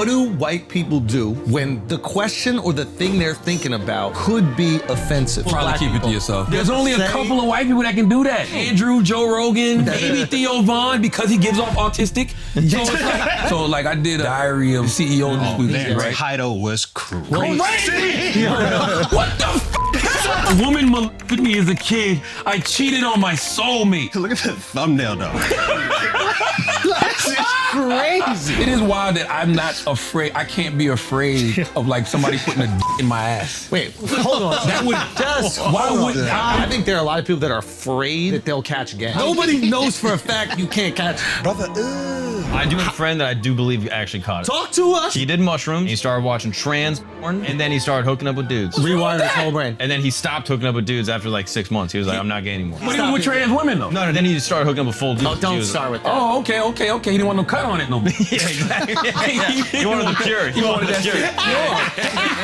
What do white people do when the question or the thing they're thinking about could be offensive? Probably keep it to yourself. There's only a Say- couple of white people that can do that. Andrew, Joe Rogan, maybe Theo Vaughn because he gives off autistic. So like I did a Diary of CEO this week, right? Hido was crazy. What the f? A woman molested me as a kid. I cheated on my soulmate. Look at the thumbnail though. That's crazy. It is wild that I'm not afraid. I can't be afraid of like somebody putting a d in my ass. Wait, hold on. That would Just why would I think there are a lot of people that are afraid that they'll catch gang. Nobody knows for a fact you can't catch. Brother, I do have a friend that I do believe actually caught it. Talk to us. He did mushrooms, he started watching trans porn, and then he started hooking up with dudes. Rewired his whole brain. And then he stopped hooking up with dudes after like 6 months. He was like, I'm not gay anymore. But even with trans women though. No, then he started hooking up with full dudes. Oh, He don't was- start with that. Oh, okay. He didn't want no cut on it no more. Yeah, exactly. He wanted the pure. He wanted the pure. He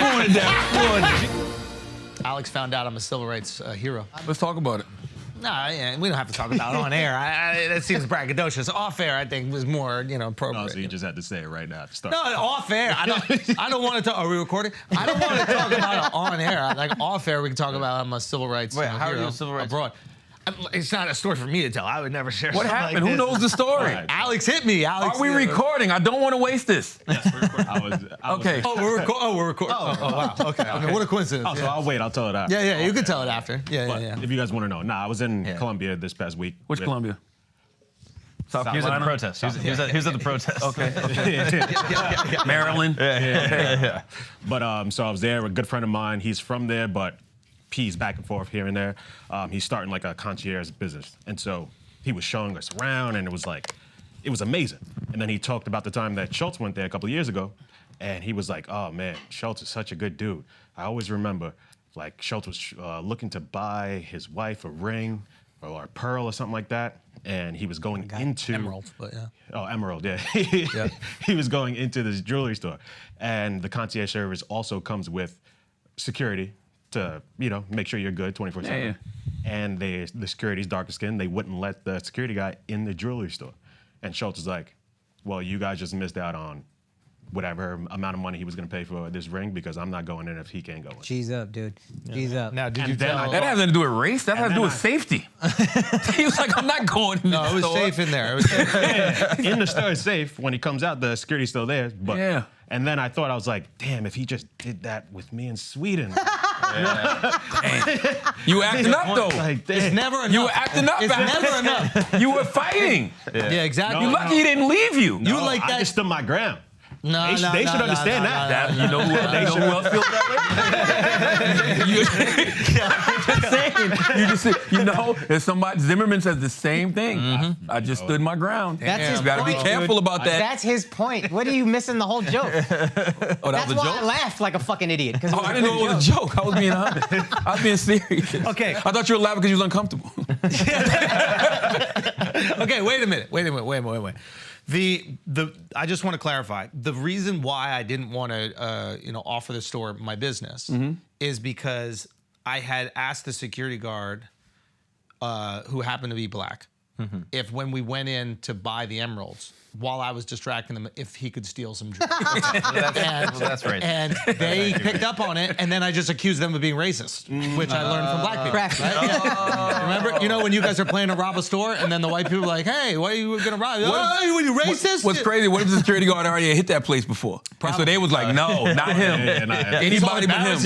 wanted that. Alex found out I'm a civil rights hero. Let's talk about it. Nah, yeah, we don't have to talk about it on air. That seems braggadocious. Off air, I think, was more, appropriate. oh, so you just had to say it right now to start. No, off air. I don't want to talk. Are we recording? I don't want to talk about it on air. Like off air, we can talk about I'm a civil rights. Wait, how are hero you a civil rights abroad? It's not a story for me to tell. I would never share. What something happened? like Who this. knows the story? Right. Alex hit me. Alex. Are we recording? I don't want to waste this. I was Okay. Oh, we're recording. Oh, wow. Okay. What a coincidence. Oh, so I'll wait. I'll tell it after. Yeah. You can tell it after. Yeah. But if you guys want to know, I was in Colombia this past week. Which Columbia? South He was at the Carolina? protest. He was at the protest. Okay. Maryland. But so I was there. A good friend of mine. He's from there, but he's back and forth here and there. He's starting like a concierge business, and so he was showing us around, and it was amazing. And then he talked about the time that Schultz went there a couple of years ago, and he was like, "Oh man, Schultz is such a good dude." I always remember, like Schultz was looking to buy his wife a ring or a pearl or something like that, and he was going into Emerald, but yeah. Oh, Emerald, yeah. He was going into this jewelry store, and the concierge service also comes with security to, make sure you're good 24/7. Yeah. And the security's darker skin. They wouldn't let the security guy in the jewelry store. And Schultz is like, well, you guys just missed out on whatever amount of money he was going to pay for this ring because I'm not going in if he can't go in. G's up, dude. G's up. Now, did And you then tell? I That has nothing to do with race. That has to do with safety. He was like, I'm not going in No, it this was store. safe in there. It was safe. In the store is safe. When he comes out, the security's still there. But Yeah. And then I thought, I was like, damn, if he just did that with me in Sweden. You acting up though. Like, It's never enough. You were acting up. It's Alex. never enough. You were fighting. Yeah, exactly. You lucky he didn't leave you. You like I that? just stood my ground. No, They should understand that. That, you know who else feels that way? You just saying, if somebody, Zimmerman says the same thing. I just stood my ground. That's his You gotta be point, careful about that. That's his point. What are you missing the whole joke? Oh, that That's was a why joke? I laughed like a fucking idiot. Oh, I didn't know it was a joke. I was being honest. I was being serious. Okay. I thought you were laughing because you was uncomfortable. Okay, wait a minute. I just want to clarify. The reason why I didn't want to, offer the store my business is because I had asked the security guard, who happened to be black, if when we went in to buy the emeralds, while I was distracting them, if he could steal some jewelry. That's right. And they picked up on it, and then I just accused them of being racist, which I learned from black people. Crafty. Remember, when you guys are playing to rob a store, and then the white people are like, "Hey, why are you gonna rob? Oh, what, are you racist?" What's crazy, what if the security guard already hit that place before? And so they was like, no, not him. Anybody but him.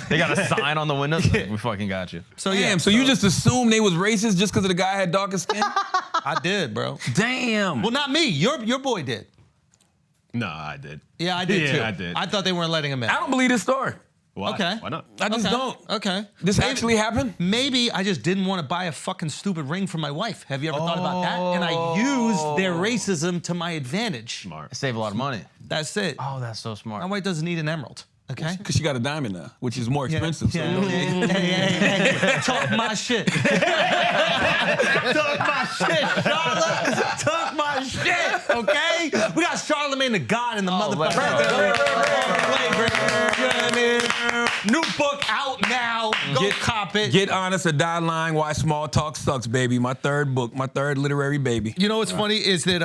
They got a sign on the window. Like, we fucking got you. So Damn, so you just assumed they was racist just because the guy had darker skin? I did, bro. Damn. Well, not me. Your boy did. No, I did. Yeah, I did too. I did. I thought they weren't letting him in. I don't believe this story. Why? Okay. Why not? I just Okay. don't. Okay. This actually happened? Maybe I just didn't want to buy a fucking stupid ring for my wife. Have you ever thought about that? And I used their racism to my advantage. Smart. Save a lot of money. That's it. Oh, that's so smart. My wife doesn't need an emerald. Okay. Because she got a diamond now, which is more expensive. So Hey, talk my shit. Talk my shit, Charla. Talk my shit, okay? We got Charlamagne the God in the motherfucker. New book out now. Go cop it. Get honest or die lying. Why small talk sucks, baby. My third book, my third literary baby. You know what's funny is that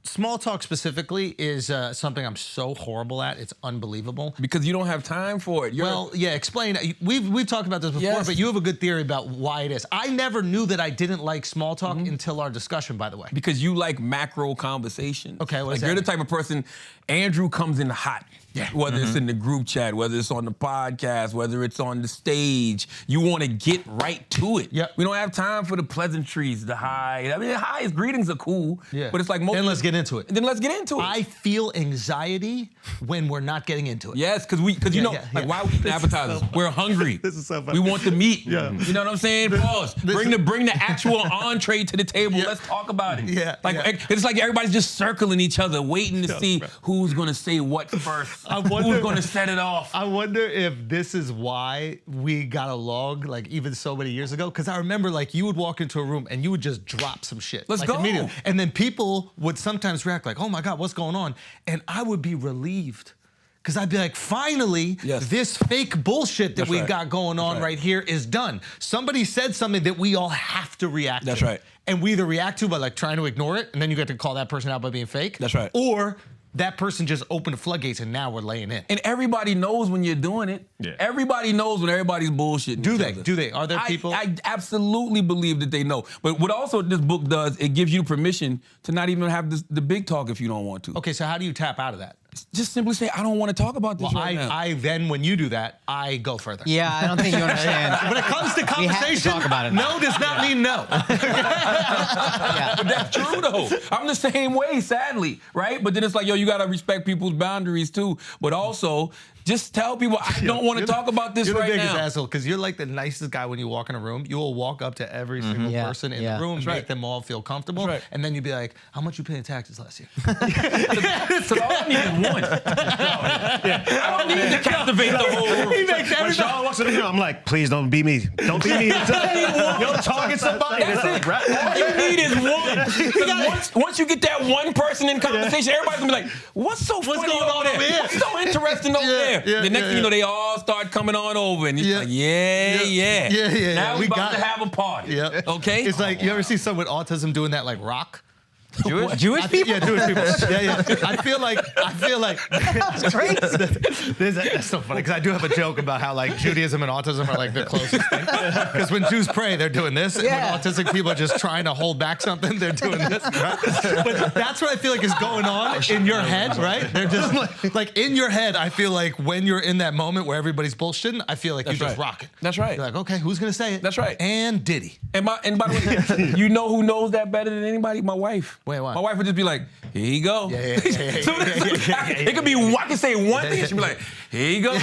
Small talk specifically is something I'm so horrible at. It's unbelievable. Because you don't have time for it. Well, yeah, explain. We've talked about this before, Yes. but you have a good theory about why it is. I never knew that I didn't like small talk until our discussion, by the way. Because you like macro conversation. Okay, what like does you're that the type of person, Andrew comes in hot. Yeah. Whether it's in the group chat, whether it's on the podcast, whether it's on the stage, you want to get right to it. Yep. We don't have time for the pleasantries, the hi. I mean, the highs, greetings are cool. Yeah. But it's like most. Then let's get into it. Then let's get into it. I feel anxiety when we're not getting into it. Yes, because you know, like why are we eating appetizers? We're hungry. This is so funny. We want the meat. Yeah. You know what I'm saying? Pause. Bring the actual entree to the table. Let's talk about it. Yeah, Like yeah. it's like everybody's just circling each other, waiting to see who's gonna say what first. I wonder- who's gonna set it off. I wonder if this is why we got along, like even so many years ago. Because I remember, like, you would walk into a room and you would just drop some shit. Let's like, go. immediately. And then people would sometimes react like, "Oh my God, what's going on?" And I would be relieved. Because I'd be like, finally, Yes. this fake bullshit that That's we right. got going on right here is done. Somebody said something that we all have to react That's to. right. And we either react to by like trying to ignore it, and then you get to call that person out by being fake. That's right. Or that person just opened the floodgates and now we're laying in. And everybody knows when you're doing it. Yeah. Everybody knows when everybody's bullshitting. Do each they? other. Do they? Are there people? I absolutely believe that they know. But what also this book does, it gives you permission to not even have the big talk if you don't want to. Okay, so how do you tap out of that? Just simply say, I don't want to talk about this Well, right now. I then, when you do that, I go further. Yeah, I don't think you understand. When it comes to We have to conversation, talk about it no does not mean no. Yeah. That's true though. I'm the same way, sadly, right? But then it's like, yo, you gotta respect people's boundaries too. But also, just tell people I don't want to talk about this You're right the biggest now. asshole because you're like the nicest guy when you walk in a room. You will walk up to every single Yeah, person in yeah. the room, That's make right. them all feel comfortable, That's right. and then you'd be like, "How much you paying taxes last year?" So all I need is one. I don't need to captivate the whole room. He makes When everybody. Charla walks in the room, I'm like, please don't be me. Don't be me. Yo, target somebody. That's it. All you need is one. 'Cause once you get that one person in conversation, everybody's gonna be like, what's so funny going on over over there? here? What's so interesting over there? yeah, The next yeah, thing you know, they all start coming on over, and it's Yeah. like, yeah. Yeah. Now We we about got to it. have a party. Yeah. Okay? It's like you ever see someone with autism doing that like rock? Jewish people? Yeah, Jewish people. Yeah. I feel like That's crazy. that's so funny because I do have a joke about how like Judaism and autism are like the closest thing. Because when Jews pray, they're doing this, and Yeah. when autistic people are just trying to hold back something, they're doing this. Right? But that's what I feel like is going on in your head, right? They're just like in your head. I feel like when you're in that moment where everybody's bullshitting, I feel like That's you're just right. rocking. That's right. You're like, okay, who's gonna say it? That's right. And Diddy. And by the way, you know who knows that better than anybody? My wife. Wait, why? My wife would just be like, here you go. Yeah. It could be, I can say one thing, she'd be like, here you go.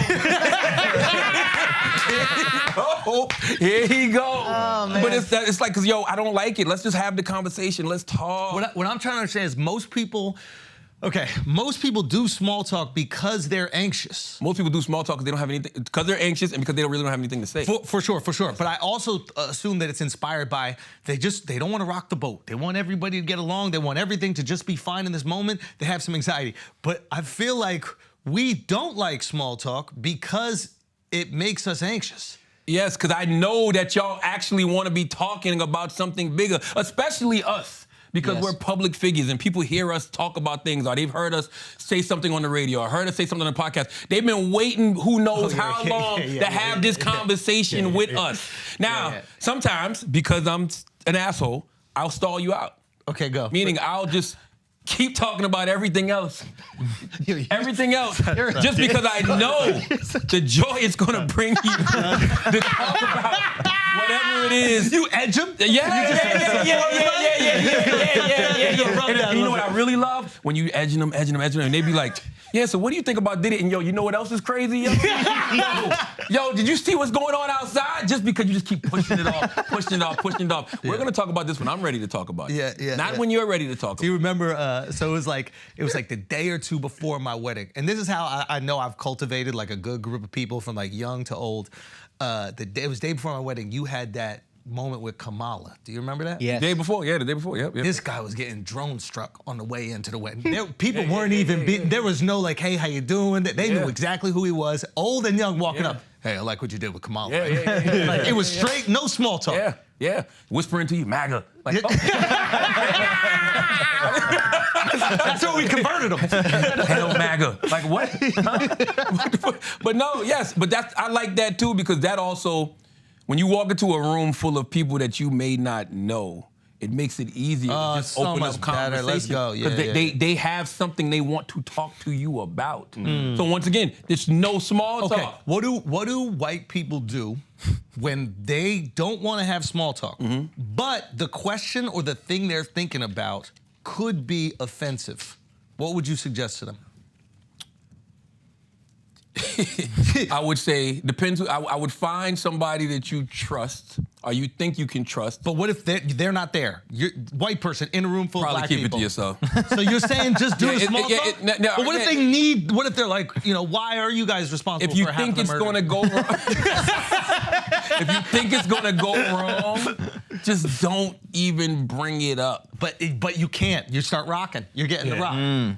Here you go. Oh, man. But it's like, cause yo, I don't like it. Let's just have the conversation. Let's talk. What I'm trying to understand is most people do small talk because they're anxious. Most people do small talk because they don't have anything, because they're anxious and because they don't have anything to say. For sure. But I also assume that it's inspired by they don't want to rock the boat. They want everybody to get along. They want everything to just be fine in this moment. They have some anxiety. But I feel like we don't like small talk because it makes us anxious. Yes, because I know that y'all actually want to be talking about something bigger, especially us. Because Yes. we're public figures and people hear us talk about things, or they've heard us say something on the radio, or heard us say something on the podcast. They've been waiting who knows how long to have this conversation with us. Now, sometimes, because I'm an asshole, I'll stall you out. Okay, go. Meaning I'll just keep talking about everything else. Everything else. Just because I know the joy it's gonna bring you to talk about whatever it is. You edge them? Yeah. And you know what I really love? When you edging them, and they be like, yeah, so what do you think about Diddy? And yo, you know what else is crazy, yo? Yo, did you see what's going on outside? Just because you just keep pushing it off. We're gonna talk about this when I'm ready to talk about it. Not when you're ready to talk Do you remember, so it was like the day or two before my wedding. And this is how I know I've cultivated like a good group of people from like young to old. It was the day before my wedding, you had that moment with Kamala. Do you remember that? Yes. The day before, yep. This guy was getting drone struck on the way into the wedding. People weren't even, there was no like, hey, how you doing? They knew exactly who he was. Old and young walking up. Hey, I like what you did with Kamala. Like, it was straight, no small talk. Yeah. Whispering to you, MAGA. Like, That's where we converted them. Hell MAGA. Like what? Huh? But no, yes, but I like that too because that also, when you walk into a room full of people that you may not know, it makes it easier to just so open much up better. conversation. Let's go. Yeah, they have something they want to talk to you about. So once again, there's no small Okay, talk. what do white people do when they don't want to have small talk, but the question or the thing they're thinking about could be offensive? What would you suggest to them? I would say, depends. I would find somebody that you trust or you think you can trust. But what if they're not there? You're white person in a room full Probably of black keep people. it to yourself. So you're saying just do Yeah, the small talk? But what if they need? What if they're like, why are you guys responsible If you for half think the it's murder? going to go wrong, if you think it's going to go wrong, just don't even bring it up. But you can't. You start rocking. You're getting the rock.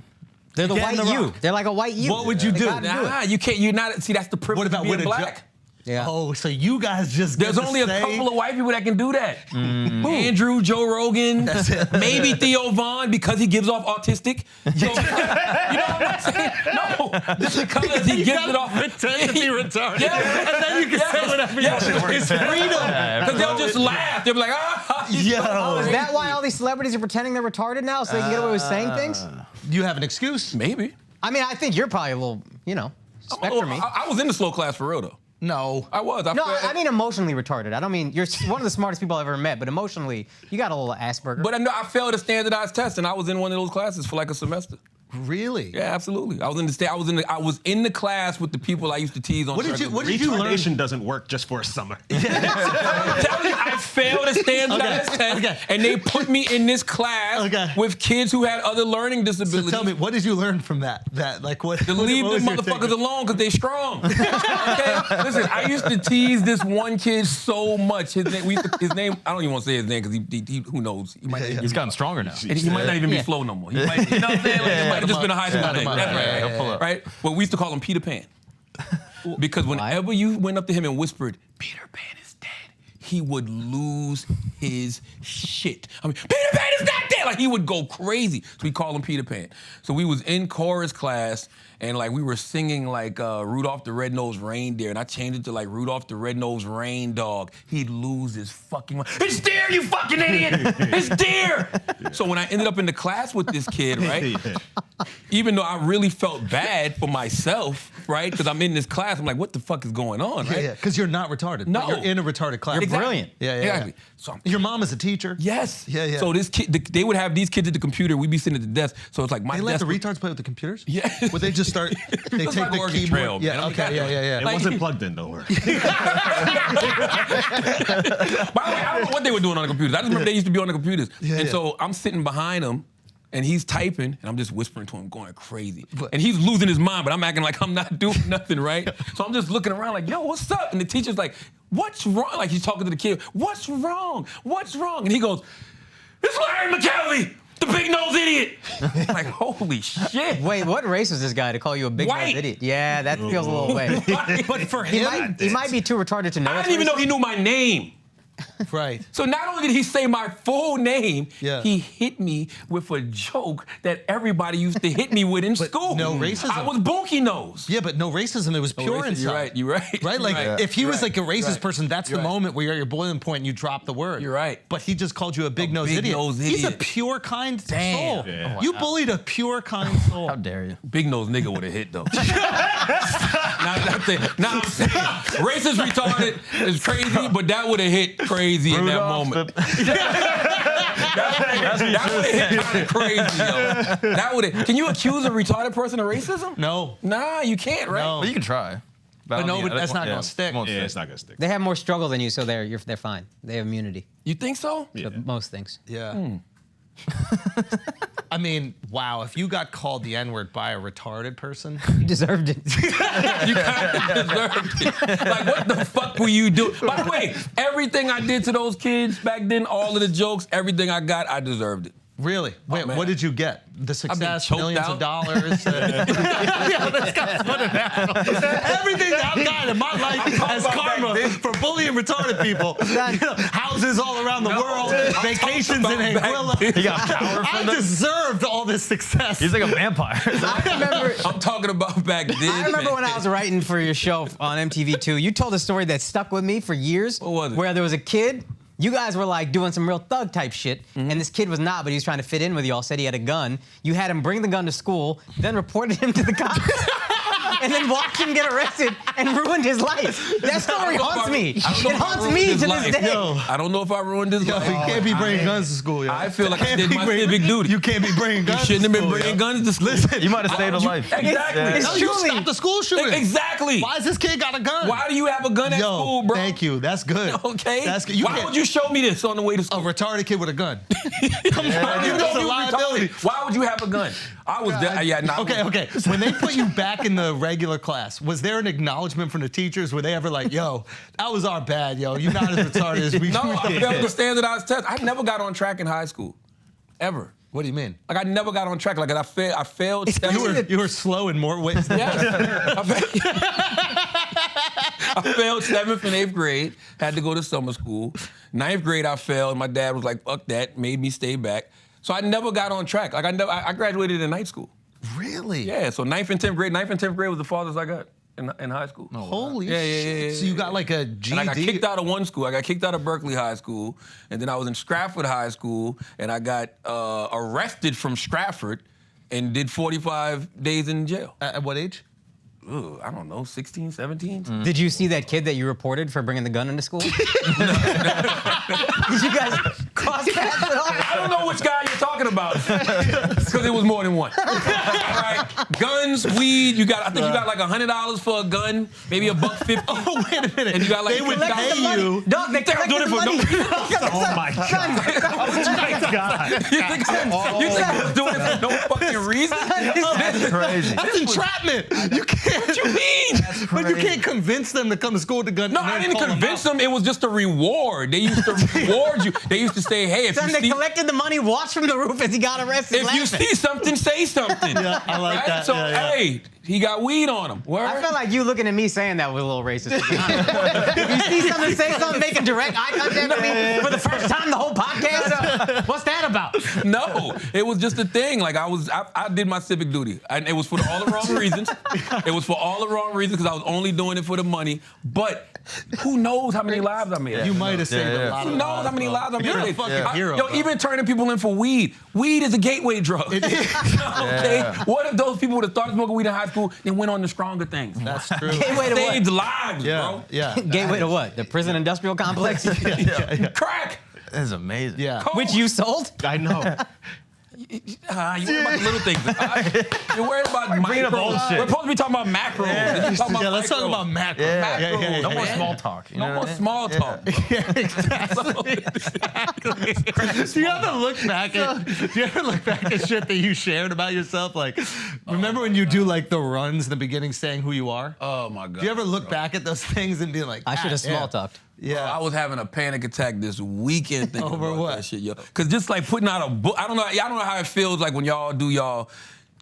They're the Get white in the you. rock. They're like a white you. What would you They do? gotta Nah, you can't. You're not. See, that's the privilege What about of being with a black. Yeah. Oh, so you guys just There's get to only a say- couple of white people that can do that. Andrew, Joe Rogan, maybe Theo Vaughn because he gives off autistic. You know what I'm saying? No, just because he gives it off. Pretend to be retarded. Yeah, And then you can say whatever you want. It's freedom. Because they'll just laugh. They'll be like, ah. Yo. Is that why all these celebrities are pretending they're retarded now so they can get away with saying things? You have an excuse? Maybe. I mean, I think you're probably a little, spectrumy. I was in the slow class for real though. No. I was. No, I mean emotionally retarded. I don't mean you're one of the smartest people I've ever met, but emotionally, you got a little Asperger. But I failed a standardized test, and I was in one of those classes for like a semester. Really? Yeah, absolutely. I was in the class with the people I used to tease on. What did you learn? Retardation doesn't work just for a summer. I'm telling you, I failed a standardized test, and they put me in this class with kids who had other learning disabilities. So tell me, what did you learn from that? To leave the motherfuckers alone because they strong. Okay? Listen, I used to tease this one kid so much. His name, I don't even want to say his name because he who knows? He might, He's gotten stronger now. and he might not even be Flo no more. He might, you know what I'm saying? Like, he might have just been a high school thing. That's right. He'll pull up. Right? Well, we used to call him Peter Pan. Because whenever you went up to him and whispered, Peter Pan is dead, he would lose his shit. I mean, Peter Pan is not dead! Like, he would go crazy. So we call him Peter Pan. So we was in chorus class, and like we were singing like Rudolph the Red-Nosed Reindeer, and I changed it to like Rudolph the Red-Nosed Rain Dog. He'd lose his fucking mind. It's deer, you fucking idiot! It's deer! So when I ended up in the class with this kid, right? Even though I really felt bad for myself, right? Because I'm in this class, I'm like, what the fuck is going on, right? Yeah, because you're not retarded. No. But you're in a retarded class. You're brilliant. Yeah. Exactly. So I'm Your mom is a teacher. Yes. Yeah. So this kid, they would have these kids at the computer. We'd be sitting at the desk. So it's like my They let desk. the retards play with the computers? Yeah. Would they just start, they It's take like the Oregon keyboard? Trail, man. Yeah, I'm okay, like, yeah. It Like- wasn't plugged in, don't worry. By the way, I don't know what they were doing on the computers. I just remember they used to be on the computers. And so I'm sitting behind him, and he's typing, and I'm just whispering to him, going crazy. And he's losing his mind, but I'm acting like I'm not doing nothing, right? So I'm just looking around like, yo, what's up? And the teacher's like, what's wrong? Like he's talking to the kid, what's wrong? What's wrong? And he goes, it's Larry McKelvey, the big-nosed idiot. I'm like, holy shit. Wait, what race is this guy to call you a big White. nosed idiot? Yeah, that feels a little way. But for He him, might be too retarded to know. I it's didn't even know racist. he knew my name. right. So not only did he say my full name, Yeah. he hit me with a joke that everybody used to hit me with in school. no racism. I was Bunky Nose. Yeah, but no racism. It was pure Racist, inside. You're right. Right? Like, if he was like a racist person, that's the You're right. moment where you're at your boiling point and you drop the word. You're right. But he just called you a big-nosed idiot. big-nosed He's a idiot. pure, kind Damn. soul. Yeah. You bullied a pure, kind soul. How dare you? Big nose nigga would have hit though. Now I'm saying, racist retarded is crazy, but that would have hit crazy in that moment. That would have hit kind of crazy, yo. That would have. Can you accuse a retarded person of racism? No. Nah, you can't, right? No. But you can try. But no, but that's not gonna stick. Won't Yeah, stick. it's not gonna stick. They have more struggle than you, so they're fine. They have immunity You think so? to most things. Yeah. I mean, wow, if you got called the N-word by a retarded person, You deserved it. You kind of deserved it. Like, what the fuck were you doing? By the way, everything I did to those kids back then, all of the jokes, everything I got, I deserved it. really? Wait, man. what did you get? The success, choked millions out. of dollars? Yeah, this guy's put it out. Everything that I've gotten in my life as karma for bullying retarded people. You know, houses all around the world. vacations in about Anguilla. He got power I from the. deserved all this success. He's like a vampire. I remember. I'm talking about back then. I remember when I was writing for your show on MTV2, you told a story that stuck with me for years. What was it? Where there was a kid, you guys were like doing some real thug type shit, and this kid was not, but he was trying to fit in with y'all, said he had a gun. You had him bring the gun to school, then reported him to the cops. And then watched him get arrested and ruined his life. That story haunts me. It haunts me to this day. I don't know if I ruined his life. You can't be bringing guns to school, yo. I feel like I Can't did be my bringing- civic duty. You can't be bringing You guns to shouldn't have been school, bringing yo. guns to school. Listen, You might have saved a life. Exactly. Yeah. It's No, you truly. stopped the school shooting. Exactly. Why has this kid got a gun? Why do you have a gun at Yo, school, bro? thank you. That's good. Okay. That's good. You Why can't- would you show me this on the way to a school? retarded kid with a gun? Come on, you know That's a you liability. retarded. Why would you have a gun? I was there. Yeah, nah, Okay. When they put you back in the regular class, was there an acknowledgement from the teachers? Were they ever like, "Yo, that was our bad, yo. You're not as retarded as we." No, I failed the standardized test. I never got on track in high school, ever. What do you mean? Like I never got on track. Like I failed. You were slow in more ways than I failed 7th and 8th grade. Had to go to summer school. 9th grade I failed. My dad was like, "Fuck that," made me stay back. So I never got on track. Like I graduated in night school. Really? Yeah. So 9th and 10th grade. 9th and 10th grade was the farthest I got in high school. Holy Yeah, shit. yeah. So you got like a GED? And I got kicked out of one school. I got kicked out of Berkeley High School, and then I was in Stratford High School, and I got arrested from Stratford and did 45 days in jail. At what age? Ugh, I don't know, 16, 17? Did you see that kid that you reported for bringing the gun into school? Did you guys cross paths at all? I don't know which guy you're talking about, because it was more than one. All right, guns, weed. I think you got like $100 for a gun, maybe $150. Oh, wait a minute. And you got like They would $50. pay you. Dog, they think I'm doing collected it for money. Oh my God. God. You think I was doing it for no fucking reason? That's crazy. That's entrapment. You can't. What you mean? But you can't convince them to come to school with a gun. No, and I then didn't call convince out. them. It was just a reward. They used to reward you. They used to say, "Hey, if Son, you they see, collected the money, watched from the roof as he got arrested. if you laughing. see something, say something." Yeah, I like Right? that. So, Yeah, yeah. hey, he got weed on him. Word? I feel like you looking at me saying that was a little racist. To be honest. If you see something, say something, make a direct eye contact with me for the first time the whole podcast. What's that about? No, it was just a thing. Like I did my civic duty, and it was for all the wrong reasons. It was for all the wrong reasons because I was only doing it for the money. But who knows how many lives I made? You might have saved a lot Who of knows how many lives I made? You're a fucking hero. Yo, even turning people in for weed. Weed is a gateway drug. Okay? What if those people would have started smoking weed in high school and went on to stronger things? That's true. Gateway to Saved what? lives, bro. Yeah. Gateway to what? The prison industrial complex? Crack. That's amazing. Yeah. Coke. Which you sold? I know. You worry about the little things. You're worried about bringing up micros. old shit. We're supposed to be talking about macros. Let's talk about Yeah, let's talk micros. about macro. Yeah. Macros, No more man. small talk. You No know more what I mean? small talk. Do you ever look back at shit that you shared about yourself? Like, remember when you do like the runs in the beginning saying who you are? Oh my God. Do you ever look back at those things and be like, I should have "God damn." small talked. Yeah. I was having a panic attack this weekend thinking Over about what? that shit, yo. Cause just like putting out a book, I don't know how it feels like when y'all do y'all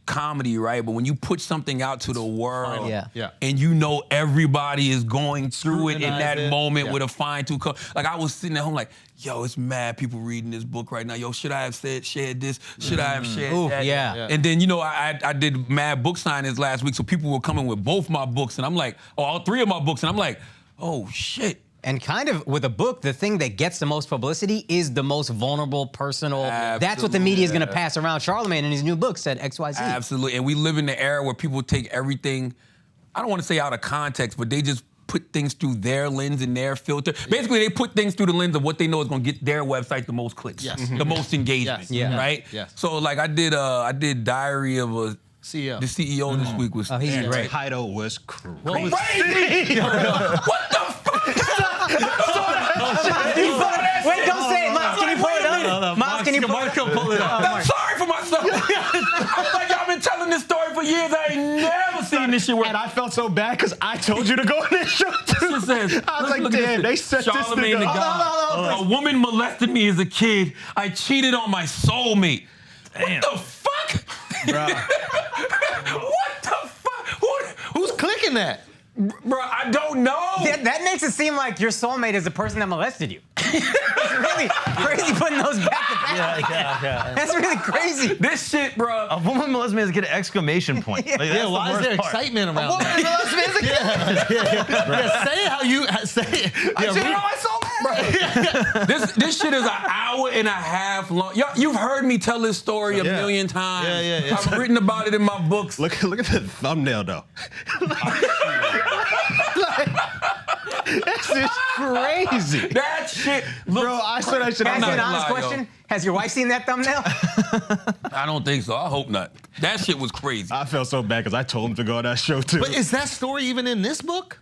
comedy, right? But when you put something out to the world, Yeah. and you know everybody is going through it in Scrutinize that it. moment Yeah. with a fine-tooth comb. Like I was sitting at home like, yo, it's mad people reading this book right now. Yo, should I have shared this? Should I have shared Ooh, that? yeah. And then, you know, I did mad book signings last week, so people were coming with both my books, and I'm like, all three of my books, and I'm like, oh shit. And kind of with a book, the thing that gets the most publicity is the most vulnerable, personal. That's what the media is going to pass around. Charlamagne in his new book said XYZ. Absolutely. And we live in the era where people take everything, I don't want to say out of context, but they just put things through their lens and their filter. Basically, they put things through the lens of what they know is going to get their website the most clicks, Yes. the most engagement, Yes. Yeah. right? Yes. So like I did Diary of a CEO. The CEO this week was Oh, he's yeah, great. Title was crazy. What was crazy. What the fuck? Wait, don't say it. Miles, can you pull it up? Miles, can you pull it up? I'm sorry for myself. I'm like, y'all been telling this story for years. I ain't never seen this shit work. And I felt so bad because I told you to go on this show too. It says, I was like, look at damn, this. they set this Charlamagne nigga the up. God. A woman molested me as a kid. I cheated on my soulmate. What the fuck? What the fuck? Who's clicking that? Bro, I don't know. That makes it seem like your soulmate is the person that molested you. It's really crazy putting those back to back. Yeah. That's really crazy. This shit, bro. A woman molested me has to get an exclamation point. Like, that's Yeah, the why is worst there part. excitement around that? Yeah, say how you say it. I saw that. This shit is an hour and a half long. You've heard me tell this story a million times. Yeah. I've written about it in my books. Look at the thumbnail though. This is crazy. That shit, look, Bro, I saw that shit. Can I ask you an not gonna honest lie, question? Has your wife seen that thumbnail? I don't think so. I hope not. That shit was crazy. I felt so bad because I told him to go on that show too. But is that story even in this book?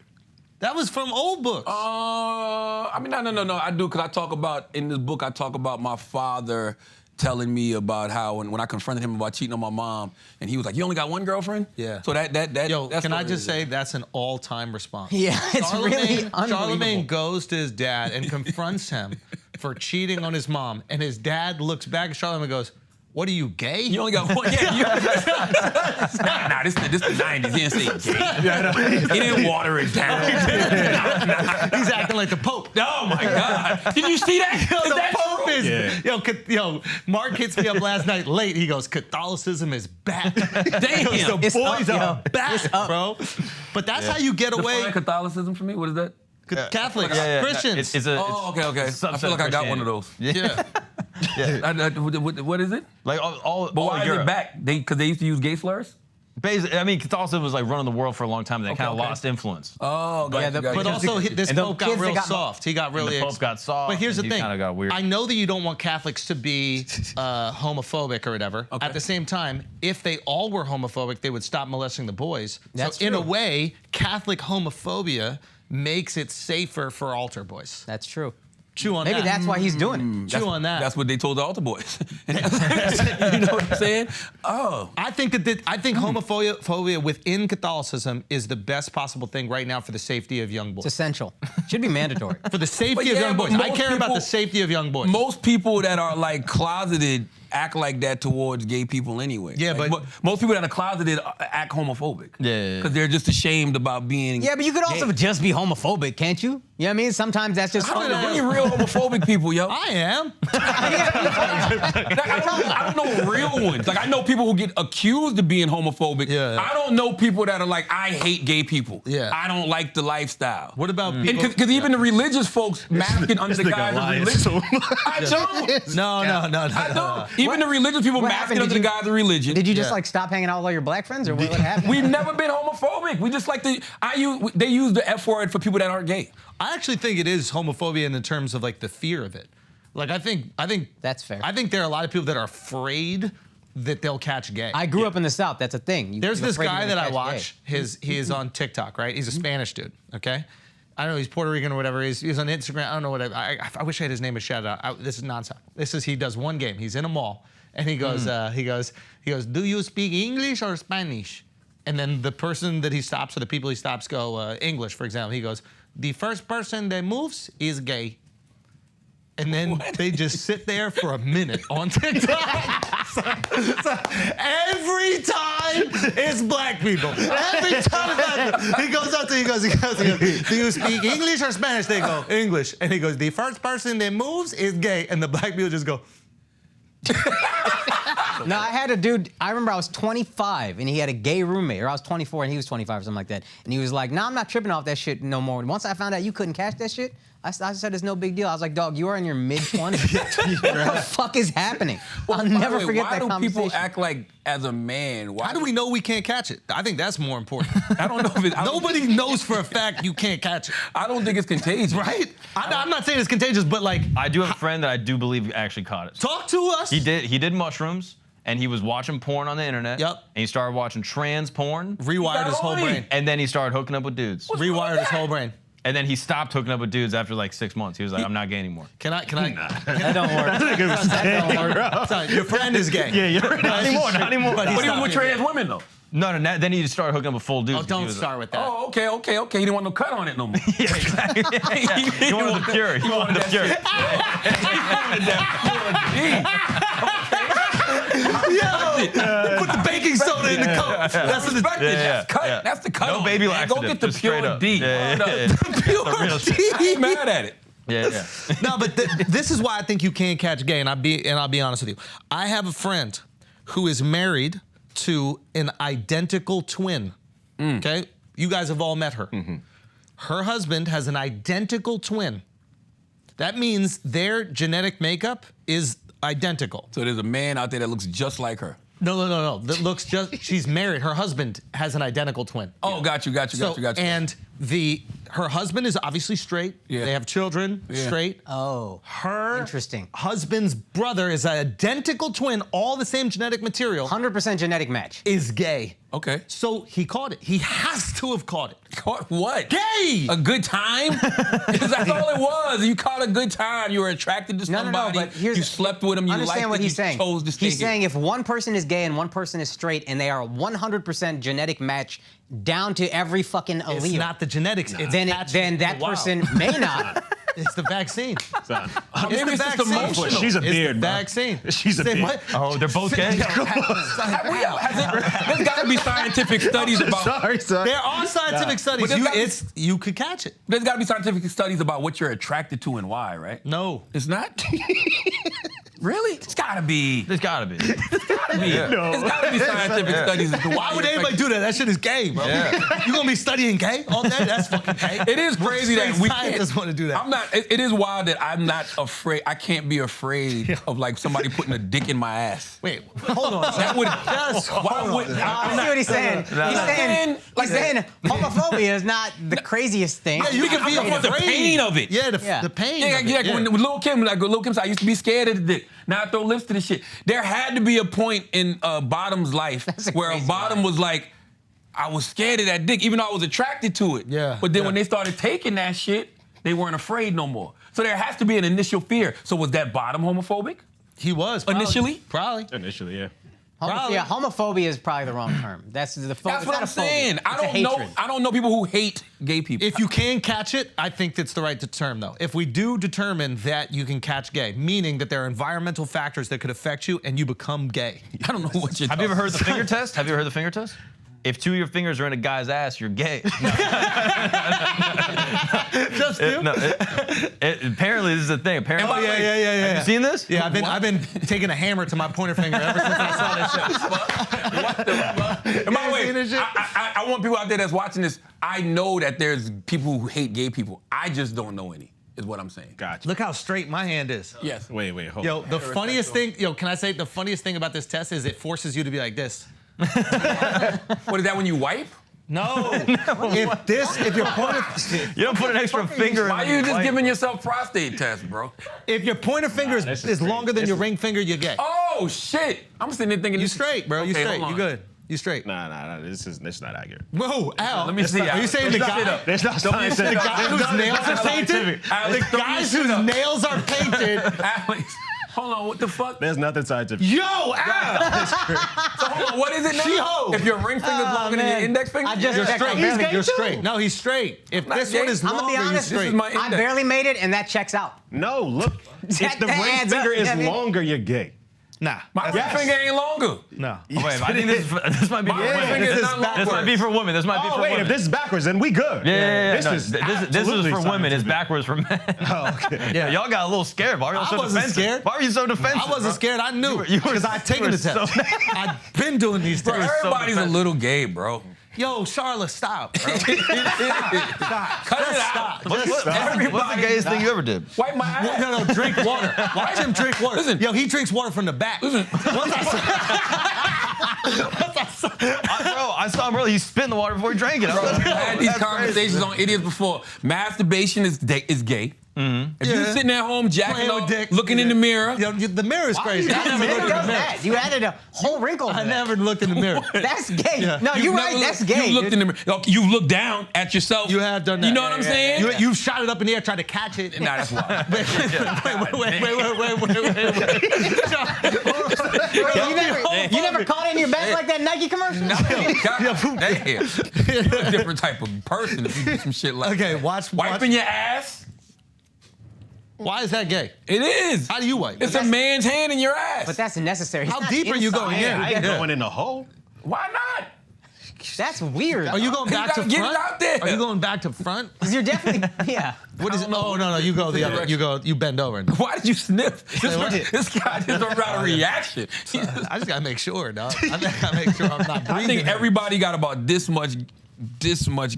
That was from old books. I mean, no. I do, because I talk about, in this book, I talk about my father telling me about how when I confronted him about cheating on my mom, and he was like, "You only got one girlfriend?" Yeah. So that Yo, that's can I what it just is. say that's an all-time response? Yeah, it's really Charlamagne unbelievable. goes to his dad and confronts him for cheating on his mom, and his dad looks back at Charlamagne and goes, "What are you, gay?" You only got one. Yeah, nah, this the 90s. He didn't say gay. He didn't water it down. He's acting like the Pope. Oh my God! Did you see that? Yo, Is the that Pope true? is, yo, Mark hits me up last night late. He goes, Catholicism is back. Damn. He goes, the It's boys up, are yo. back, It's up. bro. But that's how you get away. Define Catholicism for me. What is that? Catholics, Yeah. Christians. It's a. Oh, it's okay. a I subset feel like I got one of Christianity. those. yeah. What is it? Like all But why is Europe. it back? Because they used to use gay slurs? Basically, I mean, Catholicism was like running the world for a long time, and they kind of okay. lost influence. Oh, Yeah, got the- you, But got you. also, this And the Pope got kids that real got- soft. He got really. the Pope got soft, But here's the and he thing. kinda got weird. I know that you don't want Catholics to be homophobic or whatever. Okay. At the same time, if they all were homophobic, they would stop molesting the boys. That's so in a true. way, Catholic homophobia makes it safer for altar boys. That's true. Chew on Maybe that. that's why he's doing it. Chew on that. That's what they told the altar boys. You know what I'm saying? Oh. I think homophobia within Catholicism is the best possible thing right now for the safety of young boys. It's essential. Should be mandatory. For the safety But of yeah, young but boys. I most care about people- the safety of young boys. Most people that are like closeted act like that towards gay people anyway. Yeah, Like, but- most people that are closeted act homophobic. Yeah. Because they're just ashamed about being. Yeah, but you could also gay. just be homophobic, can't you? You know what I mean? Sometimes that's just I fun. don't know any real homophobic people, yo. I am. I don't know real ones. Like, I know people who get accused of being homophobic. Yeah. I don't know people that are like, I hate gay people. Yeah. I don't like the lifestyle. What about people? Because even the religious folks masking under the nigga guise of lying religion. so I don't. No. I don't. Even the religious people What masking happened? under Did the you- guise of religion. Did you just Yeah. like stop hanging out with all your black friends, or what happened? We've never been homophobic. We just like they use the F word for people that aren't gay. I actually think it is homophobia in the terms of like the fear of it. Like I think That's fair. I think there are a lot of people that are afraid that they'll catch gay. I grew up in the South. That's a thing. There's you're this afraid guy you're that gonna I catch watch. He is on TikTok, right? He's a Spanish dude. Okay. I don't know. He's Puerto Rican or whatever. He's on Instagram. I don't know what. I wish I had his name as shout out. This is nonstop. He does one game. He's in a mall and he goes. He goes. Do you speak English or Spanish? And then the person that he stops or the people he stops go English. For example, he goes. The first person that moves is gay. And then they just sit there for a minute on TikTok. So every time it's black people. Every time it's black people. He goes up to he goes, do you speak English or Spanish? They go, English. And he goes, the first person that moves is gay. And the black people just go, No, I had a dude, I remember I was 25 and he had a gay roommate, or I was 24 and he was 25 or something like that. And he was like, nah, I'm not tripping off that shit no more. And once I found out you couldn't catch that shit, I said it's no big deal. I was like, dog, you are in your mid-20s. What the fuck is happening? I'll By the never way, forget that Why do conversation. people act like, as a man, how do we know we can't catch it? I think that's more important. I don't know if it, Nobody knows for a fact you can't catch it. I don't think it's contagious. Right? I'm not saying it's contagious, but like, I do have a friend that I do believe actually caught it. talk to us. He did mushrooms, and he was watching porn on the internet. Yep. And he started watching trans porn, Rewired his whole brain. and then he started hooking up with dudes. Rewired his whole brain. And then he stopped hooking up with dudes after like 6 months. He was like, I'm not gay anymore. Can I? That don't work. That don't work. Sorry, your friend is gay. Yeah, you're not anymore, not anymore. But But he's even not with gay. trans women, though. No, then he just started hooking up with full dudes. Oh, 'cause don't he was start with that. Oh, okay. He didn't want no cut on it no more. Yeah, exactly. He wanted the pure. He wanted the pure. Put the baking soda in the cup. That's the Respect it. Yeah, That's cut. yeah. That's the cut. No on baby it, man. Go laxative, get the just straight pure up. D. Yeah, Word yeah, up. yeah. The pure real D. I ain't mad at it. Yeah. No, but this is why I think you can catch gay, and I'll be honest with you. I have a friend who is married to an identical twin. Okay, you guys have all met her. Her husband has an identical twin. That means their genetic makeup is identical. So there's a man out there that looks just like her. No. That looks just. She's married. Her husband has an identical twin. Oh, got you. And her husband is obviously straight. Yeah. They have children, straight. Oh, Her interesting. husband's brother is an identical twin, all the same genetic material, 100% genetic match. is gay. Okay. So he caught it. He has to have caught it. Caught what? Gay! A good time? Because that's all it was. You caught a good time. You were attracted to No, somebody. but here's you slept with him. You understand liked what it, he's you saying. chose to stay He's saying if one person is gay and one person is straight, and they are 100% genetic match down to every fucking allele. It's not the genetics. It's then attached then to that the wild. person may not. It's the vaccine. Son. Maybe it's just emotional. She's a It's beard, the bro. vaccine. She's a Say beard. what? Oh, they're both gay? There's got to be scientific studies about. Sorry, son. There are scientific studies. But there's You could catch it. There's got to be scientific studies about what you're attracted to and why, right? No. It's not. Really? It's got to be. There's gotta be. It's got to be scientific studies as to Why would anybody do that? That shit is gay, bro. Yeah. You gonna be studying gay all day? That's fucking gay. It is crazy that we scientists want to do that. I'm not. It is wild that I'm not afraid. I can't be afraid of like somebody putting a dick in my ass. Wait, hold on. That would. That's Why would? I see what he's saying. He's saying homophobia is not the craziest thing. Yeah, you can be I'm talking about the afraid. pain of it. Yeah, Yeah. the pain. Yeah, of yeah. it, yeah. When Lil Kim, I used to be scared of the dick. Now I throw lips to the shit. There had to be a point in Bottom's life That's a where crazy Bottom line. was like, I was scared of that dick, even though I was attracted to it. Yeah, But then yeah. when they started taking that shit, they weren't afraid no more. So there has to be an initial fear. So was that Bottom homophobic? He was probably. Initially? Probably. Initially, yeah. Probably. Yeah, homophobia is probably the wrong term. That's the That's it's what not I'm a phobia. saying. It's a hatred. I don't know people who hate gay people. If you can catch it, I think that's the right term, though. If we do determine that you can catch gay, meaning that there are environmental factors that could affect you and you become gay. I don't know what you're Have you ever heard the finger test? Have you ever heard the finger test? If 2 of your fingers are in a guy's ass, you're gay. Just you? Apparently, this is a thing. Apparently, Oh, yeah. Have you seen this? Yeah, I've been taking a hammer to my pointer finger ever since I saw that shit. What the fuck? And by the way, seen this shit? I want people out there that's watching this. I know that there's people who hate gay people. I just don't know any, is what I'm saying. Gotcha. Look how straight my hand is. Yes. Wait, hold Yo, on. the funniest thing, can I say the funniest thing about this test is it forces you to be like this. What is that when you wipe? No. If your pointer, You don't put an extra finger in. Why are you just giving yourself prostate test, bro? if your pointer finger this is is longer than crazy. your ring finger, you're gay. Oh shit! I'm sitting there thinking You this- straight, bro. You Okay, straight. hold You on. good. You straight. Nah. This is not accurate. Whoa, Al. Let me see. Are you saying the guy? There's not The scientific. guy whose nails are painted? Alex, The guys whose nails are painted. Alex, hold on. What the fuck? There's nothing scientific. Yo, Al. So hold on. What is it now? She-ho. If your ring finger's longer than your man. index finger, I just You're checked. straight. I'm barely gay You're too. straight. No, he's straight. If not this gay. one is I'm gonna longer, be you're honest, this is straight. my I index. barely made it, and that checks out. No, look. If the That ring adds up, finger you know is what I mean? longer, you're gay. Nah. My ring finger ain't longer. No. Oh, wait, I think this might be for My ring women. finger is this not is longer. This might be for women. This might be Oh, for wait, women. if this is backwards, then we good. Yeah. This No, is this is absolutely for women. It's scientific. backwards for men. Oh, okay. Yeah, y'all got a little scared. Why are y'all I so wasn't defensive? scared. Why are you so defensive? I wasn't scared. I knew. You were- Because I'd taken the you were test. so- I've been doing these Bro, tests. everybody's a little gay, bro. Yo, Charla, stop, bro. Cut it out. Stop. What's the Everybody- gayest thing you ever did? Wipe my ass. No, drink water. Watch him drink water. Listen. Yo, he drinks water from the back. Listen. I saw him earlier. He spit in the water before he drank it. I was like, I had these conversations on Idiots before. Masturbation is gay. If you're Yeah. sitting at home jacking Playing with off, dick. looking in the mirror, Yo, the mirror is crazy. I never There looked in goes the mirror. that. You added a whole wrinkle to I that. never looked in the mirror. That's gay. Yeah. No, you're never right. looked- That's gay. You looked dude. in the mirror. Okay, you looked down at yourself. You have done that. You know what I'm saying? You've shot it up in the air, tried to catch it. Nah, that's why. Wait. You never caught it in your back like that Nike commercial? You're a different type of person if you do some shit like Okay, that. watch. Wiping your ass? Why is that gay? It is. How do you wipe? It's a man's hand in your ass. But that's necessary. It's How not deep are you inside. going in? I ain't going in the hole. Why not? That's weird. Are you going back to gotta get front? it out there. Are you going back to front? Because you're definitely, yeah. What is it? Oh, no, you go the other. You bend over. Why did you sniff? what? This guy just around a reaction. I just gotta make sure, dog. I gotta make sure I'm not breathing. I think everybody got about this much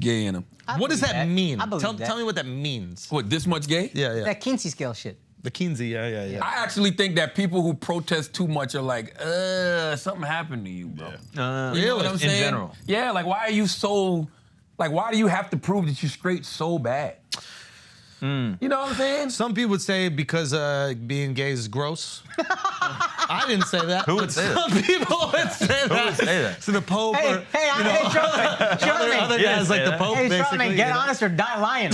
gay in them. What does that mean? I believe that. Tell me what that means. What, this much gay? Yeah. That Kinsey scale shit. The Kinsey, yeah. I actually think that people who protest too much are like, something happened to you, bro. You know what I'm saying? In general. Yeah, like why are you so, like why do you have to prove that you're straight so bad? You know what I'm saying? Some people would say because being gay is gross. I didn't say that. Who would say that? Some people would say that. Who would say that? So the Pope Hey, or hey, Charlamagne. other Yeah, guys like say the Pope, Hey, basically. Charlamagne, get honest or die lying.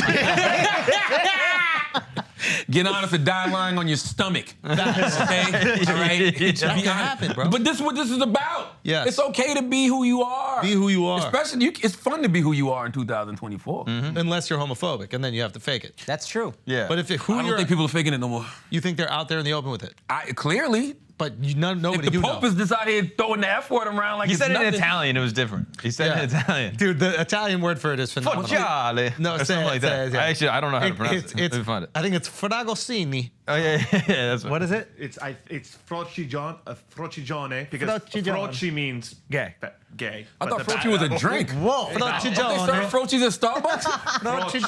Get honest and die lying on your stomach. Okay? All right? That can happen, bro. But this is what this is about. Yes. It's okay to be who you are. Be who you are. Especially, it's fun to be who you are in 2024. Unless you're homophobic, and then you have to fake it. That's true. Yeah. But if I don't think people are faking it no more. you think they're out there in the open with it, Clearly. but nobody If the you Pope know. is just out here throwing the F word around like He it's said it in nothing. Italian. It was different. He said it in Italian. Dude, the Italian word for it is phenomenal. Fucciale. No, or say something it, like say that. it, yeah. Actually, I don't know how to pronounce it. Let me find it. I think it's fragosini. Oh yeah, that's What is it? It's frocigione because Frocigione. froci means Gay. Gay. I thought Froci was a drink. Whoa, Don't they serve Frocis at Starbucks? What is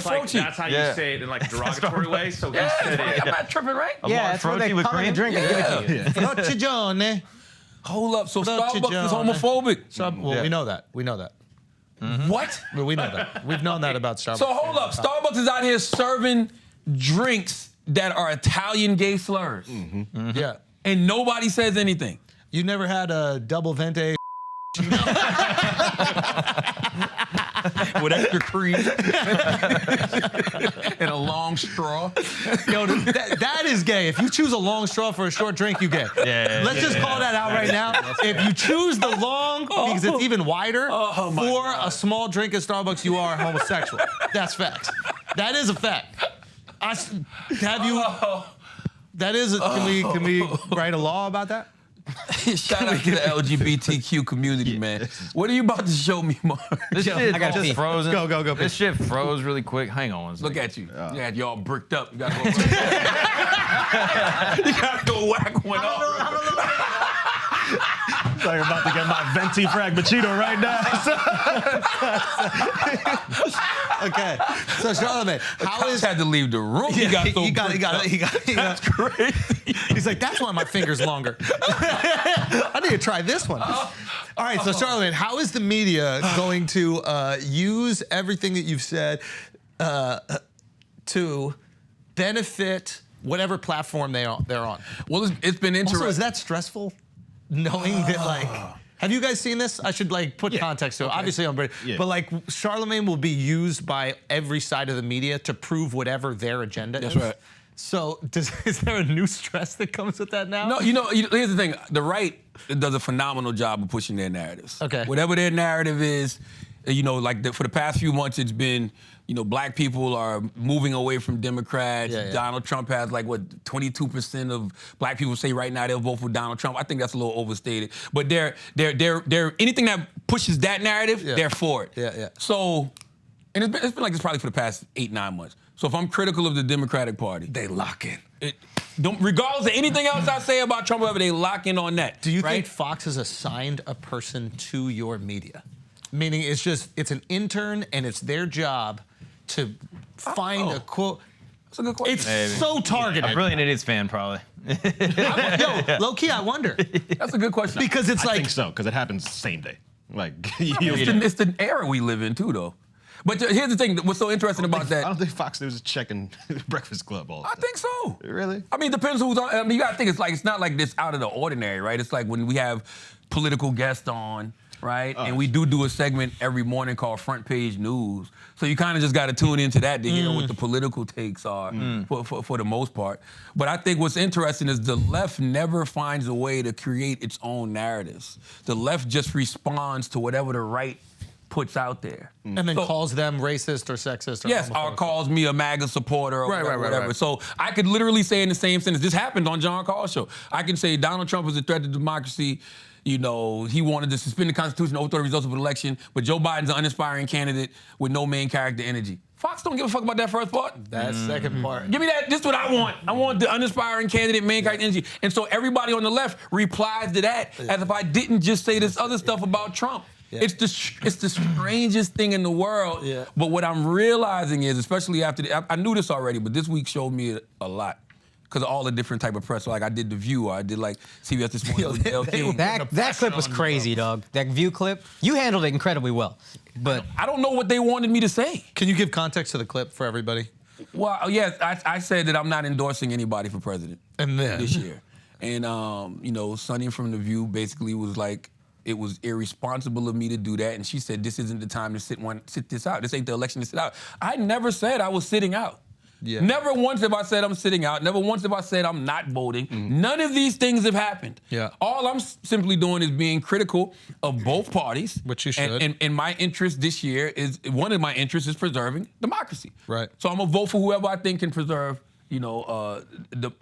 the froci? That's how Yeah. you say it in like a derogatory way. So he said Yeah, it. I'm not tripping, right? Yeah, that's where they Frosty with come in a cream? drink and give it to you. Frocigione. Hold up. So Froci Starbucks is John. homophobic. Well, we know that. We know that. What? Well, we know that. We've known that about Starbucks. So hold up. Starbucks is out here serving drinks that are Italian gay slurs. Yeah. And nobody says anything. You never had a double venti With extra cream. And a long straw. Yo, that is gay. If you choose a long straw for a short drink, you gay. Let's just call that out right now. If you choose the long because it's even wider for a small drink at Starbucks, you are homosexual. That's facts. That is a fact. Have you? That is. Can we write a law about that? Shout out to the LGBTQ community, man. What are you about to show me, Mark? This shit I gotta just pee. frozen. Go. This shit froze really quick. Hang on one second. Look at you. You had y'all bricked up. You gotta go. You gotta go whack one off. I'm about to get my venti fragmentino right now. Okay. So Charlamagne, how Cops is? had to leave the room. He got so he got. That's crazy. He's like, that's why my finger's longer. I need to try this one. All right, so Charlamagne, how is the media going to use everything that you've said to benefit whatever platform they're on? Well, it's been interesting. Also, is that stressful? Knowing that, like, have you guys seen this? I should like put context to it. Obviously, I'm British, but like, Charlamagne will be used by every side of the media to prove whatever their agenda is. That's right. So, is there a new stress that comes with that now? No, here's the thing. The right does a phenomenal job of pushing their narratives. Okay. Whatever their narrative is, like for the past few months, it's been, black people are moving away from Democrats. Yeah. Donald Trump has 22% of black people say right now they'll vote for Donald Trump. I think that's a little overstated. But they're anything that pushes that narrative, they're for it. Yeah. So, and it's been like this probably for the past 8-9 months. So if I'm critical of the Democratic Party, They lock in. regardless of anything else I say about Trump, whatever, they lock in on that. Do you right? think Fox has assigned a person to your media? Meaning it's an intern and it's their job to find a quote. That's a good question. It's Maybe. so targeted. A Brilliant Idiots fan, probably. Yo, low key, I wonder. That's a good question. Because it's I like, think so, because it happens the same day. Like, It's the era we live in, too, though. But here's the thing. What's so interesting about I that? don't think Fox News is checking Breakfast Club all the I time. think so. Really? I mean, it depends who's on. I mean, you gotta think it's not like this out of the ordinary, right? It's like when we have political guests on, right? And we do a segment every morning called Front Page News. So you kind of just got to tune into that to hear what the political takes are for the most part. But I think what's interesting is the left never finds a way to create its own narratives. The left just responds to whatever the right puts out there. and then So- calls them racist or sexist or Yes, or homophobic. calls me a MAGA supporter or Right, whatever. right. So I could literally say in the same sentence, this happened on John Carl's show. I can say Donald Trump is a threat to democracy. You know, he wanted to suspend the Constitution, overthrow the results of an election, but Joe Biden's an uninspiring candidate with no main character energy. Fox don't give a fuck about that first part. That second part. Give me that. This is what I want. I want the uninspiring candidate, main character energy. And so everybody on the left replies to that as if I didn't just say this other stuff about Trump. Yeah. It's the strangest thing in the world. Yeah. But what I'm realizing is, especially after I knew this already, but this week showed me a lot. Because of all the different type of press. So like I did The View, or I did like CBS This Morning. That clip was crazy, dog. That View clip, you handled it incredibly well. But I don't know what they wanted me to say. Can you give context to the clip for everybody? Well, yes, I said that I'm not endorsing anybody for president this year. And you know, Sonny from The View basically was like, it was irresponsible of me to do that. And she said, this isn't the time to sit this out. This ain't the election to sit out. I never said I was sitting out. Yeah. Never once have I said I'm sitting out. Never once have I said I'm not voting. None of these things have happened. Yeah. All I'm simply doing is being critical of both parties. Which you should. And my interest this year is, one of my interests is preserving democracy. Right. So I'm gonna vote for whoever I think can preserve, you know,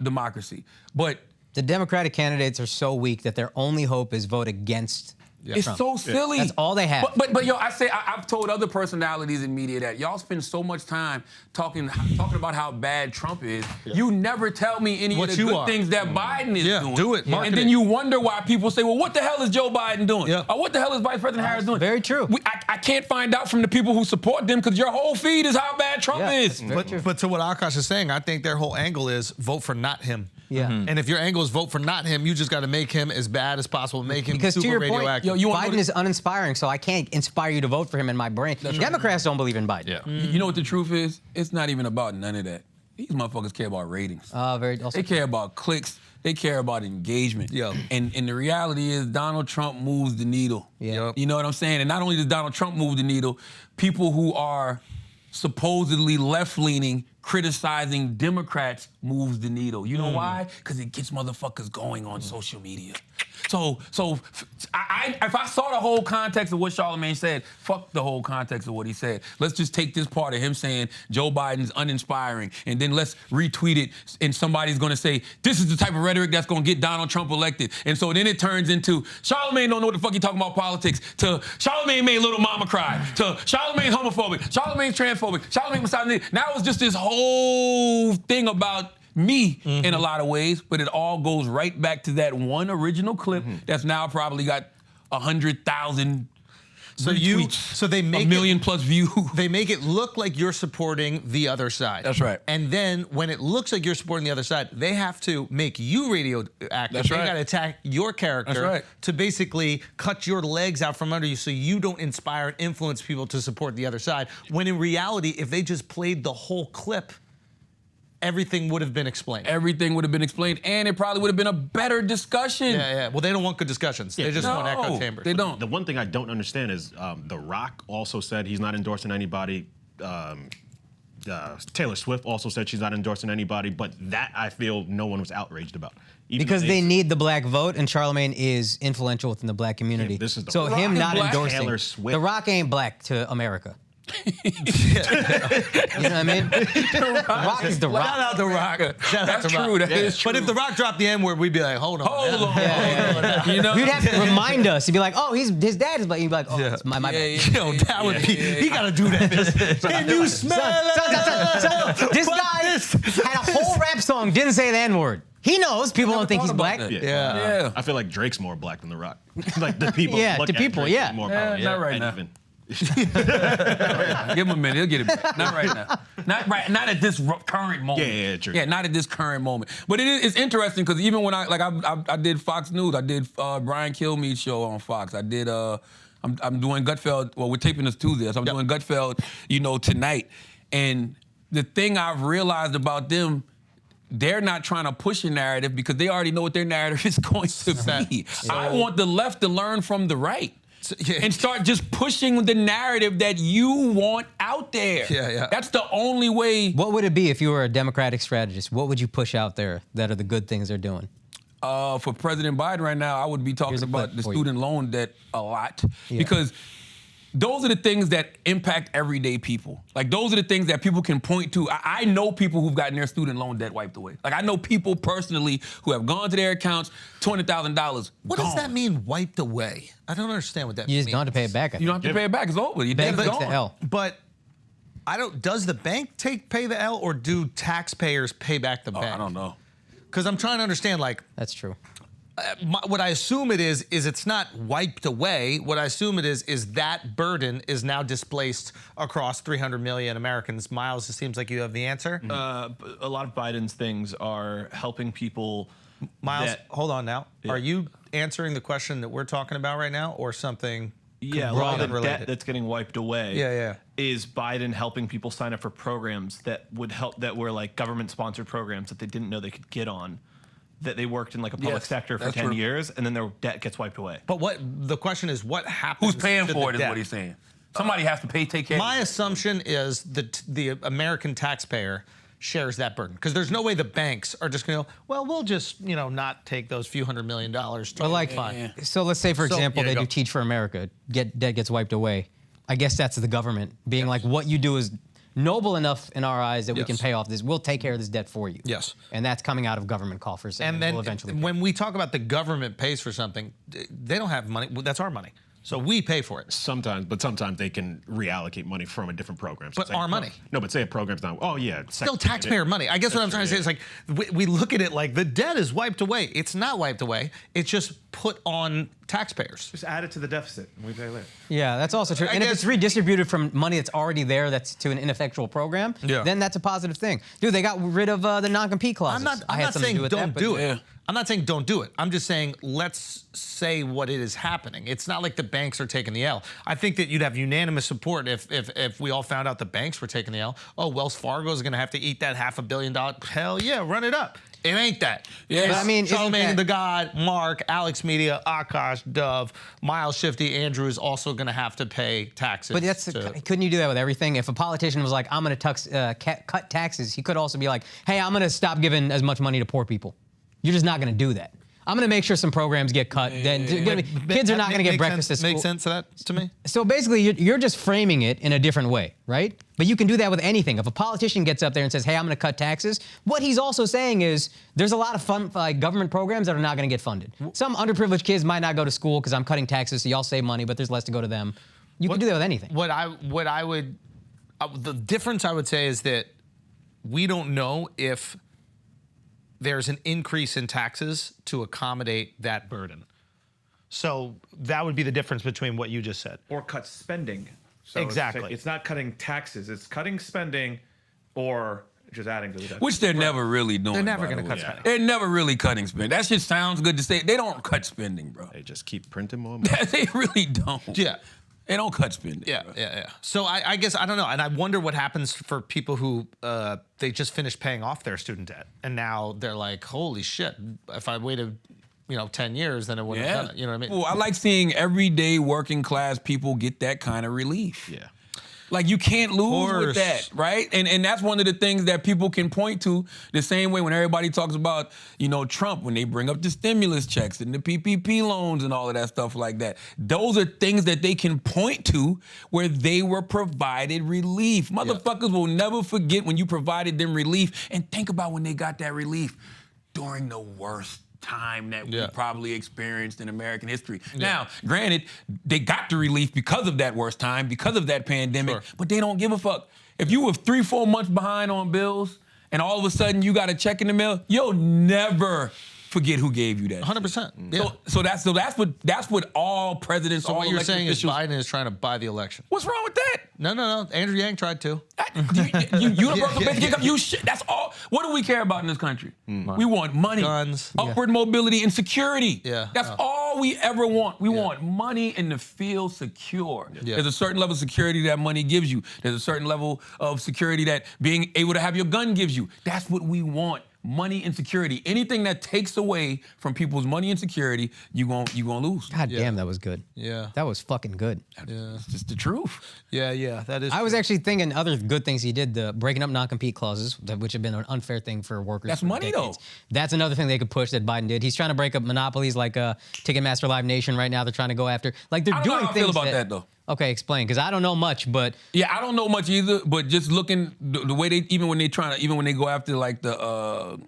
democracy. But the Democratic candidates are so weak that their only hope is vote against It's Trump. so silly. That's all they have. But yo, I've told other personalities in media that y'all spend so much time talking about how bad Trump is. Yeah. You never tell me any of the good things that Biden is doing. Do it. And then you wonder why people say, well, what the hell is Joe Biden doing? Yeah. Or what the hell is Vice President Harris doing? Very true. I can't find out from the people who support them because your whole feed is how bad Trump is. But to what Akash is saying, I think their whole angle is vote for not him. Yeah. And if your angle is vote for not him, you just got to make him as bad as possible, make him because super to your radioactive. Point, Biden is uninspiring, so I can't inspire you to vote for him in my brain. Democrats don't believe in Biden. Yeah. You know what the truth is? It's not even about none of that. These motherfuckers care about ratings. They care about clicks. They care about engagement. Yeah. And the reality is Donald Trump moves the needle. Yeah. You know what I'm saying? And not only does Donald Trump move the needle, people who are supposedly left-leaning criticizing Democrats moves the needle. You know why? Because it gets motherfuckers going on social media. So if I saw the whole context of what Charlamagne said, fuck the whole context of what he said. Let's just take this part of him saying Joe Biden's uninspiring, and then let's retweet it, and somebody's gonna say, this is the type of rhetoric that's gonna get Donald Trump elected. And so then it turns into, Charlamagne don't know what the fuck he talking about politics, to Charlamagne made Little Mama cry, to Charlamagne's homophobic, Charlamagne's transphobic, Charlamagne misogynistic. Now it's just this whole thing about me in a lot of ways, but it all goes right back to that one original clip that's now probably got 100,000 retweets. So they make a million plus views. They make it look like you're supporting the other side. That's right. And then when it looks like you're supporting the other side, they have to make you radioactive. That's they right. got to attack your character. That's right. To basically cut your legs out from under you so you don't inspire and influence people to support the other side. When in reality, if they just played the whole clip, everything would have been explained. Everything would have been explained, and it probably would have been a better discussion. Yeah. Well, they don't want good discussions. They just want echo chambers. They don't. The one thing I don't understand is The Rock also said he's not endorsing anybody. Taylor Swift also said she's not endorsing anybody, but that I feel no one was outraged about. Because they need the black vote, and Charlamagne is influential within the black community. This is so him not endorsing Taylor Swift. The Rock ain't black to America. You know what I mean? The Rock is The Rock. Shout out The Rock. That's true. That is true. But if The Rock dropped the N-word, we'd be like, hold on. You know? You'd have to remind us. He'd be like, oh, his dad is black. You'd be like, oh, it's my bad. Yo, that would be, he got to do that. Can you smell it? This guy had a whole rap song, didn't say the N-word. He knows people don't think he's black. Yeah. I feel like Drake's more black than The Rock. Like the people. Yeah, the people, Drake more power. Not right now. Give him a minute, he'll get it back. Not right now. Not at this current moment. Yeah, true. Yeah, not at this current moment. But it's interesting because even when I did Fox News, I did Brian Kilmeade's show on Fox. I did I'm doing Gutfeld. Well, we're taping this Tuesday, so I'm doing Gutfeld, tonight. And the thing I've realized about them, they're not trying to push a narrative because they already know what their narrative is going to be. I want the left to learn from the right. And start just pushing the narrative that you want out there. Yeah. That's the only way. What would it be if you were a Democratic strategist? What would you push out there that are the good things they're doing? For President Biden right now, I would be talking about the student loan debt a lot. Because those are the things that impact everyday people. Like, those are the things that people can point to. I know people who've gotten their student loan debt wiped away. Like, I know people personally who have gone to their accounts, $200,000. What does that mean, wiped away? I don't understand what that You means. just don't have to pay it back. You don't have to pay it back. It's over. Your debt Bank is takes the gone. L. But does the bank pay the L, or do taxpayers pay back the bank? I don't know. Because I'm trying to understand, like, That's true. what I assume it is it's not wiped away. What I assume it is that burden is now displaced across 300 million Americans. Miles, it seems like you have the answer. A lot of Biden's things are helping people. Miles, hold on now. Yeah. Are you answering the question that we're talking about right now, or something Yeah, a lot of the unrelated? debt that's getting wiped away. Yeah. Is Biden helping people sign up for programs that would help, that were like government-sponsored programs that they didn't know they could get on, that they worked in like a public Yes, sector for that's 10 true. years, and then their debt gets wiped away. But the question is, what happens? Who's paying to for the it is debt? what he's saying. Somebody has to take care My of it. assumption is that the American taxpayer shares that burden, because there's no way the banks are just going to go, well, we'll just not take those few $100 million. But like, Fine. so let's say, for example, yeah, they go. do Teach for America, debt gets wiped away. I guess that's the government being like, what you do is noble enough in our eyes that we can Yes. pay off this. We'll take care of this debt for you. Yes. And that's coming out of government coffers. And then we'll eventually pay. when we talk about the government pays for something, they don't have money. Well, that's our money. So we pay for it. Sometimes they can reallocate money from a different program. So But say our money. No, but say a program's not. Oh yeah, Still taxpayer money. I guess what I'm trying to say is, like, we look at it like the debt is wiped away. It's not wiped away. It's just put on taxpayers. Just add it to the deficit and we pay later. Yeah, that's also true. I And if guess- it's redistributed from money that's already there, that's to an ineffectual program, Yeah. then that's a positive thing. Dude, they got rid of the non-compete clauses. I'm I had not something saying to do with don't that, do but- it. Yeah. I'm not saying don't do it. I'm just saying let's say what it is happening. It's not like the banks are taking the L. I think that you'd have unanimous support if we all found out the banks were taking the L. Oh, Wells Fargo is going to have to eat that $500 million. Hell yeah, run it up. It ain't that. Yeah. It's But I mean, isn't Charlamagne that- the God, Mark, Alex Media, Akash, Dove, Miles Shifty, Andrew is also going to have to pay taxes. But that's to- couldn't you do that with everything? If a politician was like, "I'm going to cut taxes," he could also be like, "Hey, I'm going to stop giving as much money to poor people." You're just not going to do that. I'm going to make sure some programs get cut. Then kids are not going to get breakfast at school. Makes sense to that to me? So basically, you're just framing it in a different way, right? But you can do that with anything. If a politician gets up there and says, "Hey, I'm going to cut taxes," what he's also saying is there's a lot of fun, like government programs that are not going to get funded. Some underprivileged kids might not go to school because I'm cutting taxes, so y'all save money, but there's less to go to them. You can do that with anything. The difference I would say is that we don't know if there's an increase in taxes to accommodate that burden. So that would be the difference between what you just said. Or cut spending. So Exactly. It's not cutting taxes. It's cutting spending or just adding to the deficit. Which they're never really doing. They're never by the gonna cut way. spending. They're never really cutting spending. That shit sounds good to say. They don't cut spending, bro. They just keep printing more money. They really don't. Yeah. They don't cut spending. Yeah, bro. yeah. So I guess, I don't know. And I wonder what happens for people who they just finished paying off their student debt. And now they're like, holy shit, if I waited 10 years, then it wouldn't have done it. You know what I mean? Well, I like seeing everyday working class people get that kind of relief. Yeah. Like, you can't lose with course. that, right? And that's one of the things that people can point to the same way when everybody talks about, Trump, when they bring up the stimulus checks and the PPP loans and all of that stuff like that. Those are things that they can point to where they were provided relief. Motherfuckers will never forget when you provided them relief, and think about when they got that relief during the worst time that we probably experienced in American history. Now, granted, they got the relief because of that worst time, because of that pandemic, but they don't give a fuck. If you were 3-4 months behind on bills and all of a sudden you got a check in the mail, you'll never forget who gave you that. 100%. Yeah. So that's what all presidents. So all what you're elected saying is officials- Biden is trying to buy the election. What's wrong with that? No. Andrew Yang tried to. Universal basic income. You shit. That's all. What do we care about in this country? We want money, Guns. upward mobility, and security. Yeah. That's all we ever want. We want money and to feel secure. Yeah. There's a certain level of security that money gives you. There's a certain level of security that being able to have your gun gives you. That's what we want. Money and security. Anything that takes away from people's money and security, you gonna lose. God damn, that was good. Yeah. That was fucking good. Yeah. It's just the truth. Yeah. That is. I was actually thinking other good things he did, the breaking up non-compete clauses, which have been an unfair thing for workers. That's for money, decades. though. That's another thing they could push that Biden did. He's trying to break up monopolies like Ticketmaster Live Nation right now. They're trying to go after. Like, they're I don't know doing how I things feel about that, though. Okay, explain, because I don't know much, but Yeah, I don't know much either, but just looking the way they even when they go after like the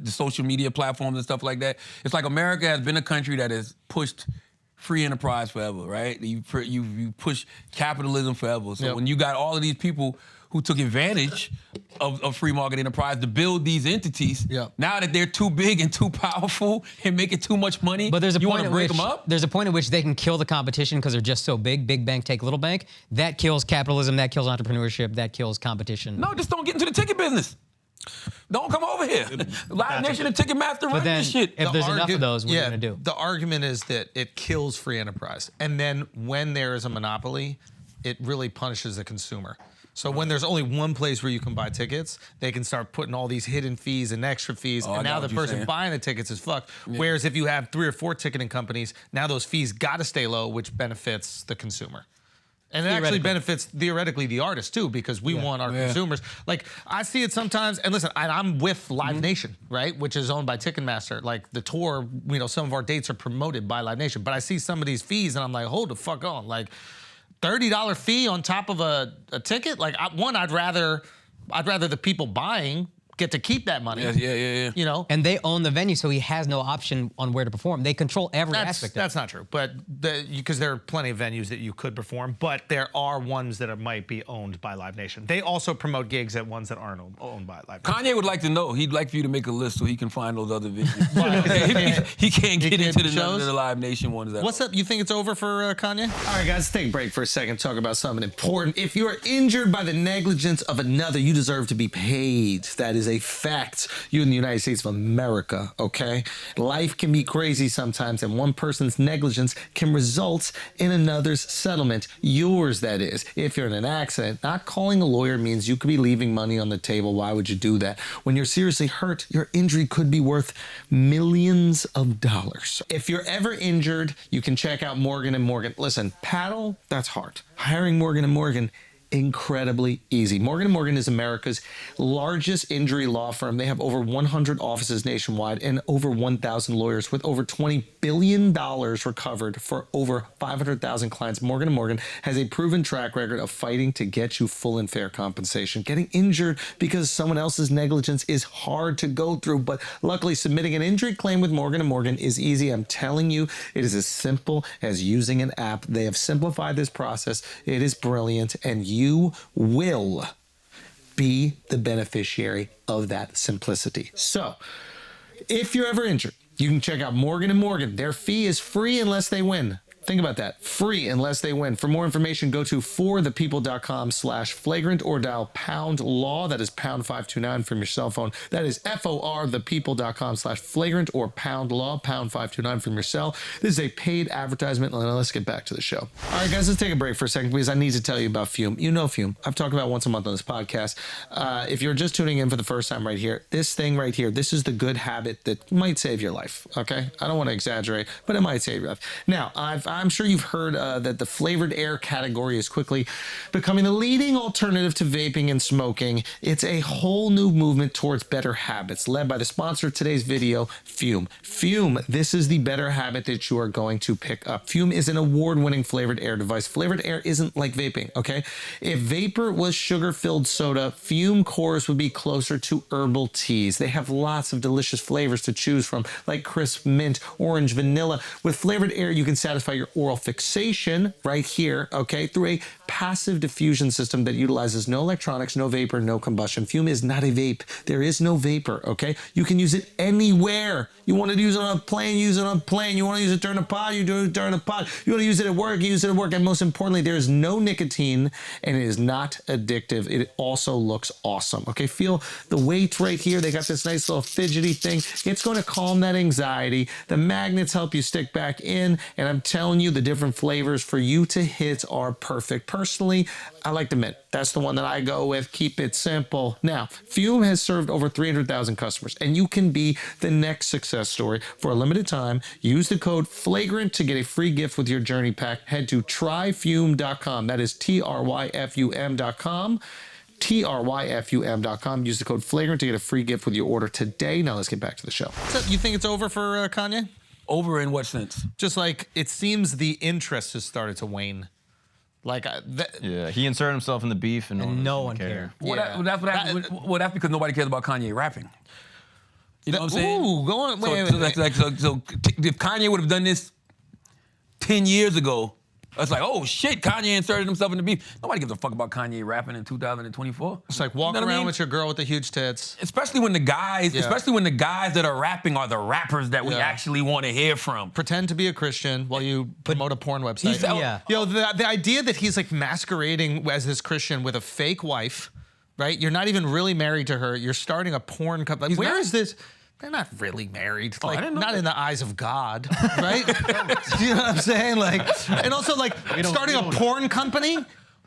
social media platforms and stuff like that, it's like America has been a country that has pushed free enterprise forever, right? You push capitalism forever. So when you got all of these people who took advantage of free market enterprise to build these entities, now that they're too big and too powerful and making too much money, But there's a you point want to at break which them up? there's a point at which they can kill the competition because they're just so big. Big bank take little bank. That kills capitalism. That kills entrepreneurship. That kills competition. No, just don't get into the ticket business. Don't come over here. Live Nation and Ticketmaster run then this shit. if there's enough of those, what are you gonna do? The argument is that it kills free enterprise. And then when there is a monopoly, it really punishes the consumer. So when there's only one place where you can buy tickets, they can start putting all these hidden fees and extra fees, and now the person buying the tickets is fucked. Whereas if you have 3 or 4 ticketing companies, now those fees gotta stay low, which benefits the consumer. And it actually benefits, theoretically, the artist, too, because we want our consumers. Like, I see it sometimes, and listen, I'm with Live Nation, right, which is owned by Ticketmaster. Like, the tour, you know, some of our dates are promoted by Live Nation. But I see some of these fees, and I'm like, hold the fuck on. Like, $30 fee on top of a ticket? Like, I'd rather the people buying get to keep that money. Yeah. You know? And they own the venue, so he has no option on where to perform. They control every aspect of it. That's not true, but because there are plenty of venues that you could perform, but there are ones that might be owned by Live Nation. They also promote gigs at ones that aren't owned by Live Nation. Kanye would like to know. He'd like for you to make a list so he can find those other venues. he can't get into the Live Nation ones. What's up? You think it's over for Kanye? All right, guys, let's take a break for a second. Talk about something important. If you are injured by the negligence of another, you deserve to be paid. That is a fact. You in the United States of America, okay? Life can be crazy sometimes, and one person's negligence can result in another's settlement. Yours, that is. If you're in an accident, not calling a lawyer means you could be leaving money on the table. Why would you do that? When you're seriously hurt, your injury could be worth millions of dollars. If you're ever injured, you can check out Morgan & Morgan. Listen, paddle, that's hard. Hiring Morgan & Morgan, incredibly easy. Morgan & Morgan is America's largest injury law firm. They have over 100 offices nationwide and over 1,000 lawyers with over $20 billion recovered for over 500,000 clients. Morgan & Morgan has a proven track record of fighting to get you full and fair compensation. Getting injured because someone else's negligence is hard to go through, but luckily submitting an injury claim with Morgan & Morgan is easy. I'm telling you, it is as simple as using an app. They have simplified this process. It is brilliant, and you will be the beneficiary of that simplicity. So, if you're ever injured, you can check out Morgan & Morgan. Their fee is free unless they win. Think about that. Free unless they win. For more information, go to forthepeople.com/flagrant or dial #law. That is #529 from your cell phone. That is forthepeople.com/flagrant or #law, #529 from your cell. This is a paid advertisement. Now let's get back to the show. All right, guys, let's take a break for a second because I need to tell you about Fume. You know Fume. I've talked about it once a month on this podcast. If you're just tuning in for the first time right here, this thing right here, this is the good habit that might save your life, okay? I don't want to exaggerate, but it might save your life. Now, I'm sure you've heard that the flavored air category is quickly becoming the leading alternative to vaping and smoking. It's a whole new movement towards better habits, led by the sponsor of today's video, Fume. Fume, this is the better habit that you are going to pick up. Fume is an award-winning flavored air device. Flavored air isn't like vaping, okay? If vapor was sugar-filled soda, Fume cores would be closer to herbal teas. They have lots of delicious flavors to choose from, like crisp mint, orange, vanilla. With flavored air, you can satisfy your oral fixation right here, okay, through a passive diffusion system that utilizes no electronics, no vapor, no combustion. Fume is not a vape. There is no vapor, okay? You can use it anywhere. You want to use it on a plane, use it on a plane. You want to use it during a pod, you do it during a pod. You want to use it at work, you use it at work. And most importantly, there is no nicotine and it is not addictive. It also looks awesome, okay? Feel the weight right here. They got this nice little fidgety thing. It's going to calm that anxiety. The magnets help you stick back in, and I'm telling you, the different flavors for you to hit are perfect. Personally, I like the mint. That's the one that I go with. Keep it simple. Now, Fume has served over 300,000 customers, and you can be the next success story. For a limited time, use the code FLAGRANT to get a free gift with your journey pack. Head to tryfume.com. That is TRYFUM.com. TRYFUM.com. Use the code FLAGRANT to get a free gift with your order today. Now let's get back to the show. So, you think it's over for Kanye? Over in what sense? Just like it seems the interest has started to wane. Like, Yeah, he inserted himself in the beef, and no one cared. Well, Yeah. that's what happens. Well, that's because nobody cares about Kanye rapping. You know what I'm saying? Ooh, go on. Wait, So if Kanye would have done this 10 years ago, it's like, oh shit, Kanye inserted himself in the beef. Nobody gives a fuck about Kanye rapping in 2024. It's like walk around with your girl with the huge tits. Especially when the guys that are rapping are the rappers that we Yeah. actually want to hear from. Pretend to be a Christian while you promote a porn website. He's- Yeah. Yo, the idea that he's like masquerading as this Christian with a fake wife, right? You're not even really married to her. You're starting a porn company. He's Where not. is this? They're not really married. I Like, didn't know not that. in the eyes of God, right? You know what I'm saying? Like, and also like starting a porn company.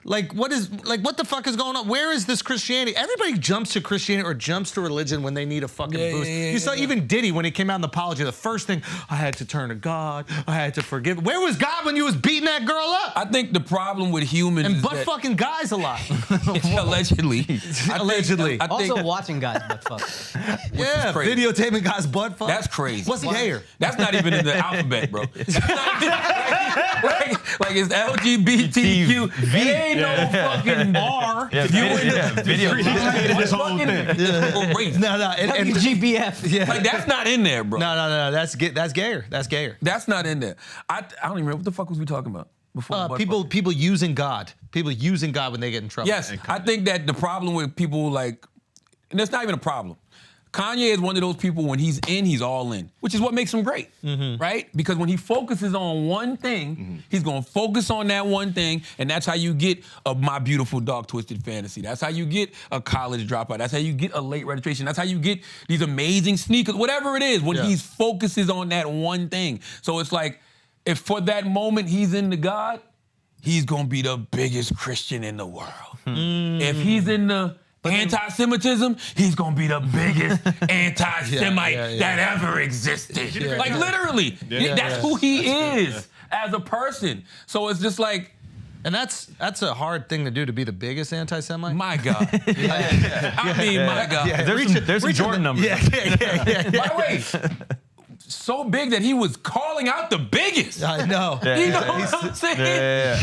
Like, what the fuck is going on? Where is this Christianity? Everybody jumps to Christianity or jumps to religion when they need a fucking boost. You saw even Diddy when he came out in the apology, the first thing, I had to turn to God. I had to forgive. Where was God when you was beating that girl up? I think the problem with humans And is butt that, fucking guys a lot. allegedly. Allegedly. I think Also watching guys butt fuck. Yeah, crazy. videotaping guys' butt fuck. That's crazy. What's gayer? That's not even in the alphabet, bro. That's not, like it's LGBTQ. It ain't no fucking R. Yeah, You in the video. He created his own thing. race. No, and GBF. yeah. Like that's not in there, bro. No. That's gayer. That's gayer. That's not in there. I don't even remember what the fuck was we talking about before. butt fuck? People using God. People using God when they get in trouble. Yes, I think that the problem with people like, and that's not even a problem. Kanye is one of those people when he's in, he's all in, which is what makes him great, right? Because when he focuses on one thing, he's gonna focus on that one thing, and that's how you get a My Beautiful Dark Twisted Fantasy. That's how you get a college dropout. That's how you get a late registration. That's how you get these amazing sneakers, whatever it is, when he focuses on that one thing. So it's like, if for that moment he's into God, he's gonna be the biggest Christian in the world. If he's in the anti-Semitism, he's gonna be the biggest anti-Semite that ever existed. Like literally, that's who he is as a person. So it's just like, And that's a hard thing to do, to be the biggest anti-Semite. my God. I mean, my God. There's some Jordan numbers. Yeah. By the way, so big that he was calling out the biggest. I know. You know what I'm saying?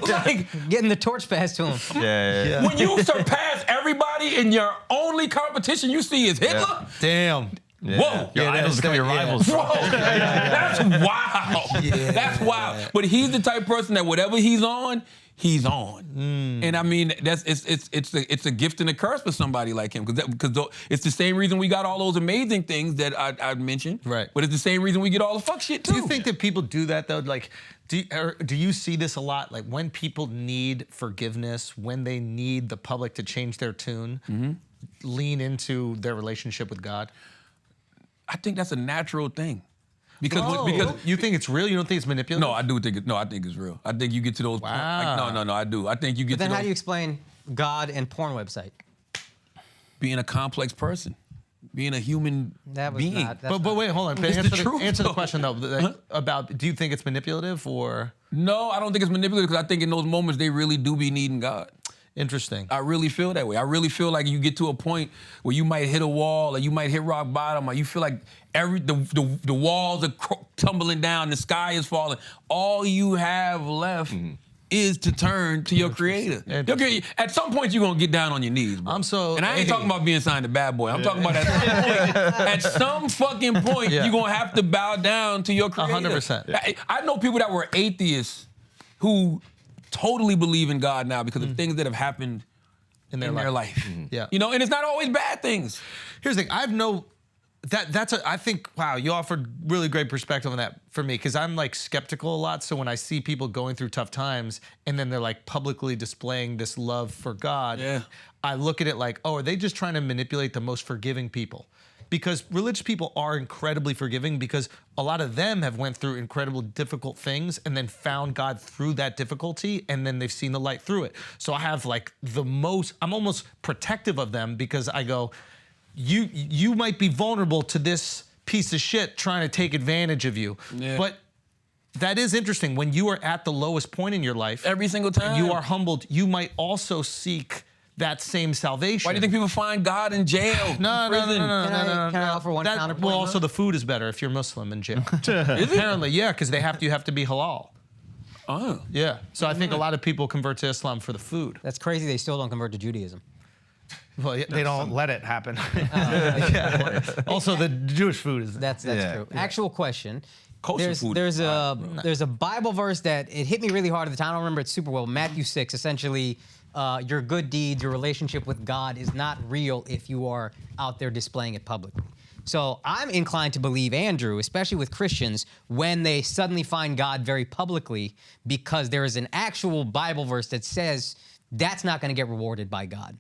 Like, Getting the torch passed to him. Yeah. when you surpass everybody and your only competition you see is Hitler, Damn. whoa. Your idols become your rivals. Whoa, that's wild. That's wild. But he's the type of person that whatever he's on, he's on. And I mean, it's a gift and a curse for somebody like him, because it's the same reason we got all those amazing things that I mentioned. Right. But it's the same reason we get all the fuck shit too. Do you think that people do that though? Like, do you see this a lot? Like when people need forgiveness, when they need the public to change their tune, lean into their relationship with God? I think that's a natural thing. Because you think it's real? You don't think it's manipulative? no, I do think it. No, I think it's real. I think you get to those. Wow. No, I do. I think you get But then to how those, do you explain God and porn website? being a complex person, being a human That was being. not. That's But wait, hold on. It's the truth, Answer the though. question though. Like, about, do you think it's manipulative or No, I don't think it's manipulative, because I think in those moments they really do be needing God. interesting? I really feel that way. I really feel like you get to a point where you might hit a wall, or you might hit rock bottom, or you feel like the walls are tumbling down, the sky is falling. All you have left is to turn to your creator. Interesting. At some point, you're gonna get down on your knees, bro. And I ain't talking about being signed to Bad Boy. I'm talking about at some fucking point, you're gonna have to bow down to your creator. 100%. I know people that were atheists who totally believe in God now because of things that have happened in their life. Yeah. You know, and it's not always bad things. Here's the thing. I think, wow, you offered really great perspective on that for me, because I'm like skeptical a lot. So when I see people going through tough times and then they're like publicly displaying this love for God, I look at it like, oh, are they just trying to manipulate the most forgiving people? Because religious people are incredibly forgiving, because a lot of them have went through incredible difficult things and then found God through that difficulty, and then they've seen the light through it. So I have like I'm almost protective of them, because I go, you might be vulnerable to this piece of shit trying to take advantage of you. Yeah. But that is interesting. When you are at the lowest point in your life, Every single time. you are humbled, you might also seek that same salvation. Why do you think people find God in jail? No. Can I offer one counterpoint? Well, also the food is better if you're Muslim in jail. Is it? Apparently, yeah, because you have to be halal. Oh. Yeah. So I think a lot of people convert to Islam for the food. That's crazy. They still don't convert to Judaism. Well, they don't let it happen. Yeah. Also, the Jewish food is. That's true. Actual question. Kosher food. There's a Bible verse that it hit me really hard at the time. I don't remember it super well. Matthew 6, essentially, your good deeds, your relationship with God is not real if you are out there displaying it publicly. So I'm inclined to believe Andrew, especially with Christians, when they suddenly find God very publicly, because there is an actual Bible verse that says that's not going to get rewarded by God.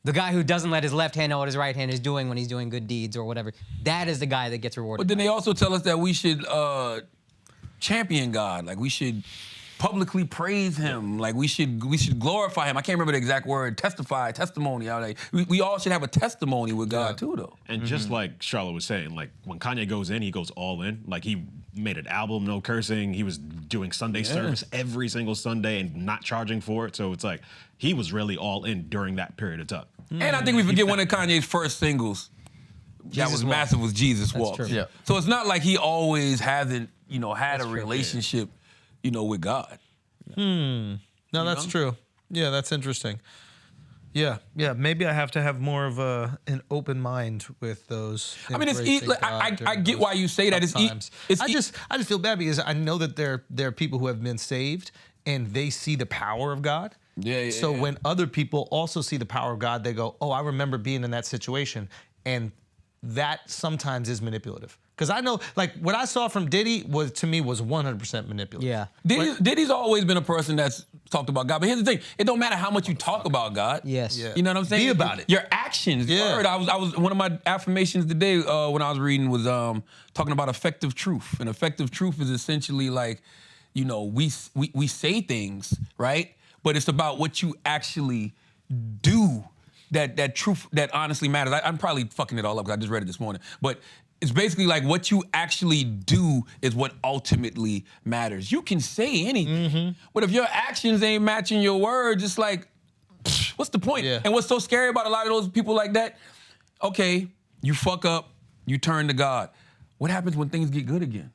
The guy who doesn't let his left hand know what his right hand is doing when he's doing good deeds or whatever, that is the guy that gets rewarded. But then they also tell us that we should champion God. Like we should publicly praise him. Like we should glorify him. I can't remember the exact word. Testify, testimony. Like, we all should have a testimony with God too, though. And just like Charla was saying, like when Kanye goes in, he goes all in. Like he made an album, no cursing. He was doing Sunday service every single Sunday and not charging for it. So it's like he was really all in during that period of time. And I think we forget one of Kanye's first singles that was massive was Jesus Walks. true. Yeah. So it's not like he always hasn't, had a relationship, with God. No, that's true. Yeah, that's interesting. Yeah. Maybe I have to have more of an open mind with those. I mean, embracing God I during get those why you say that. tough times. I just feel bad because I know that there are people who have been saved and they see the power of God. So when other people also see the power of God, they go, "Oh, I remember being in that situation," and that sometimes is manipulative. Because I know, like, what I saw from Diddy was 100% manipulative. Yeah. Diddy's always been a person that's talked about God. But here's the thing: it don't matter how much you talk about God. Yes. Yeah. You know what I'm saying? Be about it. Your actions. Yeah. Word. I was one of my affirmations today when I was reading was talking about effective truth. And effective truth is essentially like, we say things, right? But it's about what you actually do. That truth that honestly matters. I'm probably fucking it all up because I just read it this morning. But it's basically like what you actually do is what ultimately matters. You can say anything, but if your actions ain't matching your words, it's like, what's the point? Yeah. And what's so scary about a lot of those people like that? Okay, you fuck up, you turn to God. What happens when things get good again?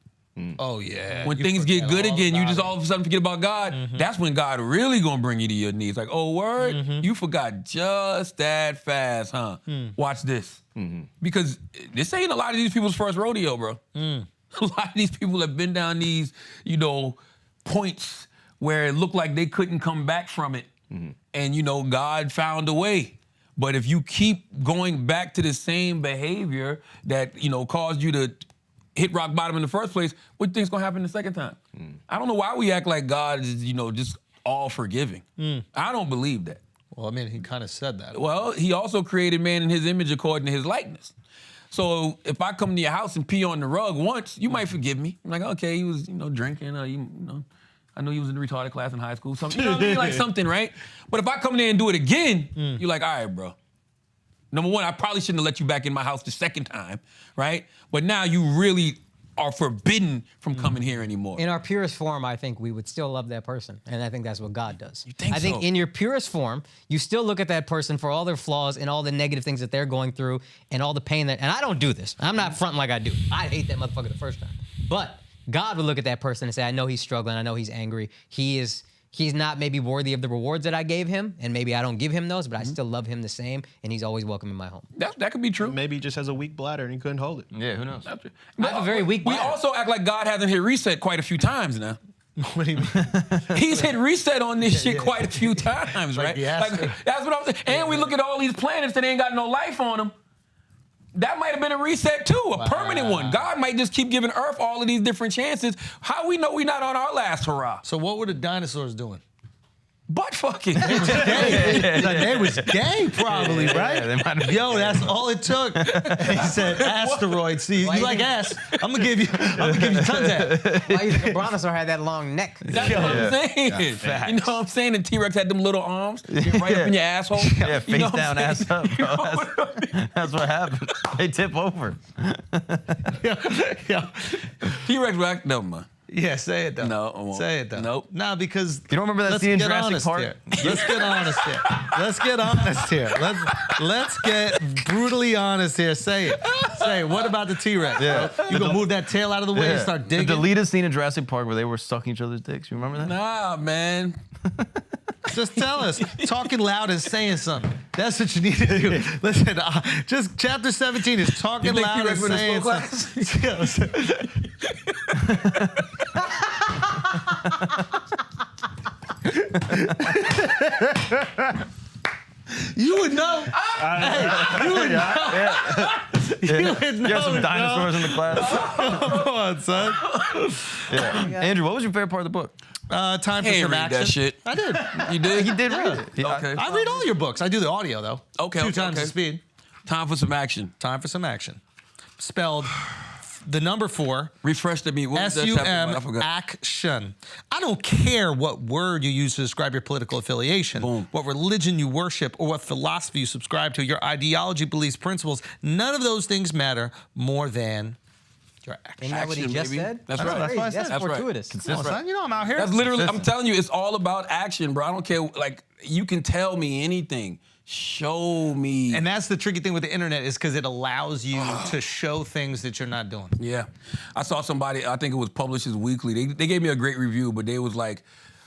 Oh yeah. When You things get forget good all again, you about just it. all of a sudden forget about God. That's when God really gonna bring you to your knees. Like, oh, word? You forgot just that fast, huh? Watch this. Because this ain't a lot of these people's first rodeo, bro. A lot of these people have been down these, points where it looked like they couldn't come back from it. And, God found a way. But if you keep going back to the same behavior that, caused you to hit rock bottom in the first place, what do you think's gonna happen the second time? I don't know why we act like God is, just all forgiving. I don't believe that. Well, I mean, he kind of said that. Well, he also created man in his image according to his likeness. So if I come to your house and pee on the rug once, you might forgive me. I'm like, okay, he was, drinking, I know he was in the retarded class in high school, something, like something, right? But if I come there and do it again, you're like, all right, bro. Number one, I probably shouldn't have let you back in my house the second time, right? But now you really are forbidden from coming here anymore. In our purest form, I think we would still love that person. And I think that's what God does. You think I think so? in your purest form, you still look at that person for all their flaws and all the negative things that they're going through and all the pain that, and I don't do this. I'm not fronting like I do. I hate that motherfucker the first time. But God would look at that person and say, I know he's struggling. I know he's angry. He's not maybe worthy of the rewards that I gave him, and maybe I don't give him those, but I still love him the same, and he's always welcome in my home. That could be true. Maybe he just has a weak bladder and he couldn't hold it. Yeah, who knows? I have a very weak We bladder. also act like God hasn't hit reset quite a few times now. What do you mean? He's hit reset on this shit quite a few times, right? yes. That's what I'm saying. And we look at all these planets that ain't got no life on them. That might have been a reset too, a permanent one. God might just keep giving Earth all of these different chances. How we know we're not on our last hurrah? So what were the dinosaurs doing? Butt fucking. They was gay, probably, right? they might have Yo, that's all it took. He said, "Asteroid. See, you like ass? I'm gonna give you tons of that." Why you think a brontosaur had that long neck? That's what I'm saying. You know what I'm saying? And T-Rex had them little arms right up in your asshole. Yeah, You know face what down, I'm ass saying? up, bro. That's what happens. They tip over. Yeah. T-Rex was never mind. Yeah, say it though. No, I won't. Say it though. Nope. Nah, because You don't remember that let's scene in get Jurassic honest Park? here. Let's get honest here. Let's get honest here. Let's get brutally honest here. Say it. say, what about the T-Rex? Yeah. Bro? You gonna move that tail out of the way and start digging? The deleted scene in Jurassic Park where they were sucking each other's dicks. You remember that? Nah, man. Just tell us. Talking loud is saying something. That's what you need to do. Listen, just chapter 17 is talking think loud and T-Rex went to saying slow something. You would know. You would know. You would know. You have some dinosaurs in the class. Come on, son. Yeah. Andrew, what was your favorite part of the book? Time for He ain't some read action. that shit. I did. You did? He did read it. Okay. I read all your books. I do the audio though. Okay, Two okay, times okay. the speed. Time for some action. Time for some action. Spelled the number 4. Refresh the beat. What was that chapter about? I S-U-M forgot. action. I don't care what word you use to describe your political affiliation, Boom. what religion you worship, or what philosophy you subscribe to, your ideology, beliefs, principles. None of those things matter more than your action. Isn't that what he Action, just baby. That's That's right. crazy. That's what I said. That's That's right. fortuitous. Come on, son. You know I'm out here. That's literally, I'm Consistent. telling you, it's all about action, bro. I don't care. Like, you can tell me anything. Show me. And that's the tricky thing with the internet is because it allows you to show things that you're not doing. Yeah. I saw somebody, I think it was Publishers Weekly. They gave me a great review, but they was like,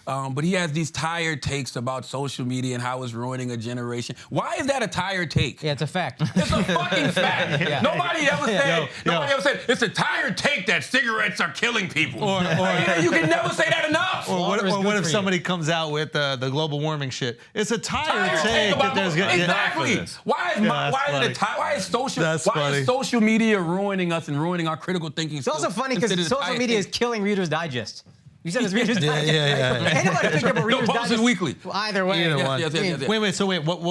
but he has these tired takes about social media and how it's ruining a generation. Why is that a tired take? Yeah, it's a fact. It's a fucking fact. Yeah. Nobody ever said, Yo. ever said, it's a tired take that cigarettes are killing people. Or- you can never say that enough. Or what, Water is or good what if for you. somebody comes out with the global warming shit? It's a tired Tired take that about there's gonna exactly. Yeah. Why is that's funny. why is social That's why funny. is social media ruining us and ruining our critical thinking? It's also funny because social media is killing Reader's Digest. You said it's Reader's Digest. yeah. Ain't nobody picked up a Reader's Publishers Digest. Weekly. Well, either way. Either Yes, one. yes, yes, yes, yes. Wait. What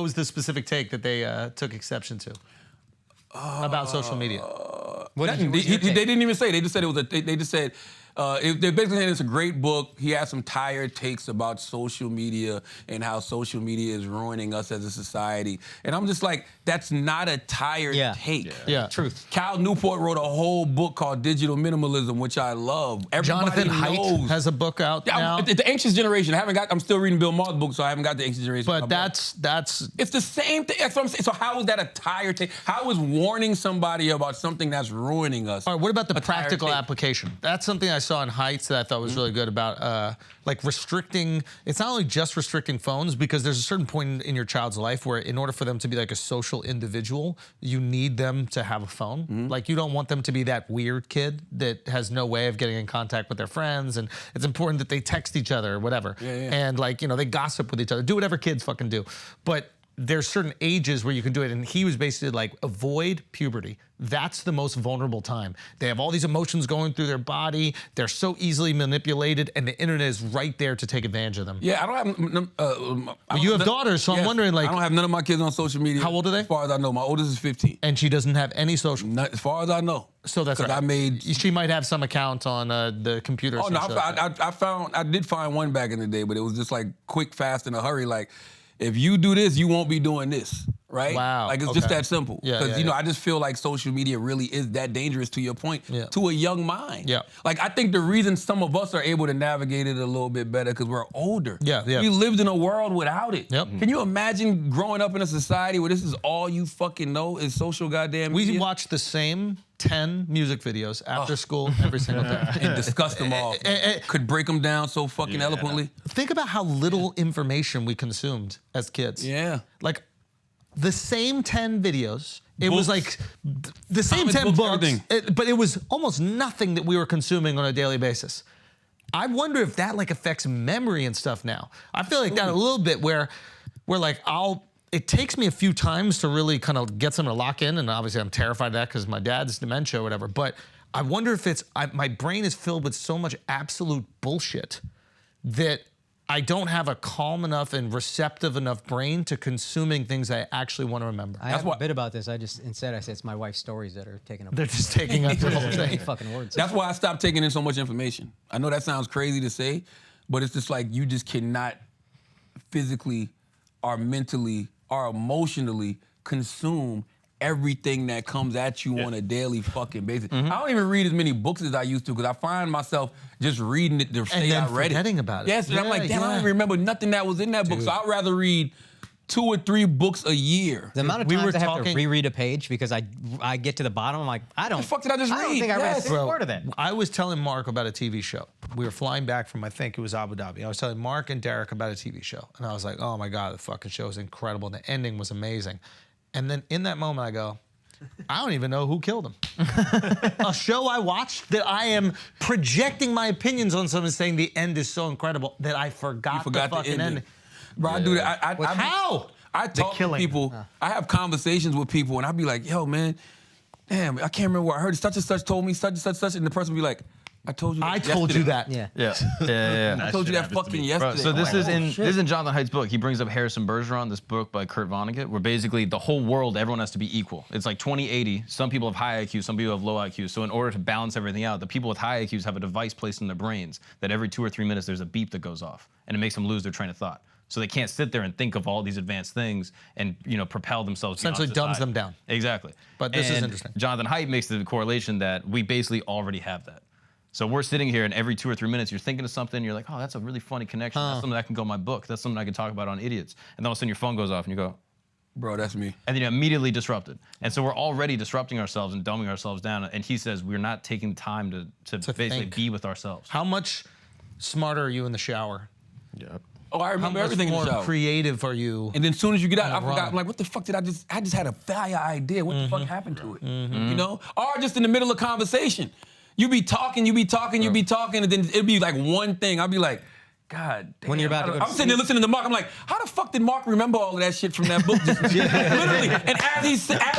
was the specific take that they took exception to about social media? What did you, They didn't even say. They just said it was they just said they're basically saying it's a great book. He has some tired takes about social media and how social media is ruining us as a society. And I'm just like, that's not a tired take. Yeah. Truth. Cal Newport wrote a whole book called Digital Minimalism, which I love. Everybody Jonathan Haidt knows. has a book out now. The Anxious Generation. I'm still reading Bill Maher's book, so I haven't got the Anxious Generation. But that's It's the same thing. That's what I'm saying. So how is that a tired take? How is warning somebody about something that's ruining us? all right. What about the a tired practical take? application? That's something I saw in Heights that I thought was really good about like restricting. It's not only just restricting phones because there's a certain point in your child's life where in order for them to be like a social individual, you need them to have a phone. Like you don't want them to be that weird kid that has no way of getting in contact with their friends, and it's important that they text each other or whatever. And like they gossip with each other, do whatever kids fucking do, but there's certain ages where you can do it, and he was basically like, avoid puberty. That's the most vulnerable time. They have all these emotions going through their body. They're so easily manipulated, and the internet is right there to take advantage of them. Yeah, I don't have. You have daughters, so I'm wondering, like, I don't have none of my kids on social media. How old are they? As far as I know, my oldest is 15. And she doesn't have any social. Not, as far as I know. So that's 'Cause right. I made. She might have some account on the computer. Oh no, I did find one back in the day, but it was just like quick, fast, in a hurry. Like, if you do this, you won't be doing this, right? Wow, Like it's just okay. that simple. Yeah, Because yeah, I just feel like social media really is that dangerous. To your point, Yeah. to a young mind. Yeah. Like I think the reason some of us are able to navigate it a little bit better because we're older. Yeah. We lived in a world without it. Yep. Can you imagine growing up in a society where this is all you fucking know is social goddamn We media? watch the same 10 music videos after school every single day. and discuss them all. Could break them down so fucking eloquently. Think about how little information we consumed as kids. Yeah. Like the same 10 videos. It was Books. like the same Comic 10 books, books, everything. but it was almost nothing that we were consuming on a daily basis. I wonder if that like affects memory and stuff now. I feel like that a little bit where like it takes me a few times to really kind of get something to lock in, and obviously I'm terrified of that because my dad's dementia or whatever, but I wonder if my brain is filled with so much absolute bullshit that I don't have a calm enough and receptive enough brain to consuming things I actually want to remember. I have a bit about this. I said it's my wife's stories that are taking up. They're just taking up the whole too many thing. fucking words. That's why I stopped taking in so much information. I know that sounds crazy to say, but it's just like you just cannot physically or mentally or emotionally consume everything that comes at you on a daily fucking basis. I don't even read as many books as I used to because I find myself just reading it to say then I read it. forgetting about it. Yes, and I'm like, damn, I don't Yeah. even remember nothing that was in that book. So I'd rather read 2 or 3 books a year. The amount of We times were I have to talking- reread a page because I get to the bottom, I'm like, I don't. The fuck did I just I don't read? think I read a Yes. single word of that. I was telling Mark about a TV show. We were flying back from, I think it was Abu Dhabi. I was telling Mark and Derek about a TV show. And I was like, oh my God, the fucking show is incredible. The ending was amazing. And then in that moment, I go, I don't even know who killed him. A show I watched that I am projecting my opinions on something, saying the end is so incredible that I forgot the fucking ending. ending. Bro, I do that. How? I talk to killing. people. I have conversations with people, and I be like, "Yo, man, damn, I can't remember where I heard it. Such and such told me such and such, such," and the person be like, "I told you. I told you that. Yeah. Yeah. I told you shit that happens to fucking me. yesterday." So this I'm is like, in "Oh, shit." this is in Jonathan Haidt's book. He brings up Harrison Bergeron, this book by Kurt Vonnegut, where basically the whole world, everyone has to be equal. It's like 20-80. Some people have high IQ, some people have low IQ. So in order to balance everything out, the people with high IQs have a device placed in their brains that every 2 or 3 minutes there's a beep that goes off, and it makes them lose their train of thought. So they can't sit there and think of all these advanced things and propel themselves. beyond Essentially dumbs society. them down. Exactly. But this is And interesting. Jonathan Haidt makes the correlation that we basically already have that. So we're sitting here, and every 2 or 3 minutes, you're thinking of something, you're like, oh, that's a really funny connection. That's something that can go in my book. That's something I can talk about on Idiots. And then all of a sudden your phone goes off, and you go, Bro, that's me. and then you're immediately disrupted. And so we're already disrupting ourselves and dumbing ourselves down. And he says we're not taking time to basically think. be with ourselves. How much smarter are you in the shower? Yeah. Oh, I How remember much everything in more the shower. creative are you? And then as soon as you get out, I Run. forgot. I'm like, what the fuck did I just had a fire idea. What the fuck happened to it? You know? Or just in the middle of conversation. You be talking, and then it'd be like one thing. I'd be like, God damn. When you're about to go to I'm sitting there listening to Mark. I'm like, how the fuck did Mark remember all of that shit from that book? Literally. And as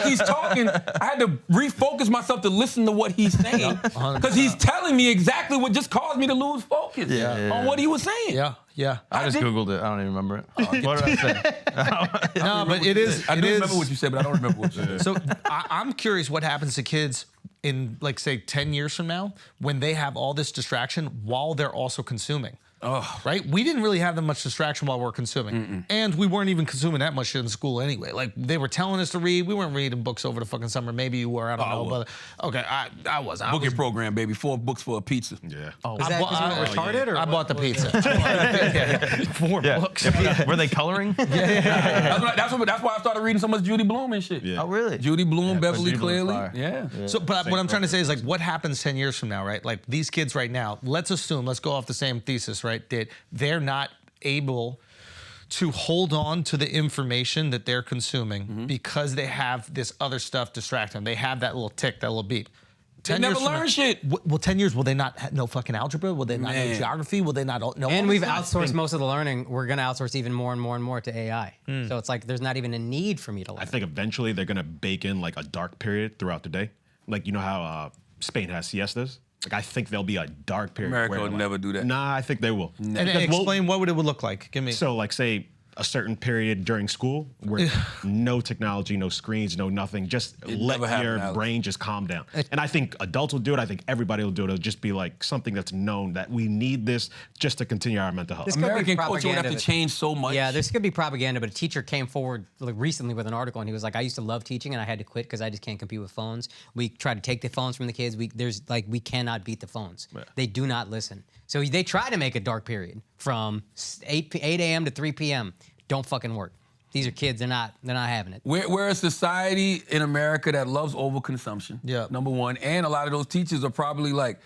he's talking, I had to refocus myself to listen to what he's saying. Because he's telling me exactly what just caused me to lose focus on what he was saying. Yeah. I just Googled it. I don't even remember it. What did I say? No, but it is. I it do is- remember what you said, but I don't remember what you said. So I'm curious what happens to kids in, like, say, 10 years from now when they have all this distraction while they're also consuming. Oh. Right? We didn't really have that much distraction while we're consuming. And we weren't even consuming that much shit in school anyway. Like, they were telling us to read. We weren't reading books over the fucking summer. Maybe you were. I don't know. was. But okay, I was. I Book was your program, baby. 4 books for a pizza. Yeah. Is that because you were retarded? Or I what- bought the what was pizza. it? 4 books. Were they coloring? That's why I started reading so much Judy Bloom and shit. Yeah. Oh, really? Judy Bloom, Beverly Judy Bloom's Clearly. fire. Yeah. So, but what I'm trying to say is, like, what happens 10 years from now, right? Like, these kids right now, let's go off the same thesis, right? That they're not able to hold on to the information that they're consuming because they have this other stuff distracting them. They have that little tick, that little beep. They never learn shit. Well, 10 years, will they not know fucking algebra? Will they not know Man. geography? Will they not know? And all we've this stuff? outsourced most of the learning. We're going to outsource even more and more and more to AI. So it's like there's not even a need for me to learn. I think eventually they're gonna bake in like a dark period throughout the day. Like, you know how Spain has siestas? Like, I think there'll be a dark period. America where would like- never do that. Nah, I think they will. And Because we'll- explain what would it look like. Give me. So, like, say a certain period during school where no technology, no screens, no nothing, just let never happened, your Alex. brain just calm down. And I think adults will do it. I think everybody will do it. It'll just be like something that's known that we need this just to continue our mental health. This could be American culture would have propaganda to that- change so much. Yeah, this could be propaganda, but a teacher came forward like recently with an article, and he was like, "I used to love teaching, and I had to quit because I just can't compete with phones. We try to take the phones from the kids. We cannot beat the phones. They do not listen. So they try to make a dark period from 8 a.m. to 3 p.m. Don't fucking work. These are kids. They're not having it. We're a society in America that loves overconsumption. Yeah. Number one. And a lot of those teachers are probably like,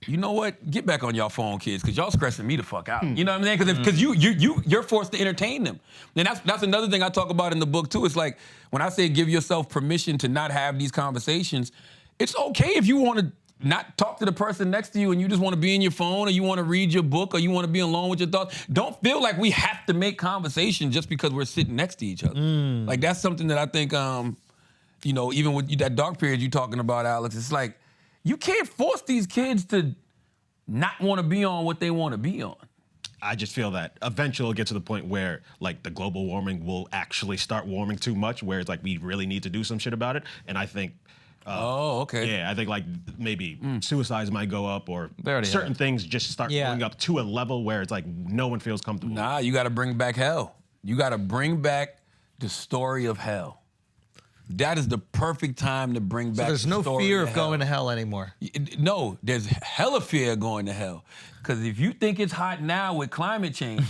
you know what? Get back on y'all phone, kids, because y'all stressing me the fuck out. You know what I'm saying? Because you're forced to entertain them. And that's another thing I talk about in the book too. It's like when I say give yourself permission to not have these conversations, it's okay if you want to not talk to the person next to you and you just want to be in your phone or you want to read your book or you want to be alone with your thoughts. Don't feel like we have to make conversation just because we're sitting next to each other. Like that's something that I think, even with that dark period you're talking about, Alex, it's like you can't force these kids to not want to be on what they want to be on. I just feel that eventually it'll get to the point where like the global warming will actually start warming too much, where it's like we really need to do some shit about it. And I think Okay. yeah, I think like maybe suicides might go up or They already certain have. things just start Yeah. going up to a level where it's like no one feels comfortable. Nah, you got to bring back hell. You got to bring back the story of hell. that is the perfect time to bring back. There's the no story fear of of going to hell anymore. No, there's hella fear of going to hell. Because if you think it's hot now with climate change,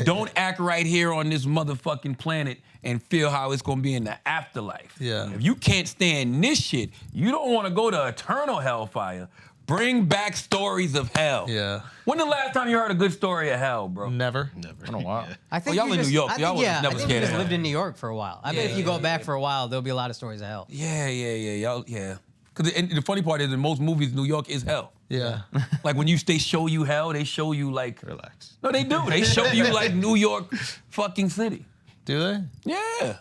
don't act right here on this motherfucking planet and feel how it's gonna be in the afterlife. Yeah. If you can't stand this shit, you don't wanna go to eternal hellfire. Bring back stories of hell. Yeah. When the last time you heard a good story of hell, bro? Never. I don't know why. I think Well, y'all you in just, New York. I Y'all think, was never I think scared you of just hell. lived in New York for a while. I bet if you go back for a while, there'll be a lot of stories of hell. Yeah. Y'all, Because the funny part is in most movies, New York is hell. Yeah. Like when they show you hell, they show you like. Relax. No, they do. They show you like New York fucking city. Do they? Yeah.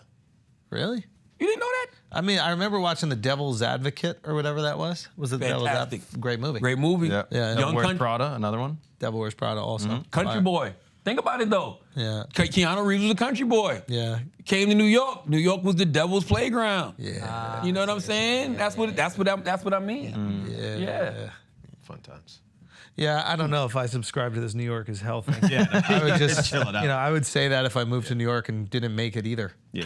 Really? You didn't know that? I mean, I remember watching The Devil's Advocate or whatever that was. Was it The Devil's Fantastic. Advocate? Great movie. Great movie. Yeah. Yeah. Devil Young Wears Country- Prada, another one. Devil Wears Prada also. Country Fire. boy. Think about it though. Yeah. Keanu Reeves was a country boy. Yeah. Came to New York. New York was the devil's playground. Yeah. You know what I'm saying? That's what I mean. Yeah. Fun times. Yeah, I don't know if I subscribe to this New York is hell thing. Yeah, no, I would just, chill it out. I would say that if I moved to New York and didn't make it either. Yeah.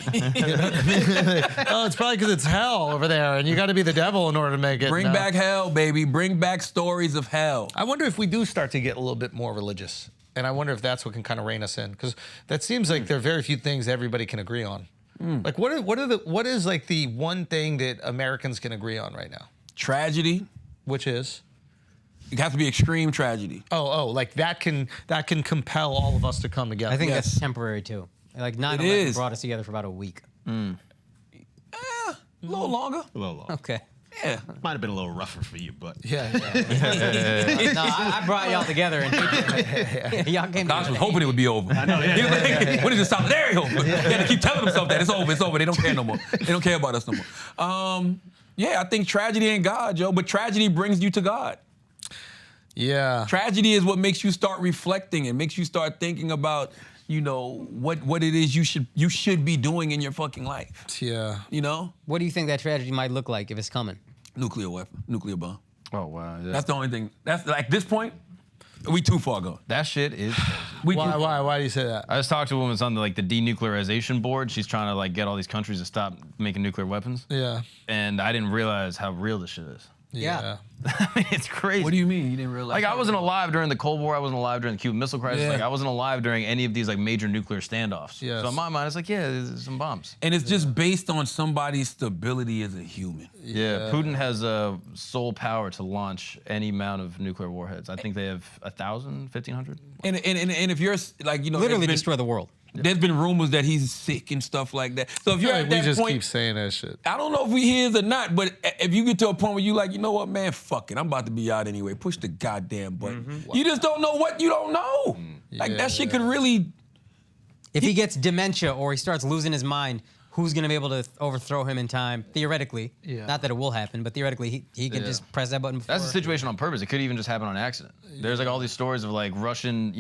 Oh, it's probably because it's hell over there, and you got to be the devil in order to make it. Bring No. back hell, baby. Bring back stories of hell. I wonder if we do start to get a little bit more religious, and I wonder if that's what can kind of rein us in, because that seems like there are very few things everybody can agree on. Like, what is like the one thing that Americans can agree on right now? Tragedy. Which is? It has to be extreme tragedy. Like that can compel all of us to come together. I think Yes. that's temporary too. Like 9/11 is. brought us together for about a week. A little longer. A little long. Okay. Yeah. Might have been a little rougher for you, but Yeah. No, I brought y'all together and y'all came Gosh was together. hoping it would be over. I know. What is this solidarity over? He had to keep telling himself that it's over. It's over. They don't care no more. They don't care about us no more. Yeah, I think tragedy ain't God, Joe, but tragedy brings you to God. Yeah. Tragedy is what makes you start reflecting and makes you start thinking about, what it is you should be doing in your fucking life. Yeah. You know? What do you think that tragedy might look like if it's coming? Nuclear weapon, nuclear bomb. Oh wow. Yeah. That's the only thing. That's like this point, we too far gone. That shit is crazy. We Why? too- Why do you say that? I just talked to a woman that's on the denuclearization board. She's trying to get all these countries to stop making nuclear weapons. Yeah. And I didn't realize how real this shit is. Yeah. I mean, it's crazy. What do you mean? You didn't realize? Like, I wasn't alive during the Cold War. I wasn't alive during the Cuban Missile Crisis. Yeah. Like, I wasn't alive during any of these major nuclear standoffs. Yes. So in my mind, it's there's some bombs. And it's just based on somebody's stability as a human. Yeah. Putin has sole power to launch any amount of nuclear warheads. I think they have 1,000, 1,500. And if you're Literally there's been- destroy the world. There's been rumors that he's sick and stuff like that. So if you're at we that just point, keep saying that shit. I don't know if he is or not, but if you get to a point where you you know what, man, fuck it, I'm about to be out anyway. Push the goddamn button. You just don't know what you don't know. Like that shit could really. If he gets dementia or he starts losing his mind, who's going to be able to overthrow him in time? Theoretically. Yeah. Not that it will happen, but theoretically, he can just press that button before. That's a situation on purpose. It could even just happen on accident. There's all these stories of Russian,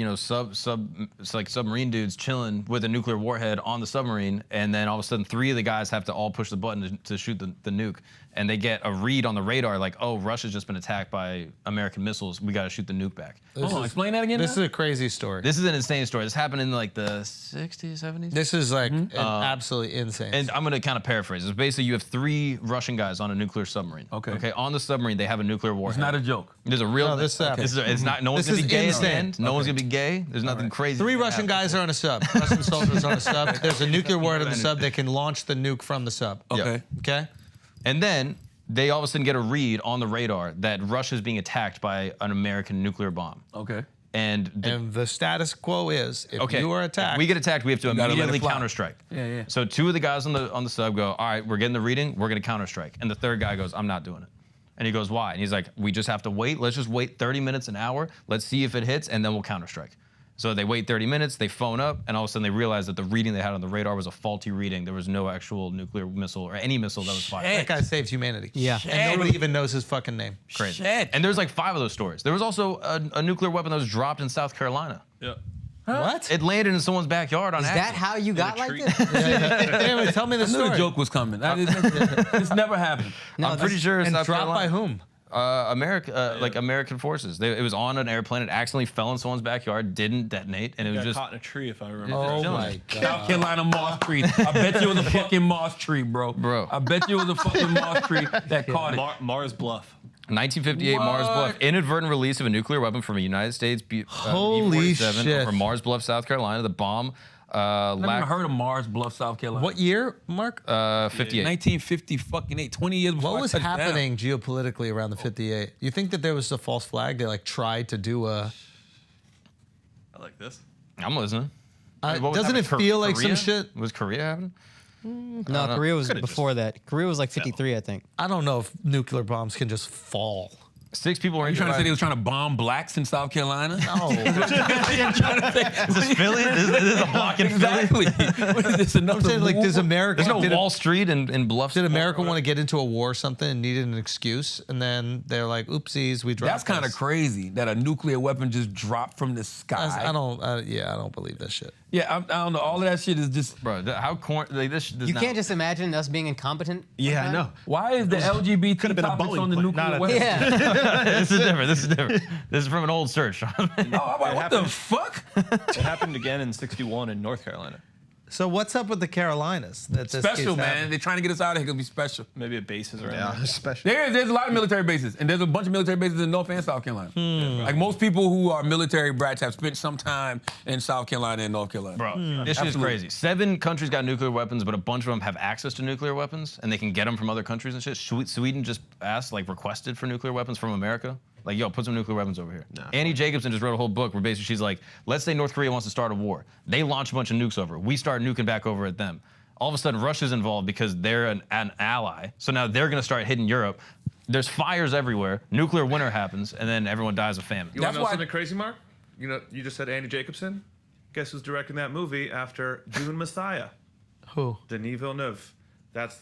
submarine dudes chilling with a nuclear warhead on the submarine, and then all of a sudden 3 of the guys have to all push the button to shoot the nuke, and they get a read on the radar oh, Russia's just been attacked by American missiles. We got to shoot the nuke back. Explain that again. This is a crazy story. This is an insane story. This happened in the 60s, 70s. This is absolutely insane. And I'm going to kind of paraphrase. It's basically you have 3 Russian guys on a nuclear submarine. Okay. On the submarine, they have a nuclear warhead. It's not a joke. There's a real. No, this happened. It's not. No one's This gonna be is gay at the insane. end. No one's gonna be gay. There's nothing crazy. 3 gonna Russian happen. guys are on a sub. Russian soldiers on a sub. There's a nuclear warhead on the sub that can launch the nuke from the sub. Okay. Okay? And then they all of a sudden get a read on the radar that Russia's being attacked by an American nuclear bomb. Okay. And And the status quo is if you are attacked. If we get attacked, we have to gotta let it immediately fly. counterstrike. Yeah. So 2 of the guys on the sub go, all right, we're getting the reading, we're gonna counterstrike. And the 3rd guy goes, I'm not doing it. And he goes, why? And he's like, we just have to wait. Let's just wait 30 minutes, an hour. Let's see if it hits, and then we'll counterstrike. So they wait 30 minutes, they phone up, and all of a sudden they realize that the reading they had on the radar was a faulty reading. There was no actual nuclear missile or any missile that was fired. that guy saved humanity. Yeah. And nobody even knows his fucking name. Crazy. Shit. And there's 5 of those stories. There was also a nuclear weapon that was dropped in South Carolina. yeah. What? It landed in someone's backyard on Is accident. that how you got like tree. this? Anyway, tell me the I knew the story. joke was coming. This never happened. No, I'm pretty sure And South dropped by Carolina. whom? American forces. It was on an airplane. It accidentally fell in someone's backyard, didn't detonate, and it was Got just. caught in a tree, if I remember. Oh chilling. my god. South Carolina moss tree. I bet you it was a fucking moss tree, bro. Bro. I bet you it was a fucking moss tree that caught it. Mars Bluff. 1958 Mars What? Bluff. Inadvertent release of a nuclear weapon from a United States Holy B-47 shit. over Mars Bluff, South Carolina. The bomb. I've never heard of Mars Bluff, South Carolina. What year, Mark? 58. 1950 fucking 8, 20 years before What was I touched down. happening geopolitically around the 58? You think that there was a false flag? They like tried to do a. I like this. I'm listening. What was Doesn't it happening? feel like Korea? some shit? Was Korea happening? No, Korea was before that. Korea was like 53, I think. I don't know if nuclear bombs can just fall. 6 people were You injured. trying to say they was trying to bomb blacks in South Carolina? No. Is this Philly? This is a block in Philly? Exactly. What is this? Another I'm saying, like, does America? There's no did, Wall Street in Bluff. did America want to get into a war or something and needed an excuse, and then they're like, "Oopsies, we dropped." That's kind of this." crazy that a nuclear weapon just dropped from the sky. I don't. I don't believe that shit. Yeah, I don't know. All of that shit is just. Bro, how this does You not- can't just imagine us being incompetent. Yeah, I know. Why is the LGBT Could've been a topics Boeing on the plane, nuclear not a- weapon? Yeah. This is different. This is different. This is from an old search. Oh, I'm like, what the fuck? It happened again in '61 in North Carolina. So what's up with the Carolinas? That this Special, keeps man. happening? They're trying to get us out of here because we special. Maybe a bases around Yeah, there. especially. There's a lot of military bases, and there's a bunch of military bases in North and South Carolina. Like most people who are military brats have spent some time in South Carolina and North Carolina. Bro, this shit is Absolutely. crazy. 7 countries got nuclear weapons, but a bunch of them have access to nuclear weapons, and they can get them from other countries and shit. Sweden just asked, like, requested for nuclear weapons from America. Like, yo, put some nuclear weapons over here. Nah. Annie Jacobson just wrote a whole book where basically she's like, let's say North Korea wants to start a war. They launch a bunch of nukes over. We start nuking back over at them. All of a sudden, Russia's involved because they're an ally. So now they're going to start hitting Europe. There's fires everywhere. Nuclear winter happens, and then everyone dies of famine. You want That's to know why- something crazy, Mark? You know, you just said Andy Jacobson. Guess who's directing that movie after Dune Messiah? Who? Denis Villeneuve. That's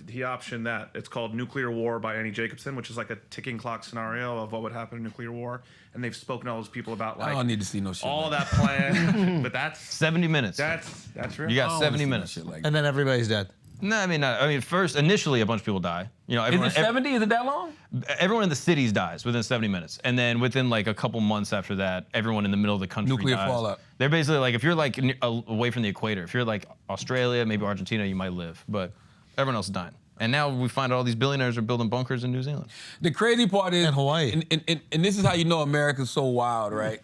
he optioned that. It's called Nuclear War by Annie Jacobson, which is like a ticking clock scenario of what would happen in nuclear war. And they've spoken to all those people about I like don't need to see no shit. all like that plan. But that's 70 minutes. that's real. You got I don't 70 wanna minutes. see no shit like And then everybody's dead. No, I mean, first, initially, a bunch of people die. You know, Is everyone, it 70? Is it that long? everyone in the cities dies within 70 minutes. And then within like a couple months after that, everyone in the middle of the country Nuclear dies. fallout. They're basically like, if you're like away from the equator, if you're like Australia, maybe Argentina, you might live. But everyone else is dying. And now we find out all these billionaires are building bunkers in New Zealand. The crazy part is And Hawaii. and this is how you know America's so wild, right?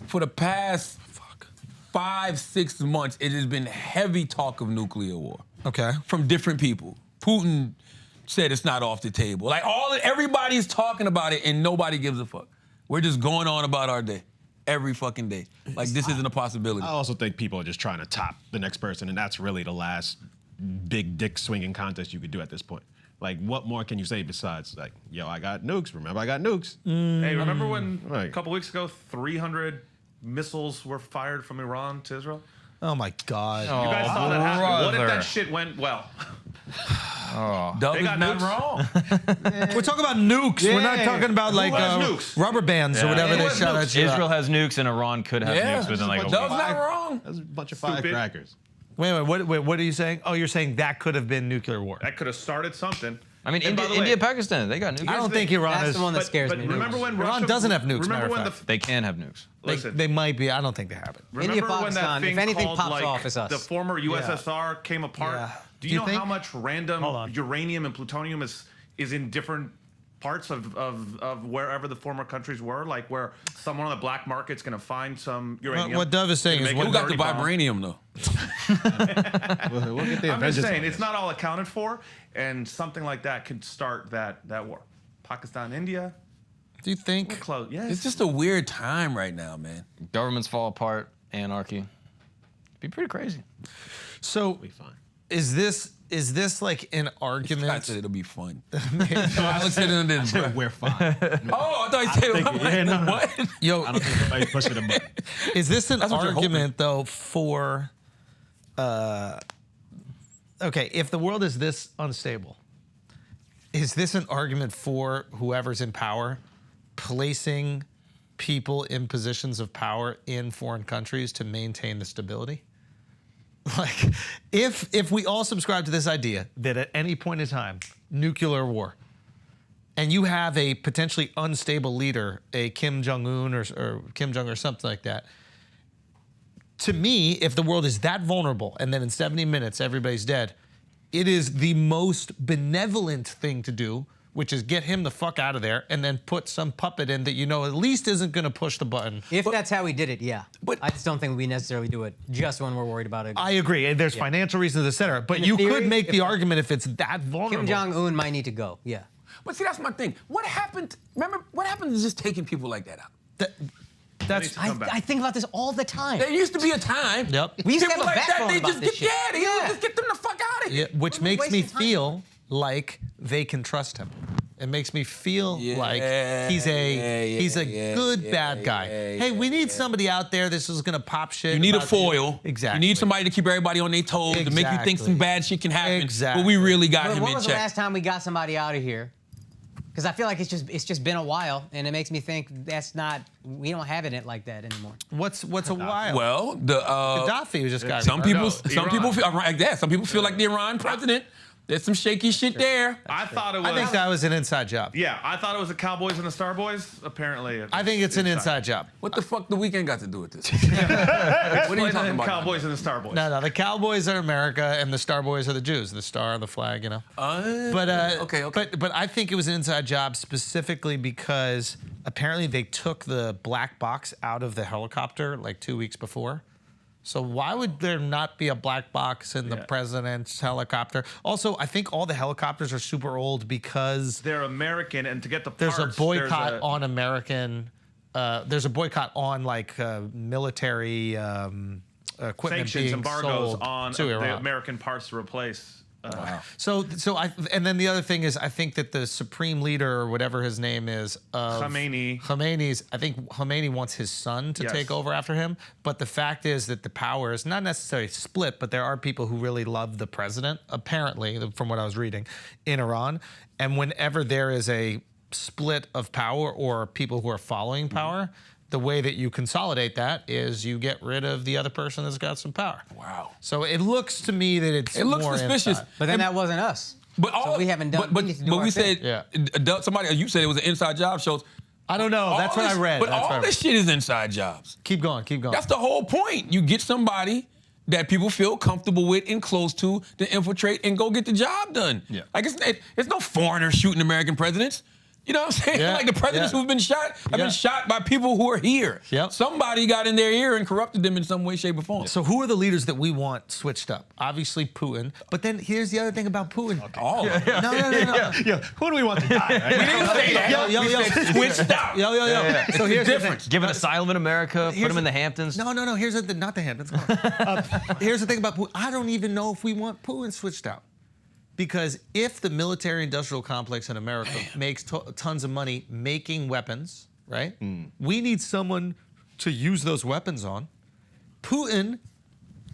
For the past 5-6 months, it has been heavy talk of nuclear war Okay. from different people. Putin said it's not off the table. Like everybody's talking about it and nobody gives a fuck. We're just going on about our day. Every fucking day. Like this isn't a possibility. I also think people are just trying to top the next person, and that's really the last big dick swinging contest you could do at this point. Like, what more can you say besides, like, yo, I got nukes. Remember, I got nukes. Hey, remember when a Right. couple weeks ago 300 missiles were fired from Iran to Israel? Oh my God. You guys saw that happen. What if brother. that shit went well? Doug They is got not nukes. wrong. We're talking about nukes. We're not Yeah. talking about like has nukes? rubber bands or Yeah. whatever Who they has shot nukes? at you. Israel has nukes and Iran could have Yeah. nukes within like a Doug's week. not wrong. That's a bunch of Stupid. firecrackers. Wait, what are you saying? Oh, you're saying that could have been nuclear war. That could have started something. I mean, And by the way- India, Pakistan, they got nukes. I don't think Iran That's is. the one that scares me. Remember when Iran Russia doesn't have nukes, Remember matter when of the fact. They can have nukes. listen. They might be. I don't think they have it. Remember India, when Pakistan, that thing if anything called, pops like, off, it's us. the former USSR came apart? Yeah. Do Do you you know how think- much random Hold on. uranium and plutonium is in different parts of wherever the former countries were? Like where someone on the black market's going to find some uranium. What Dove is saying to is make what a Who got the dirty bomb. vibranium though? We'll get the I'm just Avengers saying, on it's this. not all accounted for, and something like that could start that war. Pakistan, India, Do you think? close. Yes. It's just a weird time right now, man. Governments fall apart, anarchy. Be pretty crazy. So Be fine. is this like an I argument? said it'll be fun. So Alex said it this, bro. We're fine. Oh, I thought you said think- I'm yeah, like, no, no. what? Yo, I don't think nobody's pushing a button. is this an That's what you're argument though for? Okay, if the world is this unstable, is this an argument for whoever's in power placing people in positions of power in foreign countries to maintain the stability? Like, if we all subscribe to this idea that at any point in time, nuclear war, and you have a potentially unstable leader, a Kim Jong-un or Kim Jong or something like that, to me, if the world is that vulnerable and then in 70 minutes everybody's dead, it is the most benevolent thing to do, which is get him the fuck out of there and then put some puppet in that you know at least isn't going to push the button. If that's how we did it, yeah. But- I just don't think we necessarily do it just when we're worried about it. I agree. And there's financial reasons, et cetera. But In you theory, could make if- the argument if it's that vulnerable. Kim Jong-un might need to go, yeah. But see, that's my thing. What happened? Remember, what happened to just taking people like that out? That's Come back. I think about this all the time. There used to be a time. Yep. We used to people have a like that, backbone they about just this get shit. yeah, they just get them the fuck out of here. Yeah, which What are we makes me wasting time feel like they can trust him. It makes me feel like he's a good bad guy. Hey, we need somebody out there. This is gonna pop shit. You need a about foil. Exactly. You need somebody to keep everybody on their toes to make you think some Exactly. bad shit can happen. Exactly. But we really got But him when in was the check. last time we got somebody out of here? Because I feel like it's just been a while, and it makes me think we don't have it like that anymore. What's a while? Well, the Gaddafi just got some people Iran. feel like that. Some people feel like the Iran president. There's some shaky shit there. I thought it was. I think that was an inside job. Yeah, I thought it was the Cowboys and the Starboys. Apparently, I think it's an inside job. What the fuck the weekend got to do with this? What are you talking about? Cowboys and the Starboys. No, the Cowboys are America and the Star Boys are the Jews. The star on the flag, you know. Okay. But I think it was an inside job specifically because apparently they took the black box out of the helicopter like 2 weeks before. So why would there not be a black box in the president's helicopter? Also, I think all the helicopters are super old because They're American, and to get the there's parts, a boycott on American. There's a boycott on like military equipment sanctions, being embargoes sold on to the Iran. American parts to replace. So and then the other thing is I think that the supreme leader or whatever his name is of Khamenei. I think Khamenei wants his son to Yes. take over after him. But the fact is that the power is not necessarily split, but there are people who really love the president, apparently, from what I was reading, in Iran. And whenever there is a split of power or people who are following power, the way that you consolidate that is you get rid of the other person that's got some power. Wow. So it looks to me that it's It looks more suspicious. inside. But then that wasn't us. But So we haven't done. But we need to do we our said thing. somebody you said it was an inside job. Shows. I don't know. That's what I read. But That's what I all read. this shit is inside jobs. Keep going. Keep going. That's the whole point. You get somebody that people feel comfortable with and close to infiltrate and go get the job done. Yeah. Like it's no foreigners shooting American presidents. You know what I'm saying? Yeah, Like the presidents yeah. who've been shot have Yeah. been shot by people who are here. Yep. Somebody got in their ear and corrupted them in some way, shape, or form. So who are the leaders that we want switched up? Obviously Putin. But then here's the other thing about Putin. All of them. No. Yeah, who do we want to die? Right? We didn't say that. Yo. We said switched out. Yo. So here's the difference. Give an asylum in America, put them in the Hamptons. No. Here's the not the Hamptons. Here's the thing about Putin. I don't even know if we want Putin switched out. Because if the military-industrial complex in America makes tons of money making weapons, right? We need someone to use those weapons on. Putin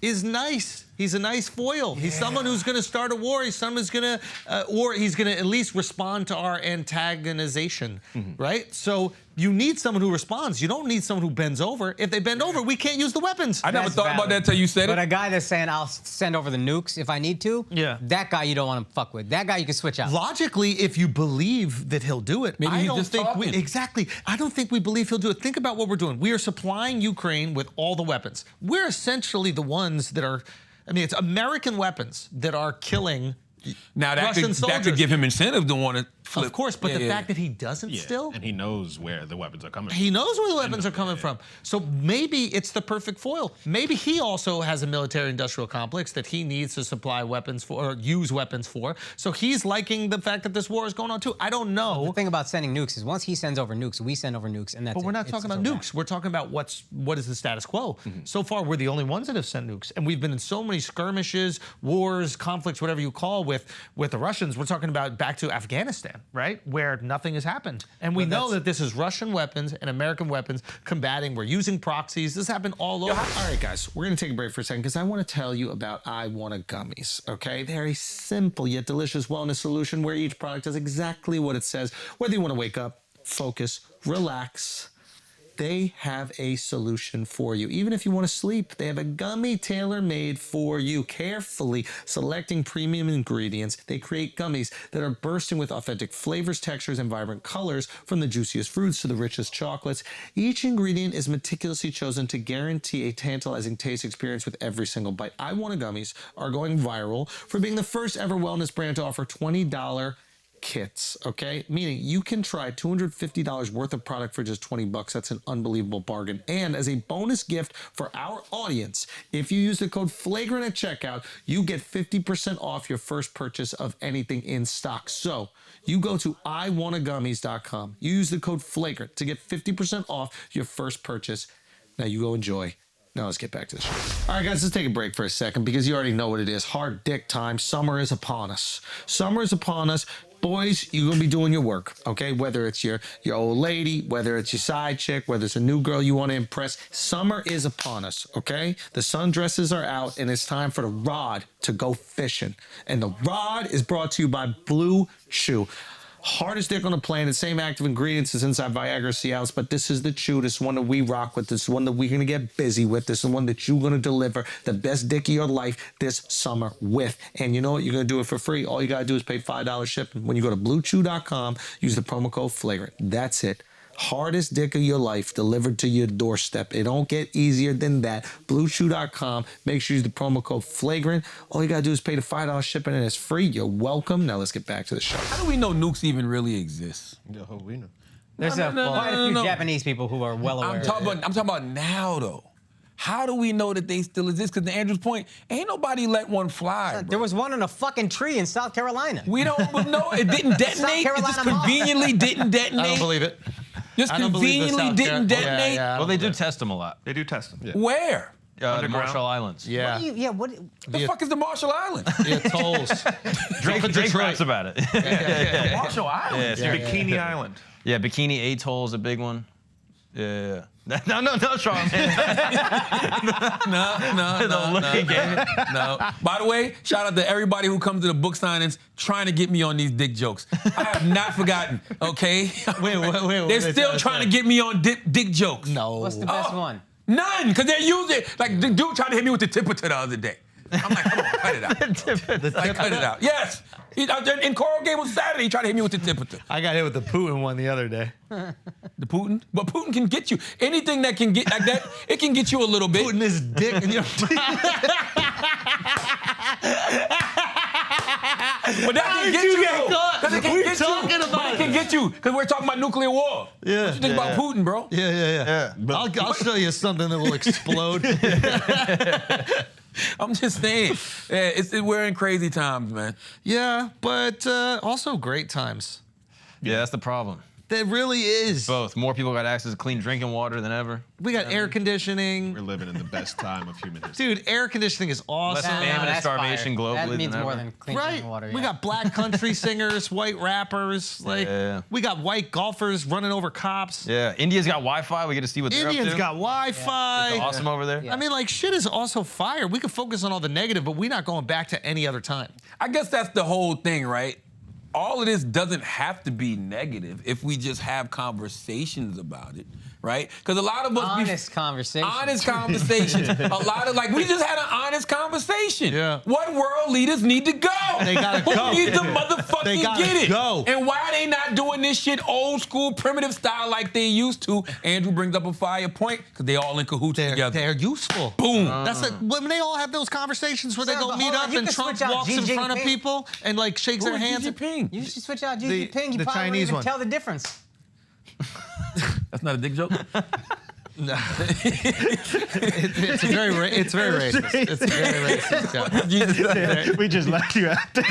is nice. He's a nice foil. He's someone who's going to start a war. He's someone who's going to, or he's going to at least respond to our antagonization, right? So you need someone who responds. You don't need someone who bends over. If they bend over, we can't use the weapons. I never That's thought about valid. that until you said But it. a guy that's saying I'll send over the nukes if I need to. Yeah. That guy you don't want to fuck with. That guy you can switch out. Logically, if you believe that he'll do it, Maybe I he's don't just think talking. exactly. I don't think we believe he'll do it. Think about what we're doing. We are supplying Ukraine with all the weapons. We're essentially the ones that are. I mean, it's American weapons that are killing Now that Russian could soldiers. give him incentive to want to flip. Of course, but Yeah, the yeah. fact that he doesn't Yeah, still. and he knows where the weapons are coming from. He knows where the weapons are coming from. So maybe it's the perfect foil. Maybe he also has a military-industrial complex that he needs to supply weapons for or use weapons for. So he's liking the fact that this war is going on too. I don't know. The thing about sending nukes is once he sends over nukes, we send over nukes, and that's But we're it. not It's talking just about a wrap. nukes. We're talking about what is the status quo. So far, we're the only ones that have sent nukes, and we've been in so many skirmishes, wars, conflicts, whatever you call, with the Russians. We're talking about back to Afghanistan, right, where nothing has happened, and we know that this is Russian weapons and American weapons combating. We're using proxies. This happened all over. All right, guys, we're gonna take a break for a second because I want to tell you about I Wanna Gummies. Okay, they're a simple yet delicious wellness solution where each product does exactly what it says. Whether you want to wake up, focus, relax, they have a solution for you. Even if you want to sleep, they have a gummy tailor-made for you. Carefully selecting premium ingredients, they create gummies that are bursting with authentic flavors, textures, and vibrant colors, from the juiciest fruits to the richest chocolates. Each ingredient is meticulously chosen to guarantee a tantalizing taste experience with every single bite. I Want Gummies are going viral for being the first ever wellness brand to offer $20 kits, okay? Meaning you can try $250 worth of product for just 20 bucks. That's an unbelievable bargain. And as a bonus gift for our audience, if you use the code Flagrant at checkout, you get 50% off your first purchase of anything in stock. So you go to iwantagummies.com. You use the code Flagrant to get 50% off your first purchase. Now you go enjoy. Now let's get back to the show. All right, guys, let's take a break for a second because you already know what it is. Hard dick time. Summer is upon us. Summer is upon us. Boys, you're going to be doing your work, okay? Whether it's your old lady, whether it's your side chick, whether it's a new girl you want to impress, summer is upon us, okay? The sundresses are out, and it's time for the rod to go fishing. And the rod is brought to you by Blue Chew. Hardest dick on the planet, same active ingredients as inside Viagra, Cialis, but this is the chew. This is one that we rock with. This is one that we're going to get busy with. This is one that you're going to deliver the best dick of your life this summer with. And you know what? You're going to do it for free. All you got to do is pay $5 shipping. When you go to bluechew.com, use the promo code Flagrant. That's it. Hardest dick of your life delivered to your doorstep. It don't get easier than that. BlueChew.com. Make sure you use the promo code Flagrant. All you gotta do is pay the $5 shipping and it's free. You're welcome. Now let's get back to the show. How do we know Nukes even really exists? Yo, we know. There's quite a few Japanese people who are well aware. I'm talking about now, though. How do we know that they still exist? Because to Andrew's point, ain't nobody let one fly. There was one in a fucking tree in South Carolina. We don't know. It didn't detonate. It just conveniently didn't detonate. I don't believe it. Just conveniently didn't detonate. Well, they do test them a lot. They do test them. Yeah. Where? The Marshall Islands. Yeah. The fuck is the Marshall Islands? Yeah, tolls. Drake raps about it. Marshall Islands. Bikini Island. Yeah, Bikini Atoll is a big one. Yeah. No, Charlamagne. No. By the way, shout out to everybody who comes to the book signings trying to get me on these dick jokes. I have not forgotten, okay? Wait. They're still trying to get me on dick jokes. No. What's the best one? None, because they're using it. Like the dude tried to hit me with the tipper the other day. I'm like, come on, cut it out. Cut it out. Yes. In Coral Gables Saturday, he tried to hit me with the tipper. I got hit with the Putin one the other day. The Putin? But Putin can get you. Anything that can get like that, it can get you a little bit. Putin is dick. And But that can get you. It can get you. Because we're talking about nuclear war. Yeah. What you think about Putin, bro? Yeah. I'll show you something that will explode. I'm just saying. We're in crazy times, man. Yeah, but also great times. Yeah, that's the problem. There really is. Both. More people got access to clean drinking water than ever. We got air conditioning. We're living in the best time of human history. Dude, air conditioning is awesome. Less famine and starvation globally That means than more ever. than clean Right? drinking water. We got black country singers, white rappers. We got white golfers running over cops. Yeah, India's got Wi-Fi. We get to see what they're up to. Indians got Wi-Fi. It's awesome over there. I mean, like, shit is also fire. We could focus on all the negative, but we're not going back to any other time. I guess that's the whole thing, right? All of this doesn't have to be negative if we just have conversations about it, right? Because a lot of us honest conversations. Honest conversations. A lot of we just had an honest conversation. Yeah. What world leaders need to go? They gotta Who go. needs to motherfucking They gotta get it? go. And why are they not doing this shit old school, primitive style like they used to? Andrew brings up a fire point because they all in cahoots together. They're useful. Boom. That's like when they all have those conversations where they Sir, go but meet hold on, up you and can Trump switch out walks Xi in front of Jinping. people and like shakes their hands. Xi Jinping? You should switch out Xi Jinping. You the probably Chinese won't even one. tell the difference. That's not a dick joke? No. It's very racist. It's very racist. Yeah. We just left you out there.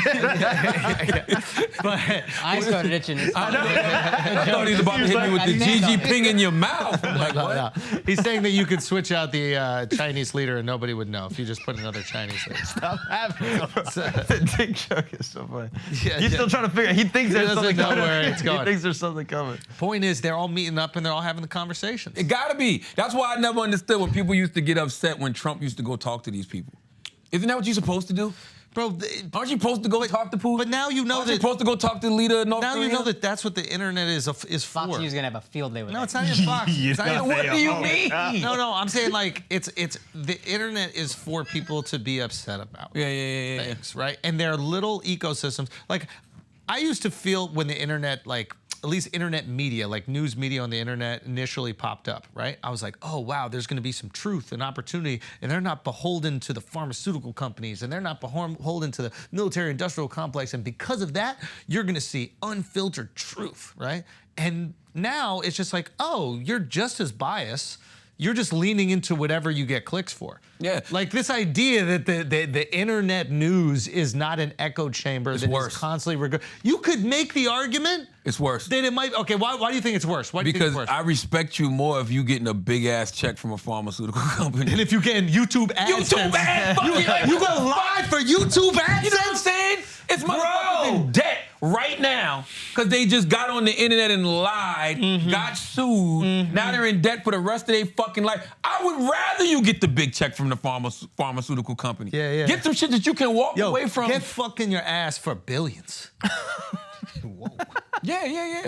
But I started itching. I thought he was about to hit me with the Xi Jinping in your mouth. I'm like, what? no. He's saying that you could switch out the Chinese leader and nobody would know if you just put another Chinese leader. Stop having The dick joke is so funny. Yeah, He's still trying to figure. He thinks there's doesn't something know coming. where it's going. He thinks there's something coming. Point is, they're all meeting up and they're all having the conversations. It gotta be. That's why I never understood when people used to get upset when Trump used to go talk to these people. Isn't that what you're supposed to do? Bro, Aren't you supposed to go talk to Putin? but now you know Aren't you that. supposed to go talk to the leader of North Now Korea? you know that that's what the internet is Fox for. News is gonna have a field day with No, it. it's not even Fox. It's not even- What do you mean? No, I'm saying like it's the internet is for people to be upset about Yeah. things, right? And there are little ecosystems. Like I used to feel when the internet, like at least internet media, like news media on the internet initially popped up, right? I was like, oh wow, there's going to be some truth and opportunity, and they're not beholden to the pharmaceutical companies, and they're not beholden to the military-industrial complex, and because of that, you're going to see unfiltered truth, right? And now it's just like, oh, you're just as biased. You're just leaning into whatever you get clicks for. Yeah. Like this idea that the internet news is not an echo chamber that worse. is constantly you could make the argument It's worse. that it might. Okay, why do you think it's worse? Why do you Because think it's I worse? respect you more if you getting a big ass check from a pharmaceutical company. And if you getting YouTube ads, YouTube ad, you go live for YouTube ads. You know what I'm saying? It's motherfuckers in debt right now because they just got on the internet and lied, got sued. Now they're in debt for the rest of their fucking life. I would rather you get the big check from the pharmaceutical company. Yeah. Get some shit that you can walk Yo, away from. get fucking your ass for billions. Yeah.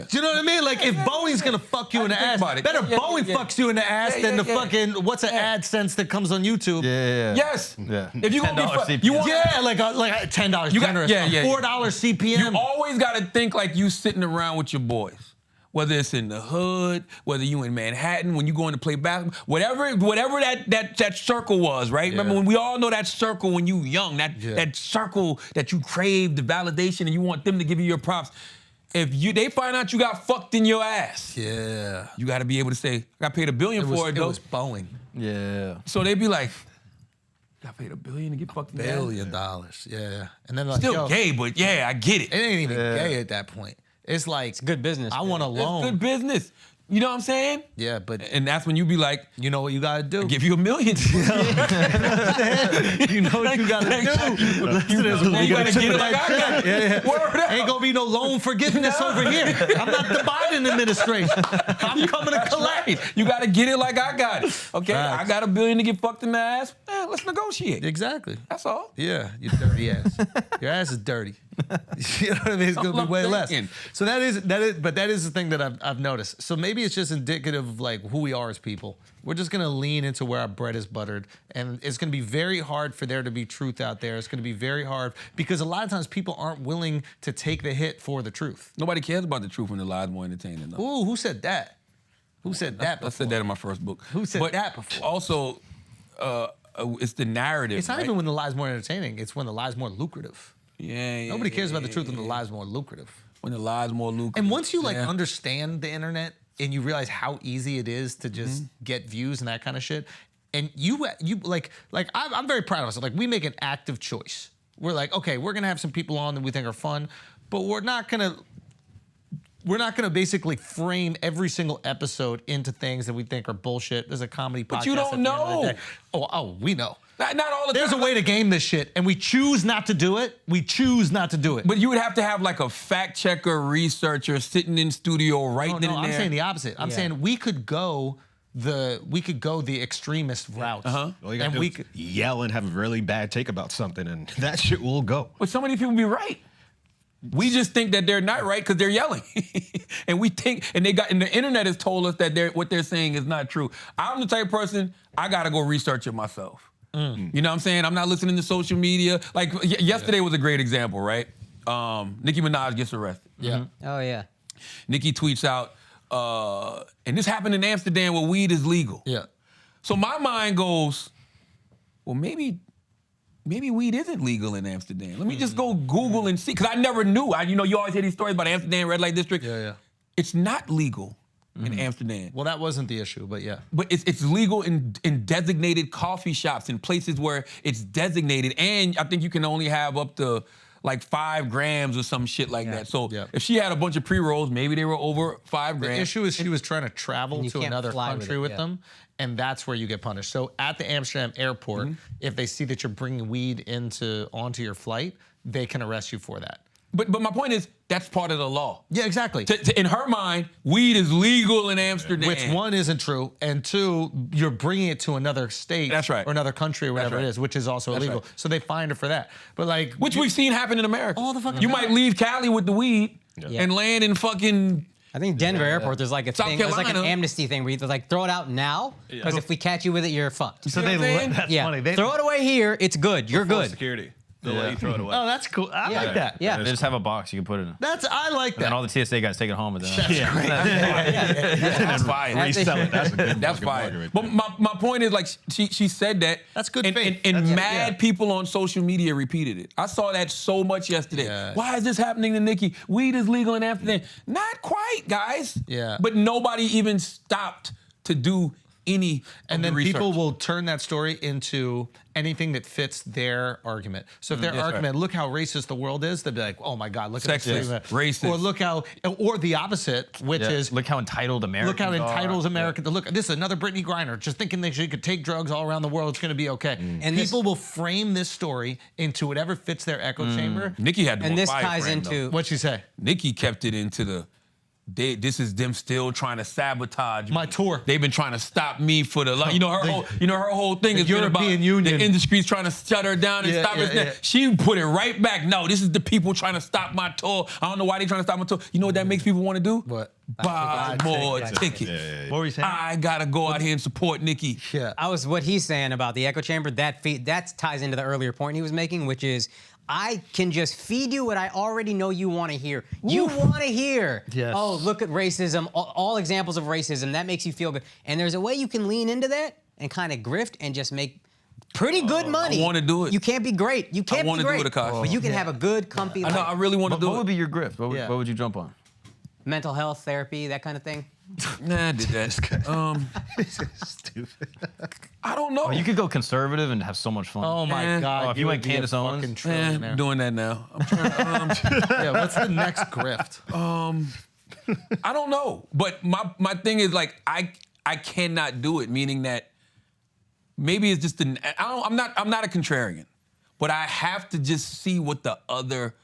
Do you know what I mean? Like if Boeing's gonna fuck you in the think ass, about it. better Yeah, Boeing yeah. fucks you in the ass Yeah, than yeah, the yeah. fucking what's an AdSense that comes on YouTube. Yeah. Yes. Yeah. If you gonna $10 be you want Yeah, like a $10 You got- generous, yeah. $4 CPM. You always got to think like you sitting around with your boys. Whether it's in the hood, whether you in Manhattan, when you going to play basketball, whatever that circle was, right? Remember when we all know that circle when you young, that circle that you crave the validation and you want them to give you your props. If they find out you got fucked in your ass, Yeah. you got to be able to say, I got paid $1 billion for it, It though. was Boeing. Yeah. So they be like, got paid $1 billion to get fucked in the ass. $1 billion. Yeah. And then like, Still yo, gay, but yeah, I get it. it ain't even gay at that point. It's like It's good business. I want a It's loan. good business. You know what I'm saying? Yeah, but And that's when you be like, you know what you gotta do. give you $1 million. You know what you gotta do. Listen to this. You gotta get it like I got it. Word up. Ain't gonna be no loan forgiveness over here. I'm not the Biden administration. I'm coming to collect. You gotta get it like I got it. Okay, Facts. I got $1 billion to get fucked in the ass. Let's negotiate. Exactly. That's all. Yeah, you dirty ass. Your ass is dirty. You know what I mean? It's gonna be I'm way less. thinking. So that is, but that is the thing that I've noticed. So maybe it's just indicative of like who we are as people. We're just gonna lean into where our bread is buttered, and it's gonna be very hard for there to be truth out there. It's gonna be very hard because a lot of times people aren't willing to take the hit for the truth. Nobody cares about the truth when the lies more entertaining. Though. Ooh, who said that? Who said that? I said that in my first book. Who said But that before? Also, it's the narrative. It's not right? even when the lie's more entertaining. It's when the lie's more lucrative. Yeah. Nobody cares about the truth when the lie's more lucrative. When the lies more lucrative. And once you like Yeah. understand the internet and you realize how easy it is to just get views and that kind of shit, and you like I'm very proud of us. Like we make an active choice. We're like, okay, we're gonna have some people on that we think are fun, but we're not gonna basically frame every single episode into things that we think are bullshit. There's a comedy podcast. you don't at the end of the know. day. Oh, we know. Not all the There's a time. way to game this shit, and we choose not to do it. We choose not to do it. But you would have to have like a fact checker, researcher sitting in studio right No, then and I'm there. saying the opposite. I'm saying we could go the extremist route. All you gotta And do we is could, yell and have a really bad take about something, and that shit will go. But so many people be right. We just think that they're not right because they're yelling, and we think, and the internet has told us that what they're saying is not true. I'm the type of person I gotta go research it myself. You know what I'm saying? I'm not listening to social media. Like yesterday was a great example, right? Nicki Minaj gets arrested. yeah. Oh yeah. Nicki tweets out, and this happened in Amsterdam where weed is legal. Yeah. So my mind goes, well, maybe weed isn't legal in Amsterdam. Let me just go Google and see, because I never knew. You always hear these stories about Amsterdam, red light district. Yeah. It's not legal in Amsterdam. Well, that wasn't the issue, but yeah. But it's legal in designated coffee shops and places where it's designated. And I think you can only have up to like 5 grams or some shit like that. So if she had a bunch of pre-rolls, maybe they were over 5 grams. The issue is she was trying to travel you to can't another fly with country it, with yeah. them, and that's where you get punished. So at the Amsterdam airport, if they see that you're bringing weed onto your flight, they can arrest you for that. But my point is, that's part of the law. Yeah, exactly. In her mind, weed is legal in Amsterdam. Which one isn't true, and two, you're bringing it to another state, That's right. or another country, or whatever right. it is, which is also illegal. right. So they fined her for that. But like, Which we've seen happen in America. All the fucking You time. might leave Cali with the weed and land in fucking. I think Denver Airport, there's like a South thing, there's like an Carolina. amnesty thing where you like throw it out now, because if we catch you with it, you're fucked. So know they what I'm saying? that's Yeah, funny. They, throw it away here, it's good, you're Full good. security. They'll let you throw it away. oh, that's cool. I like that. Yeah. they just have a box you can put it in. I like And that. all the TSA guys take it home with them. That's fire. Resell it. That's a good That's fucking fire. market right But there. my point is, like, she said that. That's good and, faith. And That's- mad yeah. people on social media repeated it. I saw that so much yesterday. Yeah. Why is this happening to Nicki? Weed is legal in Amsterdam. Not quite, guys. Yeah. But nobody even stopped to do any And of then the research. people will turn that story into anything that fits their argument. So if their that's argument, look how racist the world is, they'll be like, oh my God, look at Sexist, this. racist. Or look how, or the opposite, which Yeah, is, look how entitled America. look how entitled America. Look, this is another Brittany Griner, just thinking that she could take drugs all around the world, it's gonna be okay. And this- people will frame this story into whatever fits their echo chamber. Nicki had the And more this fire ties frame, into though. What'd she say? Nicki kept it into the. This is them still trying to sabotage My me. tour. They've been trying to stop me for the you know her whole thing the is been about European Union. the industry's trying to shut her down and Yeah, stop yeah, her. yeah. She put it right back. No, this is the people trying to stop my tour. I don't know why they trying to stop my tour. You know what that makes people want to do? What? Buy more tickets. What were you saying? I gotta go out here and support Nicki. Yeah. What he's saying about the echo chamber, that ties into the earlier point he was making, which is I can just feed you what I already know you want to hear. You want to hear, Yes. oh, look at racism, all examples of racism. That makes you feel good. And there's a way you can lean into that and kind of grift and just make pretty good money. I wanna do it. You can't be great. You can't be wanna do great. it, Akash. But you can have a good, comfy I know. life. I really want to do What it. would be your grift? Yeah. What would you jump on? Mental health, therapy, that kind of thing. Nah, I did that. Stupid. I don't know. Oh, you could go conservative and have so much fun. Oh my Man. God. Oh, if you went would be a Candace Owens, fucking I'm trillionaire. doing that now. I'm trying to, Yeah, what's the next grift? I don't know, but my thing is like I cannot do it. Meaning that maybe it's just I'm not a contrarian, but I have to just see what the other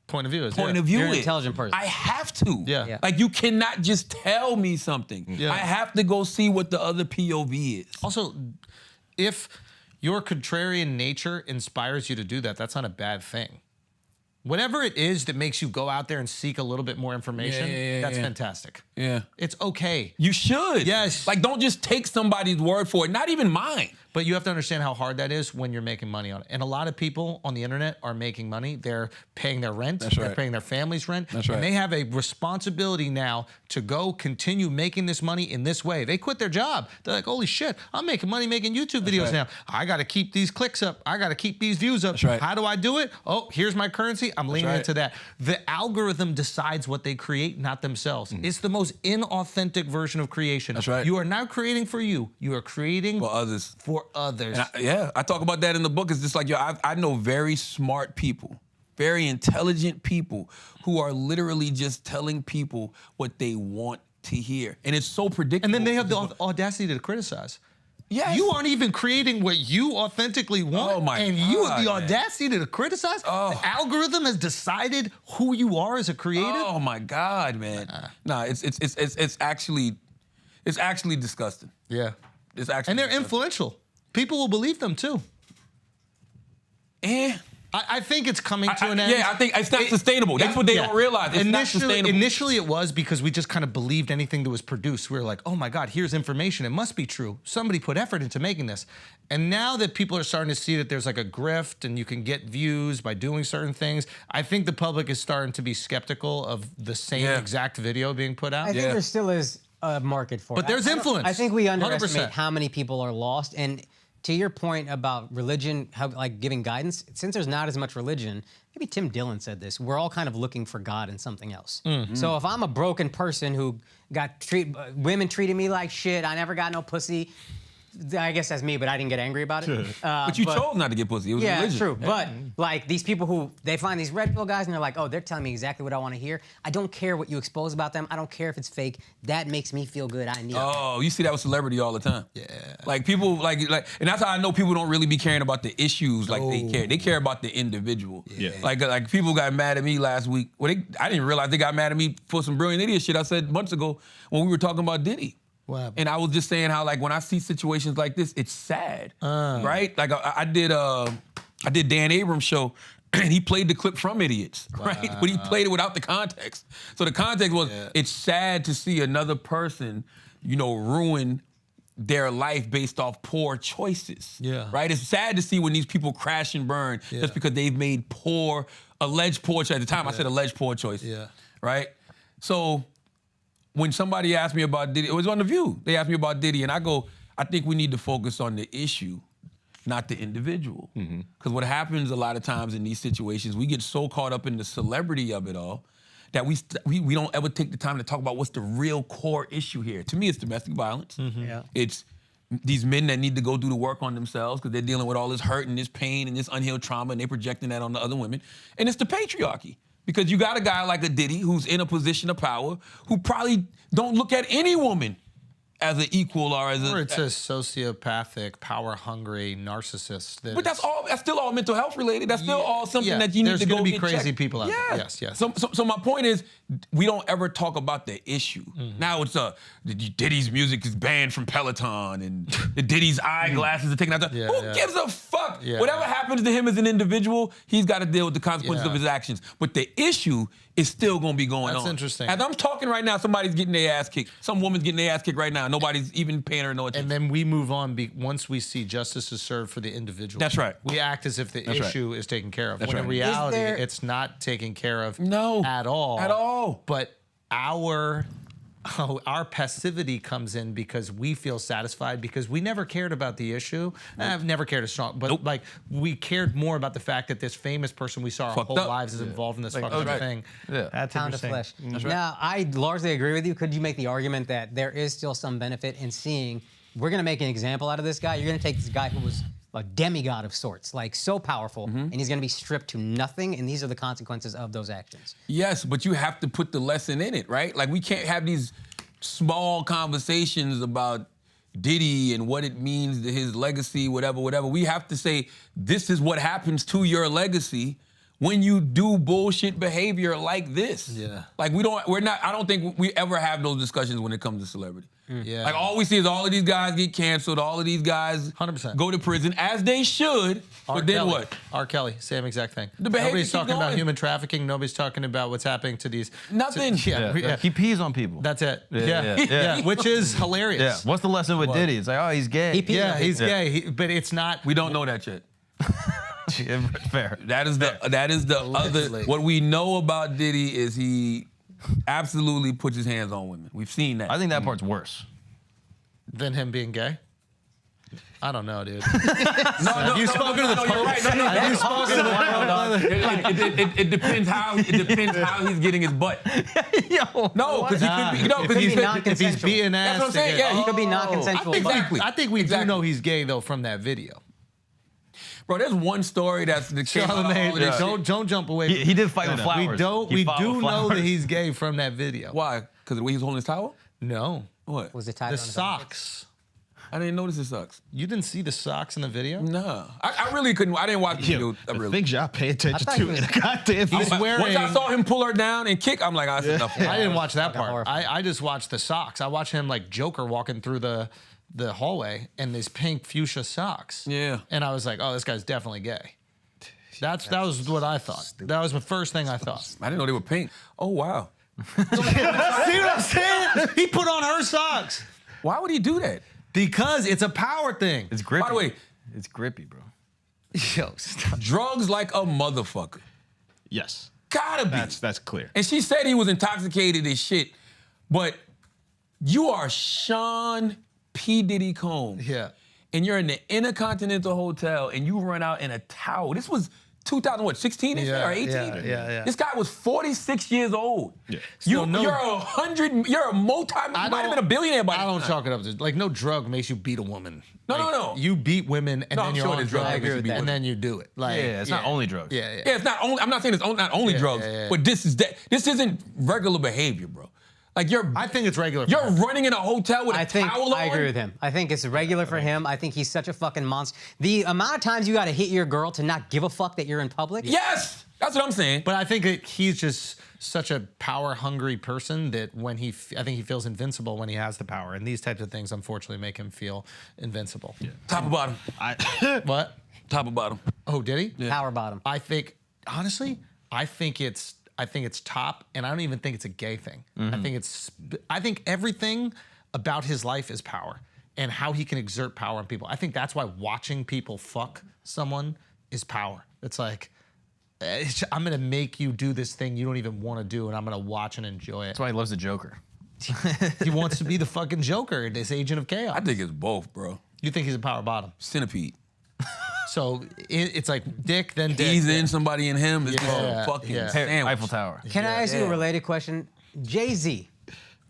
Point of view is point yeah. of view You're an is. intelligent person. I have to. Yeah. Yeah. Like you cannot just tell me something. Yeah. I have to go see what the other POV is. Also, if your contrarian nature inspires you to do that, that's not a bad thing. Whatever it is that makes you go out there and seek a little bit more information, that's fantastic. Yeah. It's okay. You should. Yes. Like don't just take somebody's word for it. Not even mine. But you have to understand how hard that is when you're making money on it. And a lot of people on the internet are making money. They're paying their rent. That's They're right. paying their family's rent. That's right. And they have a responsibility now to go continue making this money in this way. They quit their job. They're like, holy shit, I'm making money making YouTube videos right. now. I got to keep these clicks up. I got to keep these views up. That's right. How do I do it? Oh, here's my currency. I'm leaning right. into that. The algorithm decides what they create, not themselves. Mm. It's the most inauthentic version of creation. That's right. You are not creating for you. You are creating For others. for others. Yeah, I talk about that in the book. It's just like, yo, I know very smart people, very intelligent people who are literally just telling people what they want to hear. And it's so predictable. And then they have the audacity to criticize. Yes. You aren't even creating what you authentically want. Oh, my and you have the God, man. audacity to criticize? Oh. The algorithm has decided who you are as a creative? Oh my God, man. Nah, it's actually disgusting. Yeah. It's actually And they're disgusting. influential. People will believe them too. I think it's coming to an end. Yeah, I think it's not sustainable. That's what they don't realize. It's not sustainable. Initially, it was because we just kind of believed anything that was produced. We were like, oh my God, here's information. It must be true. Somebody put effort into making this. And now that people are starting to see that there's like a grift and you can get views by doing certain things, I think the public is starting to be skeptical of the same exact video being put out. I think there still is a market for it. But there's I don't- influence. I think we underestimate 100%. how many people are lost. And to your point about religion, how, like giving guidance, since there's not as much religion, maybe Tim Dillon said this, we're all kind of looking for God in something else. So if I'm a broken person who got women treated me like shit, I never got no pussy, I guess that's me, but I didn't get angry about it. But you chose not to get pussy. It was Yeah, religion. true. But like these people who they find these red pill guys and they're like, oh, they're telling me exactly what I want to hear. I don't care what you expose about them. I don't care if it's fake. That makes me feel good. I need it. Oh, you see that with celebrity all the time. Yeah. Like people like, and that's how I know people don't really be caring about the issues like they care. They care about the individual. Yeah. Like people got mad at me last week. Well, I didn't realize they got mad at me for some brilliant idiot shit I said months ago when we were talking about Diddy. Wow. And I was just saying how like when I see situations like this, it's sad, right? Like I did Dan Abrams' show, and he played the clip from Idiots, right? But he played it without the context. So the context was, it's sad to see another person, ruin their life based off poor choices. Yeah. Right? It's sad to see when these people crash and burn just because they've made alleged poor choices. At the time, I said alleged poor choices. Yeah. Right? So when somebody asked me about Diddy, it was on The View. They asked me about Diddy, and I go, I think we need to focus on the issue, not the individual. Because what happens a lot of times in these situations, we get so caught up in the celebrity of it all that we don't ever take the time to talk about what's the real core issue here. To me, it's domestic violence. Yeah. It's these men that need to go do the work on themselves because they're dealing with all this hurt and this pain and this unhealed trauma, and they're projecting that on the other women. And it's the patriarchy. Because you got a guy like a Diddy who's in a position of power who probably don't look at any woman as an equal or as a... Or it's a sociopathic, power-hungry narcissist. But that's still all mental health related. That's still all something that you need to go There's going to be get crazy checked. people out there. Yes. So my point is, we don't ever talk about the issue. Now it's Diddy's music is banned from Peloton and the Diddy's eyeglasses are taken out. Who gives a fuck? Yeah. Whatever happens to him as an individual, he's got to deal with the consequences of his actions. But the issue is still going to be going on. That's interesting. As I'm talking right now, somebody's getting their ass kicked. Some woman's getting their ass kicked right now. Nobody's even paying her no attention. And then we move on once we see justice is served for the individual. That's right. We act as if the issue is taken care of. That's when in right. reality, it's not taken care of No. at all. At all. But our passivity comes in because we feel satisfied because we never cared about the issue. I've never cared as strong, but like we cared more about the fact that this famous person we saw our whole lives is involved in this fucking thing. Yeah. That's Pound of interesting. flesh. Now, I largely agree with you. Could you make the argument that there is still some benefit in seeing, we're gonna make an example out of this guy. You're gonna take this guy who was a demigod of sorts, like so powerful, and he's gonna be stripped to nothing, and these are the consequences of those actions. Yes, but you have to put the lesson in it, right? Like we can't have these small conversations about Diddy and what it means to his legacy, whatever. We have to say, this is what happens to your legacy when you do bullshit behavior like this. Yeah. Like I don't think we ever have those discussions when it comes to celebrity. Yeah. Like all we see is all of these guys get canceled, all of these guys 100%. go to prison, as they should, but then Kelly. what? R. Kelly, same exact thing. The behavior Nobody's keeps talking about going. human trafficking. Nobody's talking about what's happening to these. Nothing. Yeah. He pees on people. That's it. Yeah. Which is hilarious. Yeah. What's the lesson with Diddy? It's like, oh, he's gay. He pees Yeah, on he's people. gay, but it's not. We don't know that yet. Fair. That is the Allegedly. other. What we know about Diddy is he absolutely puts his hands on women. We've seen that. I think that part's worse. Than him being gay. I don't know, dude. no, you spoken to the you're Pope? right. No, You spoken to the it depends how he's getting his butt. No, because he could be. No, It because could be he's non-consensual. If he's being That's asked, what I'm saying. Yeah, He could be non-consensual. Exactly. I think we do know he's gay though from that video. Bro, there's one story that came out of all of Charlamagne, this shit. don't jump away. He did fight with flowers. We He fought do with know that flowers. he's gay from that video. Why? Because of the way he was holding his towel? No, What? Was it tied the on his socks. I didn't notice his socks. You didn't see the socks in the video? No. I really couldn't. I didn't watch the video. I The really. things y'all pay attention thought to he in was- a goddamn He's video. wearing. Once I saw him pull her down and kick, I'm like, that's enough. I didn't watch that part. horrifying. I just watched the socks. I watched him like Joker walking through the hallway in these pink fuchsia socks. Yeah. And I was like, oh, this guy's definitely gay. That was what I thought. That was the first thing I thought. I didn't know they were pink. Oh, wow. See what I'm saying? He put on her socks. Why would he do that? Because it's a power thing. It's grippy. By the way, It's grippy, bro. Yo, stop. drugs like a motherfucker. Yes, Gotta be. that's clear. And she said he was intoxicated as shit, but you are Sean P. Diddy Combs. Yeah. And you're in the Intercontinental Hotel and you run out in a towel. This was 2016 or 18? Yeah. This guy was 46 years old. Yeah. You're a multi, you might have been a billionaire by I the don't time. chalk it up to, like, no drug makes you beat a woman. No, Like, no. You beat women and No, then I'm you're sure on there's drugs drugs that makes you beat and women. then you do it. Like, Yeah, it's not only drugs. Yeah. Yeah, it's not only. I'm not saying it's not only drugs, but this isn't regular behavior, bro. Like I think it's regular. for you're him. running in a hotel with I a think towel on. I agree with him. I think it's regular for him. I think he's such a fucking monster. The amount of times you got to hit your girl to not give a fuck that you're in public. Yes, that's what I'm saying. But I think that he's just such a power-hungry person that when I think he feels invincible when he has the power. And these types of things, unfortunately, make him feel invincible. Yeah. Top or bottom? What? Top or bottom? Oh, did he? Power bottom. I think, honestly, I think it's top, and I don't even think it's a gay thing. I think everything about his life is power and how he can exert power on people. I think that's why watching people fuck someone is power. It's like, I'm gonna make you do this thing you don't even want to do, and I'm gonna watch and enjoy it. That's why he loves the Joker. He wants to be the fucking Joker, this agent of chaos. I think it's both, bro. You think he's a power bottom? Centipede. So it's like dick, then dick. He's in somebody in him. It's just Yeah, a fucking yeah. sandwich. Eiffel Tower. Can I ask you a related question? Jay-Z.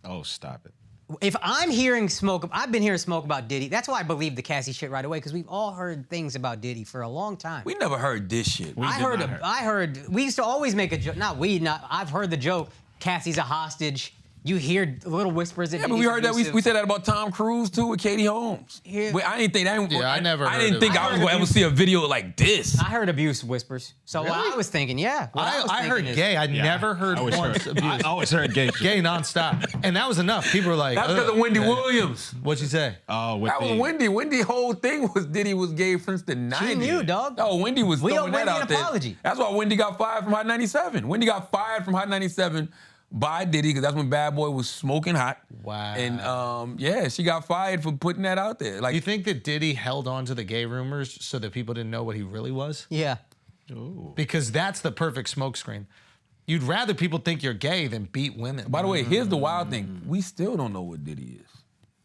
Oh, stop it. If I'm hearing smoke, I've been hearing smoke about Diddy. That's why I believe the Cassie shit right away, because we've all heard things about Diddy for a long time. We never heard this shit. I heard. We used to always make a joke. I've heard the joke. Cassie's a hostage. You hear little whispers. Yeah, but we heard that. We said that about Tom Cruise too with Katie Holmes. Here- I didn't think that. Yeah, I never I heard didn't of think it. I was going to ever see a video like this. I heard abuse whispers. So what I was thinking, what I was I heard thinking is- gay. I never heard I always once heard, abuse. I always heard gay. Gay nonstop, and that was enough. People were like, That's because of Wendy Williams. What'd you say? Oh, with That was the Wendy. Wendy's whole thing was Diddy was gay since the 90s. She knew, dog. Oh, Wendy was We owe throwing that Wendy out an there. apology. That's why Wendy got fired from Hot 97. Wendy got fired from Hot 97 by Diddy because that's when Bad Boy was smoking hot. Wow. And she got fired for putting that out there. Like You think that Diddy held on to the gay rumors so that people didn't know what he really was? Yeah. Because that's the perfect smokescreen. You'd rather people think you're gay than beat women. By the way, here's the wild thing: we still don't know what Diddy is.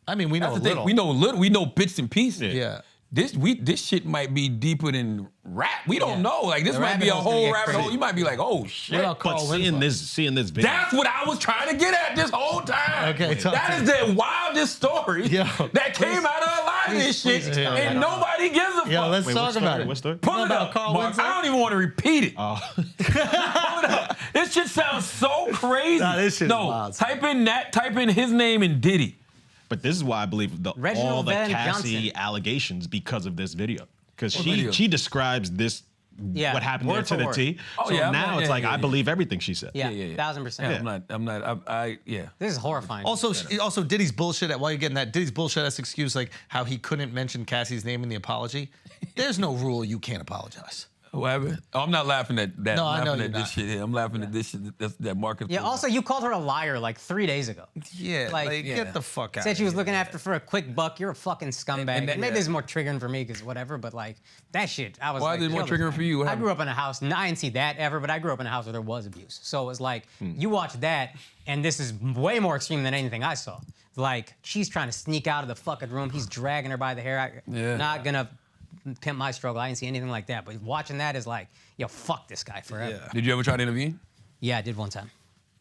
I mean, we know That's a the little. thing. We know little. We know bits and pieces. Yeah. This shit might be deeper than rap. We don't know. Like this The might rabbit be a hole's gonna whole get rabbit crazy. hole. You might be like, oh shit. What about but Carl seeing Winslow? this video. That's what I was trying to get at this whole time. Okay, talk that to is me. the wildest story Yo, that came out of a lot of this shit, please expound and that. nobody gives a fuck. Yo, let's talk about it. What story? Pull it about up, Carl Mark. Winslow? I don't even want to repeat it. Oh. Pull it up. This shit sounds so crazy. Nah, this shit's wild. Type in his name and Diddy. But this is why I believe Reginald all the Van Cassie Johnson. allegations because of this video. Because video? she describes this Yeah, what happened there word to for the word. T. Oh, So yeah, now it's like I believe everything she said. Yeah, Yeah. 1000%. Yeah, I'm not. Yeah. This is horrifying. Also, Diddy's bullshit. While you're getting that, Diddy's bullshit ass excuse, like how he couldn't mention Cassie's name in the apology. There's no rule you can't apologize. Whatever. Oh, I'm not laughing at that. No, I I'm know laughing you're at not. this shit here. I'm laughing at this shit that Marcus. Yeah. Also, you called her a liar like 3 days ago. Yeah, Like, get the fuck out. Said she was looking after for a quick buck. You're a fucking scumbag. And that- Maybe this is more triggering for me because whatever. But like that shit, I was. Why like, is it more kill this triggering guy. for you? What I happened? grew up in a house. I didn't see that ever, but I grew up in a house where there was abuse. So it was like you watch that, and this is way more extreme than anything I saw. Like she's trying to sneak out of the fucking room. He's dragging her by the hair. Yeah. Not gonna pimp my struggle. I didn't see anything like that. But watching that is like, yo, fuck this guy forever. Did you ever try to intervene? Yeah, I did one time.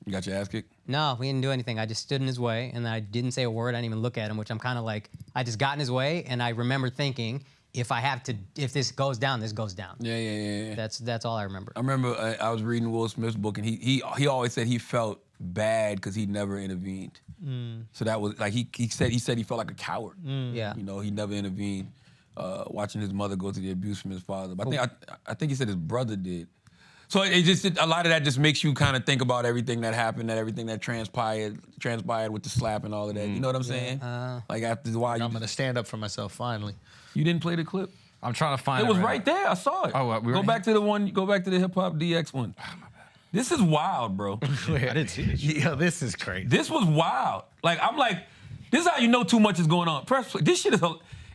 You got your ass kicked? No, we didn't do anything. I just stood in his way, and I didn't say a word. I didn't even look at him, which I'm kind of like, I just got in his way, and I remember thinking, if this goes down, this goes down. Yeah. That's all I remember. I remember I was reading Will Smith's book, and he always said he felt bad because he never intervened. So that was like he said he felt like a coward. Yeah. You know, he never intervened. Watching his mother go through the abuse from his father. But I think he said his brother did. So a lot of that just makes you kind of think about everything that happened, everything that transpired with the slap and all of that. You know what I'm saying? Like after a while, I'm gonna stand up for myself finally. you didn't play the clip. I'm trying to find It was right there. I saw it. Oh, what, we were go back to the one. Go back to the hip hop DX one. This is wild, bro. I didn't see this. Yo, this is crazy. This was wild. Like I'm like, this is how you know too much is going on. First, this shit is.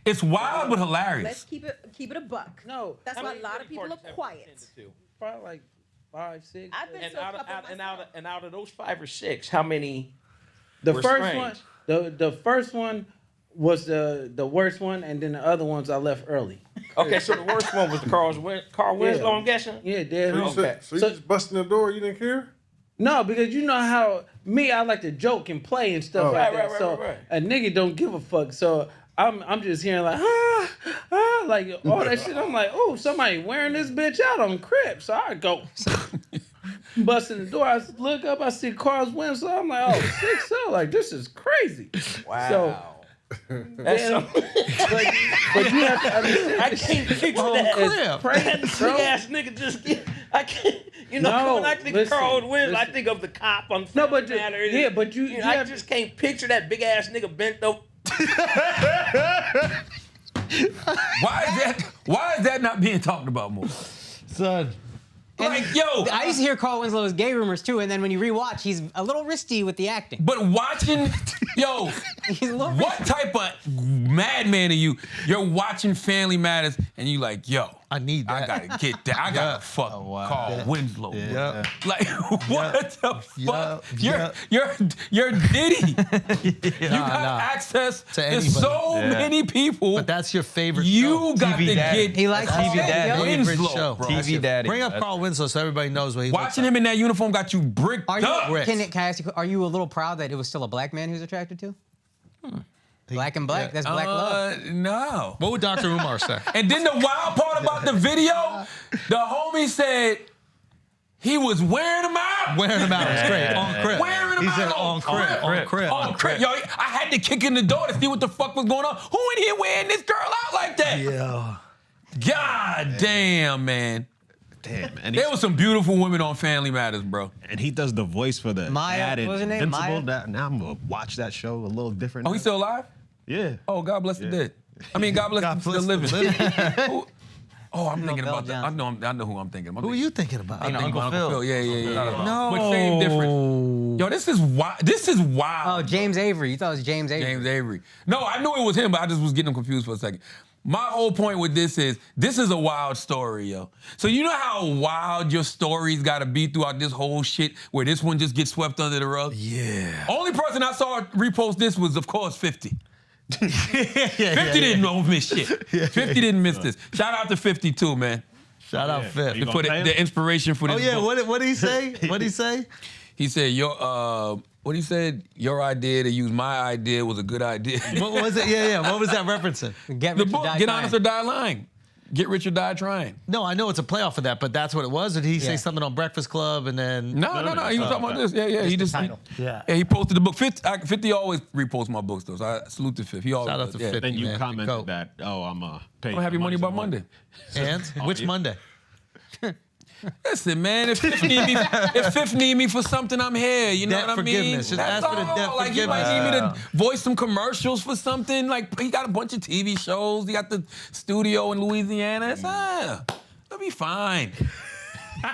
It's wild but hilarious. Let's keep it a buck. No, That's how why many a lot of people are parties have you quiet. attended to? Probably like 5, 6. I've been and to a out of, couple out, and, myself. out of those 5 or 6, how many? The Were first strange. one. The first one was the worst one, and then the other ones I left early. Okay, so the worst one was the Carl Winslow, I'm guessing? Yeah, dead So, home. you so you just busting the door, you didn't care? No, because you know how I like to joke and play and stuff like that. So right. a nigga don't give a fuck. So I'm just hearing like like all that shit. I'm like, oh, somebody wearing this bitch out on Crip. So I go busting the door. I look up, I see Carl Winslow. I'm like, oh, 6'0", like this is crazy. Wow. So, That's yeah, but you have to understand. I can't picture that. It's crazy, That big bro. ass nigga just get. I can't. You know, No, when I think listen, of Carl Winslow, I listen. think of the cop on No, but Family Matters. yeah, but you I have- just can't picture that big ass nigga bent over. Why is that not being talked about more? Son. Like, yo, I used to hear Carl Winslow's gay rumors too, and then when you rewatch, he's a little risky with the acting. but watching, yo, He's a little what risky. type of madman are you? You're watching Family Matters, and you like, yo, I need that. I gotta get that. I gotta fuck Carl Winslow. Yeah. Like, what the fuck? Yeah. You're Diddy. You got access to anybody. so many people. But that's your favorite show. you got TV to daddy. get He likes TV TV daddy. Favorite Winslow, show. bro. TV daddy. Bring up Carl Winslow so everybody knows what he looks Watching like. him in that uniform got you bricked Are you? up. Can I ask you? Are you a little proud that it was still a black man who's attracted to? Black and black. That's black love. No. What would Dr. Umar say? And then the wild part about the video, the homie said he was wearing them out. Wearing him out. It's great. On Crip. Wearing them He out said on Crip. On Crip. On Crip. Yo, I had to kick in the door to see what the fuck was going on. Who in here wearing this girl out like that? Yeah. God damn, man. Damn. And, There was some beautiful women on Family Matters, bro. and he does the voice for the Maya, dad in what was her name? Invincible. Maya? That, now I'm gonna watch that show a little different. Oh, he still alive? Yeah. Oh, God bless the dead. I mean, God bless the living. Who- Oh, I'm thinking Bell about that. I know who I'm thinking about. Who are you thinking about? I'm thinking Uncle about Uncle Phil. Phil. Yeah. No. But same difference. Yo, this is wild. This is wild. Oh, James Avery. You thought it was James Avery. James Avery. No, I knew it was him, but I just was getting him confused for a second. My whole point with this is a wild story, yo. So you know how wild your stories gotta be throughout this whole shit, where this one just gets swept under the rug? Yeah. Only person I saw repost this was, of course, 50. 50 didn't know miss shit. 50 didn't miss this. Shout out to 50 too, man. Shout out Fifth. You For gonna pay him? the inspiration for this Oh yeah, book. what did he say? What did he say? He said, what he said, your idea to use my idea was a good idea. What was it? Yeah. What was that referencing? Get The rich or book, die Get trying. Honest or Die Lying. Get Rich or Die Trying. No, I know it's a playoff of that, but that's what it was. Did he say Yeah. something on Breakfast Club and then? No. He was talking about this. Yeah. He just title. Yeah. He posted the book. 50 always reposts my books though. So I salute to 50. He always Shout out does, to yeah. 50. Then you Man, commented go. that, I'm paying. I'm happy money about Monday. And which yeah. Monday? Listen, man, if Fifth need me for something, I'm here. You know Debt what I mean? forgiveness. Just ask for the debt Like, you might forgiveness. need me to voice some commercials for something. Like, he got a bunch of TV shows. He got the studio in Louisiana. It's, it'll be fine.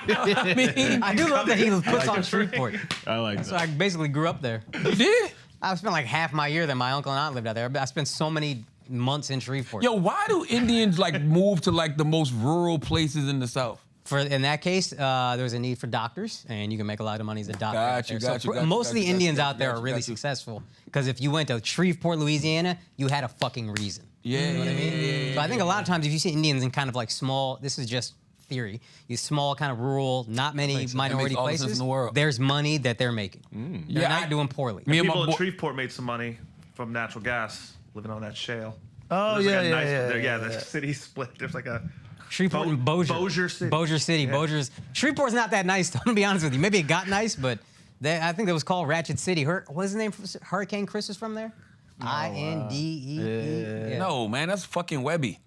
You know what I mean? I do love that he puts on Shreveport. I like So that. I basically grew up there. You did? I spent like half my year there. My uncle and aunt lived out there. I spent so many months in Shreveport. Yo, why do Indians like move to like the most rural places in the South? In that case, there was a need for doctors, and you can make a lot of money as a doctor. out Got you, there. got So you, got you, most of got the you, Indians got out there you, are really got you. successful because if you went to Shreveport, Louisiana, you had a fucking reason. Yeah, You know what I mean? So I think a lot of times if you see Indians in kind of like small, this is just theory, these small kind of rural, not many minority all the sense places, in the world. there's money that they're making. They're Yeah, not doing poorly. Me and my People boy. at Shreveport made some money from natural gas, living on that shale. Oh There's like yeah, a nice, yeah. the city split. There's like a Shreveport and Bossier. Bossier City. Bossier City. Yeah. Bossier's. Shreveport's not that nice, though, I'm gonna be honest with you. Maybe it got nice, but I think it was called Ratchet City. What's his name? Hurricane Chris is from there? INDEE. Yeah. No, man, that's fucking Webby.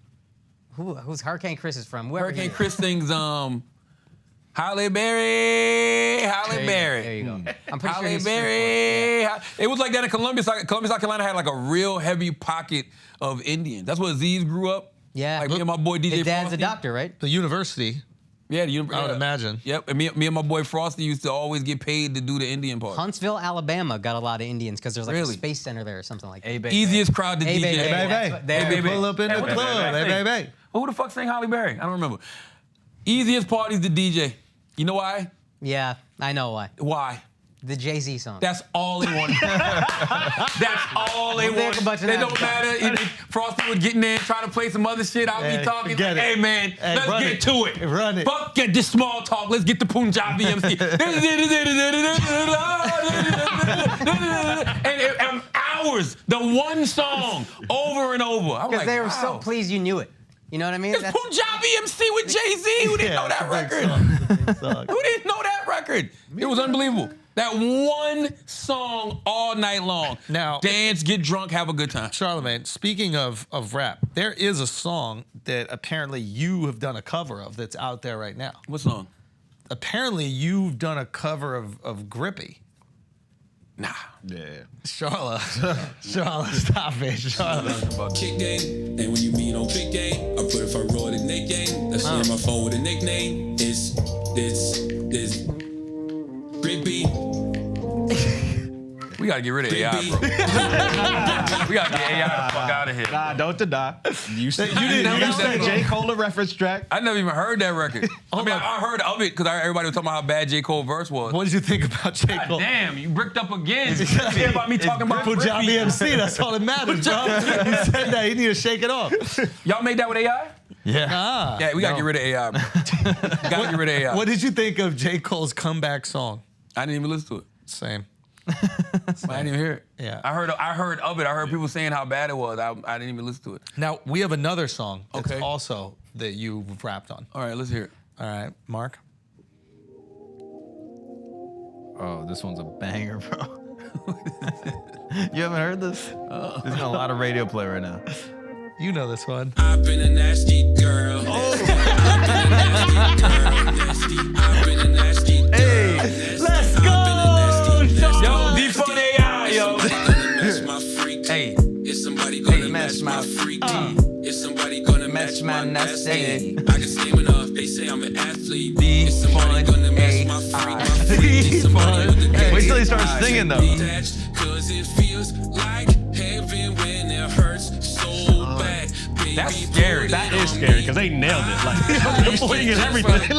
Who's Hurricane Chris is from? Whoever Hurricane he is. Chris sings Halle Berry, Halle Berry. There you go. I'm pretty sure Halle he's Berry. It was like that in Columbia. Columbia, South Carolina had like a real heavy pocket of Indians. That's where Aziz grew up. Yeah. Like me and my boy DJ His dad's Frosty. a doctor, right? The university. Yeah, I would imagine. Yep, and me and my boy Frosty used to always get paid to do the Indian part. Huntsville, Alabama got a lot of Indians because there's like Really? a space center there or something like that. Hey, baby. Easiest crowd to Hey, DJ. baby. Hey, That's baby. what they're- Hey, baby. Pull up in the what the club. fuck Hey, sing? baby. Who the fuck sang Halle Berry? I don't remember. Easiest parties to DJ. You know why? Yeah, I know why. Why? The Jay-Z song. That's all they wanted. That's all they We'll make a bunch wanted. of It that. don't matter if Frosty was getting in, trying to play some other shit. I'll be talking forget like, it. hey man, Hey, let's run get it. to it. Run it. Fuck this small talk. Let's get the Punjabi MC. and hours, the one song over and over. I'm Because like, they were so wow. pleased you knew it. You know what I mean? It's Punjabi MC with Jay-Z. Who didn't know that record? Who didn't know that record? It was unbelievable. That one song all night long. Now- dance, get drunk, have a good time. Charlamagne, speaking of rap, there is a song that apparently you have done a cover of that's out there right now. What song? Apparently you've done a cover of Grippy. Nah. Yeah. Charla, stop it, Charla. Kick game, and when you mean on big game, I put if I roll the Nick game. That's on my phone with a nickname. It's Grippy. We gotta get rid of AI, bro. We gotta get AI the fuck out of here. Nah, don't deny. You said You didn't you said J. Cole a reference track. I never even heard that record. I heard of it because everybody was talking about how bad J. Cole verse was. What did you think about J. God Cole? damn, you bricked up again. You care about me talking about Punjabi Grippy. MC, that's all that matters, bro. You said that, you need to shake it off. Y'all made that with AI? Nah. Yeah, we gotta get rid of AI, bro. Gotta get rid of AI. What did you think of J. Cole's comeback song? I didn't even listen to it. Same. I didn't even hear it. Yeah. I heard of it. I heard people saying how bad it was. I didn't even listen to it. Now, we have another song that's Okay. also that you rapped on. All right, let's hear it. All right, Mark? Oh, this one's a banger, bro. You haven't heard this? There's got a lot of radio play right now. You know this one. I've been a nasty girl. I've been a nasty girl. Nasty. I've been a nasty girl. Hey, let's go! Yo, defund AI, yo. Match my freak. Hey. Is somebody gonna match my freak? Is somebody gonna match my nasty? I can slim enough. They say I'm an athlete. Is somebody gonna match my freak? My freak. Is somebody with the Wait till he starts singing, though. Cause it feels like heaven when it hurts so bad. That's scary. That is scary because they nailed it. Like the swing and everything.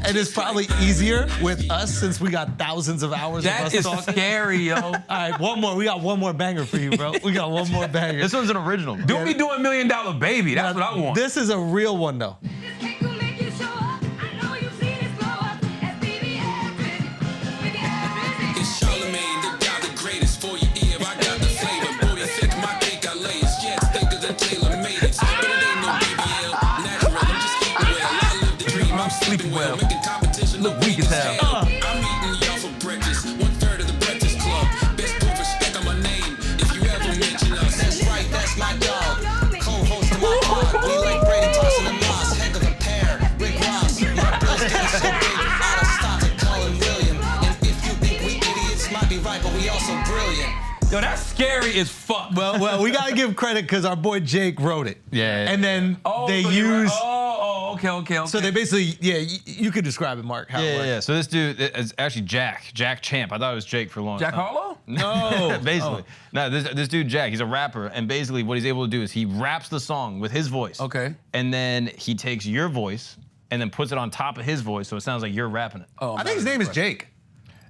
And it's probably easier with us since we got thousands of hours of That us is talking. scary, yo. All right, one more. We got one more banger for you, bro. We got one more banger. This one's an original, bro. Do be doing $1 Million Baby. That's what I want. This is a real one, though. It's Charlamagne, the guy, the greatest for your ear. I got the flavor. Booty thick, my cake, I lay it. Jets thicker than Taylor made it. But it ain't no BBL. Natural, I'm just keeping well. I live the dream, I'm sleeping well. Making competition look weak as hell. I'm eating y'all for breakfast. 1/3 of the Breakfast Club. Best proof respect on my name. If you ever mention us, that's right, that's my dog. Co-host of my pod. We like Brady tossing the moss. Head of the pair. Rick Ross. My bills getting so big. Out of stock to Colin William. And if you think we idiots, might be right, but we also brilliant. Yo, that's scary as fuck. Well, we gotta give credit because our boy Jake wrote it. Yeah. And then they so use. okay. So they basically, you could describe it, Mark. How it works. Yeah. So this dude is actually Jack Champ. I thought it was Jake for a long Jack time. Harlow? No. Basically. No, this dude Jack, he's a rapper, and basically what he's able to do is he raps the song with his voice. Okay. And then he takes your voice and then puts it on top of his voice, so it sounds like you're rapping it. Oh, I think his name is Jake.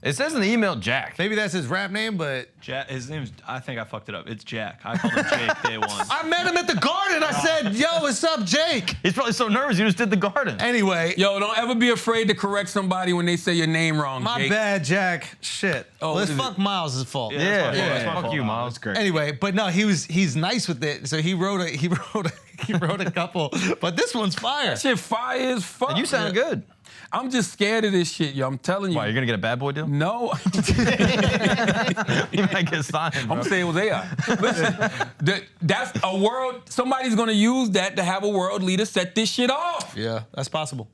It says in the email Jack. Maybe that's his rap name, but His name's, I think I fucked it up. It's Jack. I called him Jake day one. I met him at the garden. I said, "Yo, what's up, Jake?" He's probably so nervous he just did the garden. Anyway, Yo, don't ever be afraid to correct somebody when they say your name wrong, my Jake. bad, Jack. Shit. Oh, Well, it's what is fuck Miles' fault. Yeah. Fuck you, Miles. That's great. Anyway, but no, he's nice with it. So he wrote a couple. But this one's fire. That shit fire as fuck. And you sound good. I'm just scared of this shit, yo. I'm telling you. Why, you're gonna get a bad boy deal? No. You might get signed, bro. I'm gonna say it was AI. Listen, that's a world, somebody's gonna use that to have a world leader set this shit off. Yeah, that's possible.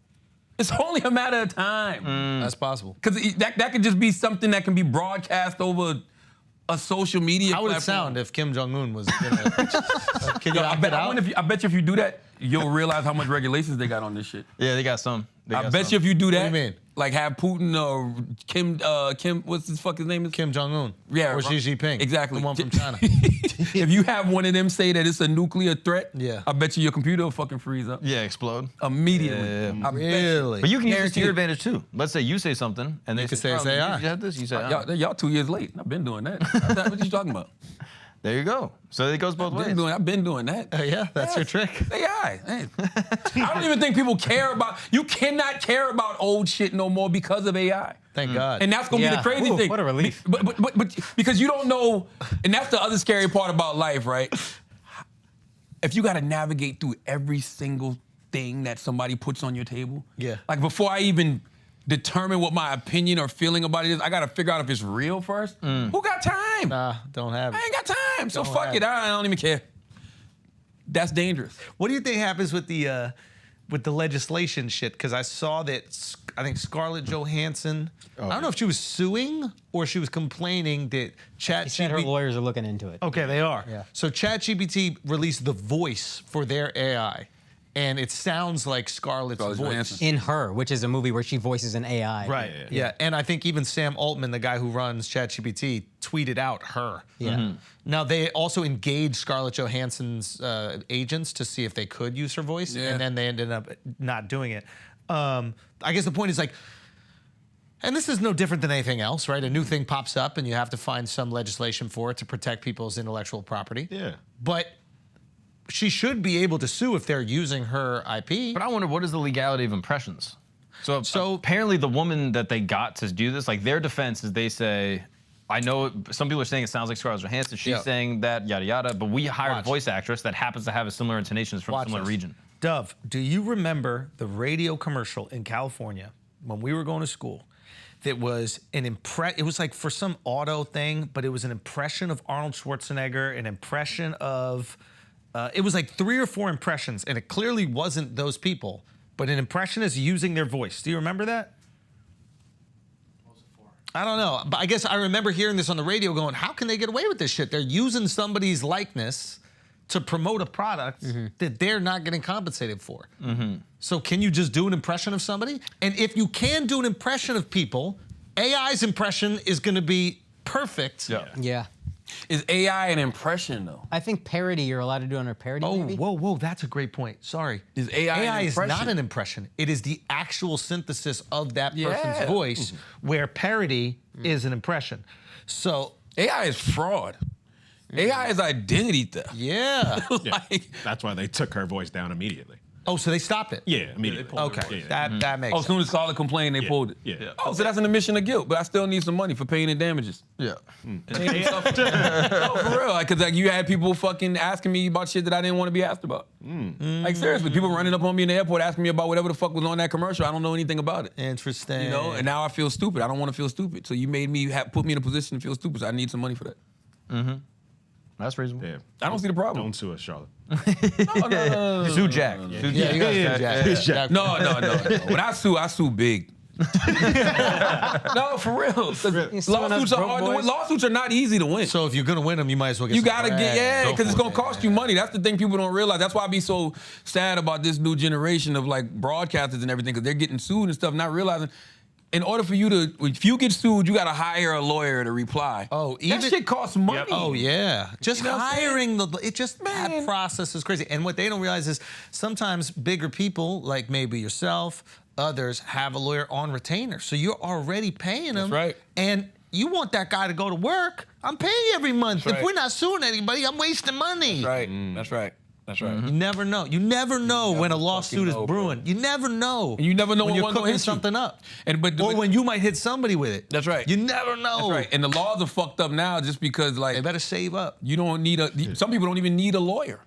It's only a matter of time. That's possible. Because that could just be something that can be broadcast over a social media How would it platform. sound if Kim Jong-un was gonna... Can you Yo, I knock it out? bet you if you do that, you'll realize how much regulations they got on this shit. Yeah, they got some. I bet you if you do that, What do you mean? Like have Putin or Kim, what's his fucking name? Kim Jong-un. Yeah, Or Xi Jinping. Exactly. The one from China. If you have one of them say that it's a nuclear threat, Yeah. I bet you your computer will fucking freeze up. Yeah, explode. Immediately. Yeah. I bet you. Really? But you can use this to your Guaranteed. advantage too. Let's say you say something, and they could say it's AI. You have this. You say, Y'all 2 years late. I've been doing that. What you talking about? there you go. So it goes both ways. I've been doing that. Yeah, that's your trick. AI. Hey. I don't even think people care about. You cannot care about old shit no more because of AI. Thank God. And that's gonna be the crazy thing. What a relief. But because you don't know, and that's the other scary part about life, right? If you got to navigate through every single thing that somebody puts on your table, Yeah. Like before I even determine what my opinion or feeling about it is, I got to figure out if it's real first. Who got time? Nah, don't have it. I ain't got time. So Don't fuck have it. it. I don't even care. That's dangerous. What do you think happens with the legislation shit? Because I saw that I think Scarlett Johansson. I don't know if she was suing or she was complaining that She said her ChatGPT. lawyers are looking into it. Okay, they are. Yeah. So ChatGPT released the voice for their AI, and it sounds like Scarlett's Scarlett voice. Johansson. In Her, which is a movie where she voices an AI. Right. Yeah. And I think even Sam Altman, the guy who runs ChatGPT, tweeted out her. Yeah. Now they also engaged Scarlett Johansson's agents to see if they could use her voice, Yeah. and then they ended up not doing it. I guess the point is like, and this is no different than anything else, right? A new thing pops up, and you have to find some legislation for it to protect people's intellectual property. Yeah. But she should be able to sue if they're using her IP. But I wonder, what is the legality of impressions? So apparently the woman that they got to do this, like their defense is they say, I know some people are saying it sounds like Scarlett Johansson. She's Yeah. saying that, yada, yada. But we hired Watch. a voice actress that happens to have a similar intonations from a Watch similar this. region. Dove, do you remember the radio commercial in California when we were going to school? That was it was like for some auto thing, but it was an impression of Arnold Schwarzenegger, an impression of, it was like 3 or 4 impressions, and it clearly wasn't those people, but an impression is using their voice. Do you remember that? I don't know, but I guess I remember hearing this on the radio going, how can they get away with this shit? They're using somebody's likeness to promote a product that they're not getting compensated for. So can you just do an impression of somebody? And if you can do an impression of people, AI's impression is gonna be perfect. Yeah. Is AI an impression though? I think parody, you're allowed to do under parody. Oh, maybe? whoa, that's a great point. Sorry. Is AI an is impression? not an impression. It is the actual synthesis of that person's Yeah. voice, where parody is an impression. So, AI is fraud. AI is identity theft. yeah. Like, That's why they took her voice down immediately. Oh, so they stopped it? Yeah, immediately. Okay, Yeah. that makes oh, as sense. soon as Scarlett complained, they pulled it. Yeah. Oh, so that's an admission of guilt, but I still need some money for paying the damages. Yeah. No, for real. Like, cause like you had people fucking asking me about shit that I didn't want to be asked about. Like seriously, people running up on me in the airport asking me about whatever the fuck was on that commercial. I don't know anything about it. Interesting. You know, and now I feel stupid. I don't want to feel stupid. So you made me put me in a position to feel stupid. So I need some money for that. That's reasonable. Yeah. I don't see the problem. Don't sue us, Charlotte. No. Sue Jack. Sue Yeah, you gotta say Jack. No. When I sue big. No, for real. Lawsuits are hard to win. Lawsuits are not easy to win. So if you're gonna win them, you might as well get You some gotta bread. get, because it's for gonna it. cost you money. That's the thing people don't realize. That's why I be so sad about this new generation of like broadcasters and everything, because they're getting sued and stuff, not realizing. In order for you to, if you get sued, you gotta hire a lawyer to reply. Oh, even that shit costs money. Oh yeah, just You know what I'm hiring that process is crazy. And what they don't realize is sometimes bigger people, like maybe yourself, others, have a lawyer on retainer, so you're already paying them. That's right. And you want that guy to go to work. I'm paying you every month. That's If right. we're not suing anybody, I'm wasting money. Right. That's right. That's right. You never know. You never know when a lawsuit is know, brewing. You never know. And you never know when when you're one's gonna cooking hit you. something up. But Or when you might hit somebody with it. That's right. You never know. That's right. And the laws are fucked up now just because like They better save up. you don't need some people don't even need a lawyer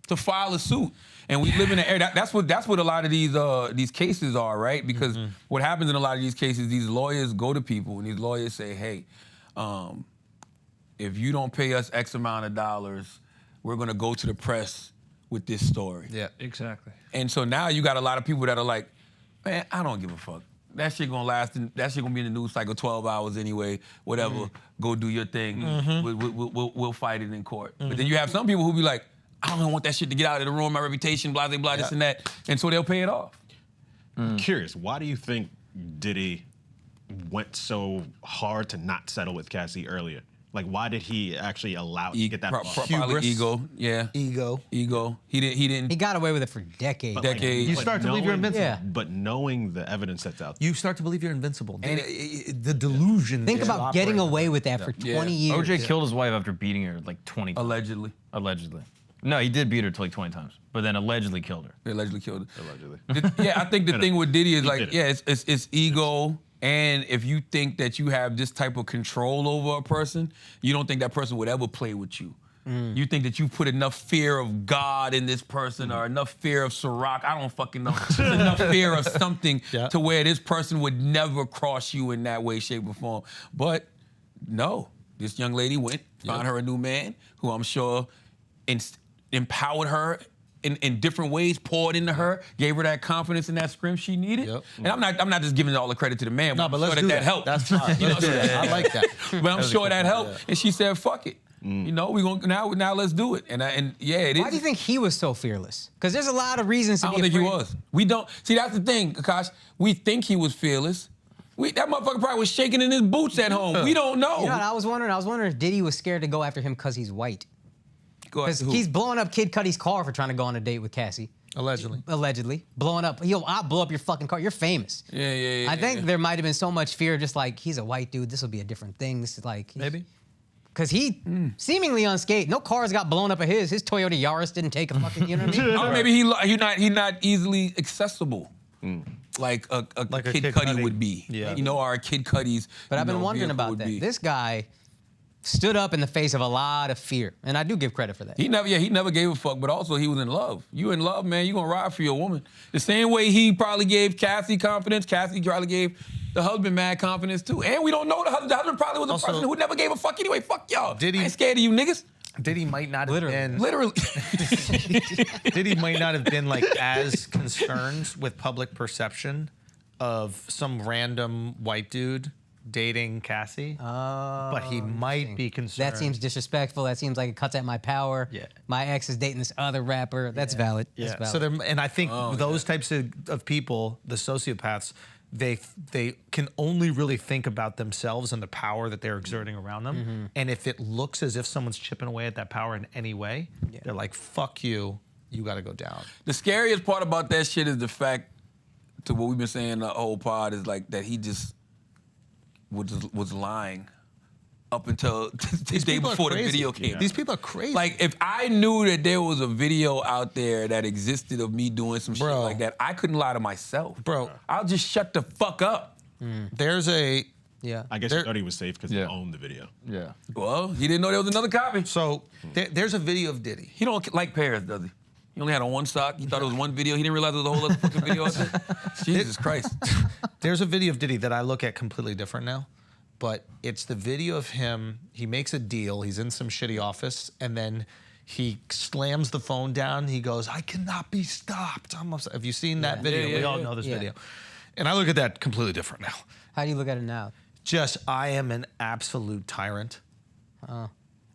to file a suit. And we live in an era. That's what a lot of these cases are, right? Because what happens in a lot of these cases, these lawyers go to people and these lawyers say, hey, if you don't pay us X amount of dollars, we're gonna go to the press with this story. Yeah. Exactly. And so now you got a lot of people that are like, man, I don't give a fuck. That shit gonna last. That shit gonna be in the news cycle 12 hours anyway. Whatever. Go do your thing. We'll fight it in court. But then you have some people who be like, I don't want that shit to get out of the room. My reputation, blah blah blah, this and that. And so they'll pay it off. I'm curious, why do you think Diddy went so hard to not settle with Cassie earlier? Like, why did he actually allow it to get that far? Probably ego. Yeah. Ego. He didn't. He got away with it for decades. Decades. You start to believe you're invincible. Yeah. But knowing the evidence that's out there. You start to believe you're invincible. And the delusion. Think about getting away with that for 20 years. OJ killed his wife after beating her like 20 times. Allegedly. Allegedly. No, he did beat her like 20 times, but then allegedly killed her. They allegedly killed her. Allegedly. Yeah, I think the thing with Diddy is like, did it. yeah, it's ego. And if you think that you have this type of control over a person, you don't think that person would ever play with you. You think that you put enough fear of God in this person or enough fear of Ciroc, I don't fucking know, enough fear of something to where this person would never cross you in that way, shape, or form. But no, this young lady went, found her a new man who I'm sure empowered her in different ways, poured into her, gave her that confidence and that scream she needed. And I'm not just giving all the credit to the man, but I'm let's sure do that helped. That's fine. You know, Let's do that. I like that. but I'm sure that helped. And she said, "Fuck it, you know, we gonna now let's do it." And yeah, it is. Why do you think he was so fearless? Because there's a lot of reasons to I be don't think he afraid. was. We don't see. That's the thing, Akash. We think he was fearless. That motherfucker probably was shaking in his boots at home. We don't know. You know what I was wondering? I was wondering if Diddy was scared to go after him because he's white. Because he's blowing up Kid Cudi's car for trying to go on a date with Cassie. Allegedly. Blowing up. Yo, I'll blow up your fucking car. You're famous. Yeah. I think there might have been so much fear, just like, he's a white dude. This will be a different thing. This is like... Maybe. Because he seemingly unscathed. No cars got blown up of his. His Toyota Yaris didn't take a fucking... You know what I mean? Or maybe he not easily accessible. Like a Kid Cudi would be. Yeah. You know, or a Kid Cudi's. But I've been wondering vehicle about would that. be. This guy stood up in the face of a lot of fear. And I do give credit for that. He never gave a fuck, but also he was in love. You in love, man, you gonna ride for your woman. The same way he probably gave Cassie confidence, Cassie probably gave the husband mad confidence too. And we don't know the husband probably was a Also, person who never gave a fuck anyway. Fuck y'all. Diddy- I ain't scared of you niggas. Diddy might not have been. Literally. Diddy might not have been like as concerned with public perception of some random white dude dating Cassie, but he might be concerned. That seems disrespectful. That seems like it cuts at my power. Yeah. My ex is dating this other rapper. That's valid. That's valid. So and I think those types of people, the sociopaths, they can only really think about themselves and the power that they're exerting around them. And if it looks as if someone's chipping away at that power in any way, they're like, "Fuck you, you got to go down." The scariest part about that shit is the fact, to what we've been saying the whole pod, is like that he just was lying up until the day before the video came out. These people are crazy. Like, if I knew that there was a video out there that existed of me doing some shit like that, I couldn't lie to myself. Bro. I'll just shut the fuck up. There's a... Yeah. I guess he thought he was safe because he owned the video. Yeah. Well, he didn't know there was another copy. So there's a video of Diddy. He don't like pairs, does he? He only had on one sock. He thought it was one video. He didn't realize there was a whole other fucking video out there. Jesus Christ. There's a video of Diddy that I look at completely different now, but it's the video of him. He makes a deal. He's in some shitty office, and then he slams the phone down. He goes, "I cannot be stopped." Have you seen that video? We all know this video. And I look at that completely different now. How do you look at it now? Just, I am an absolute tyrant.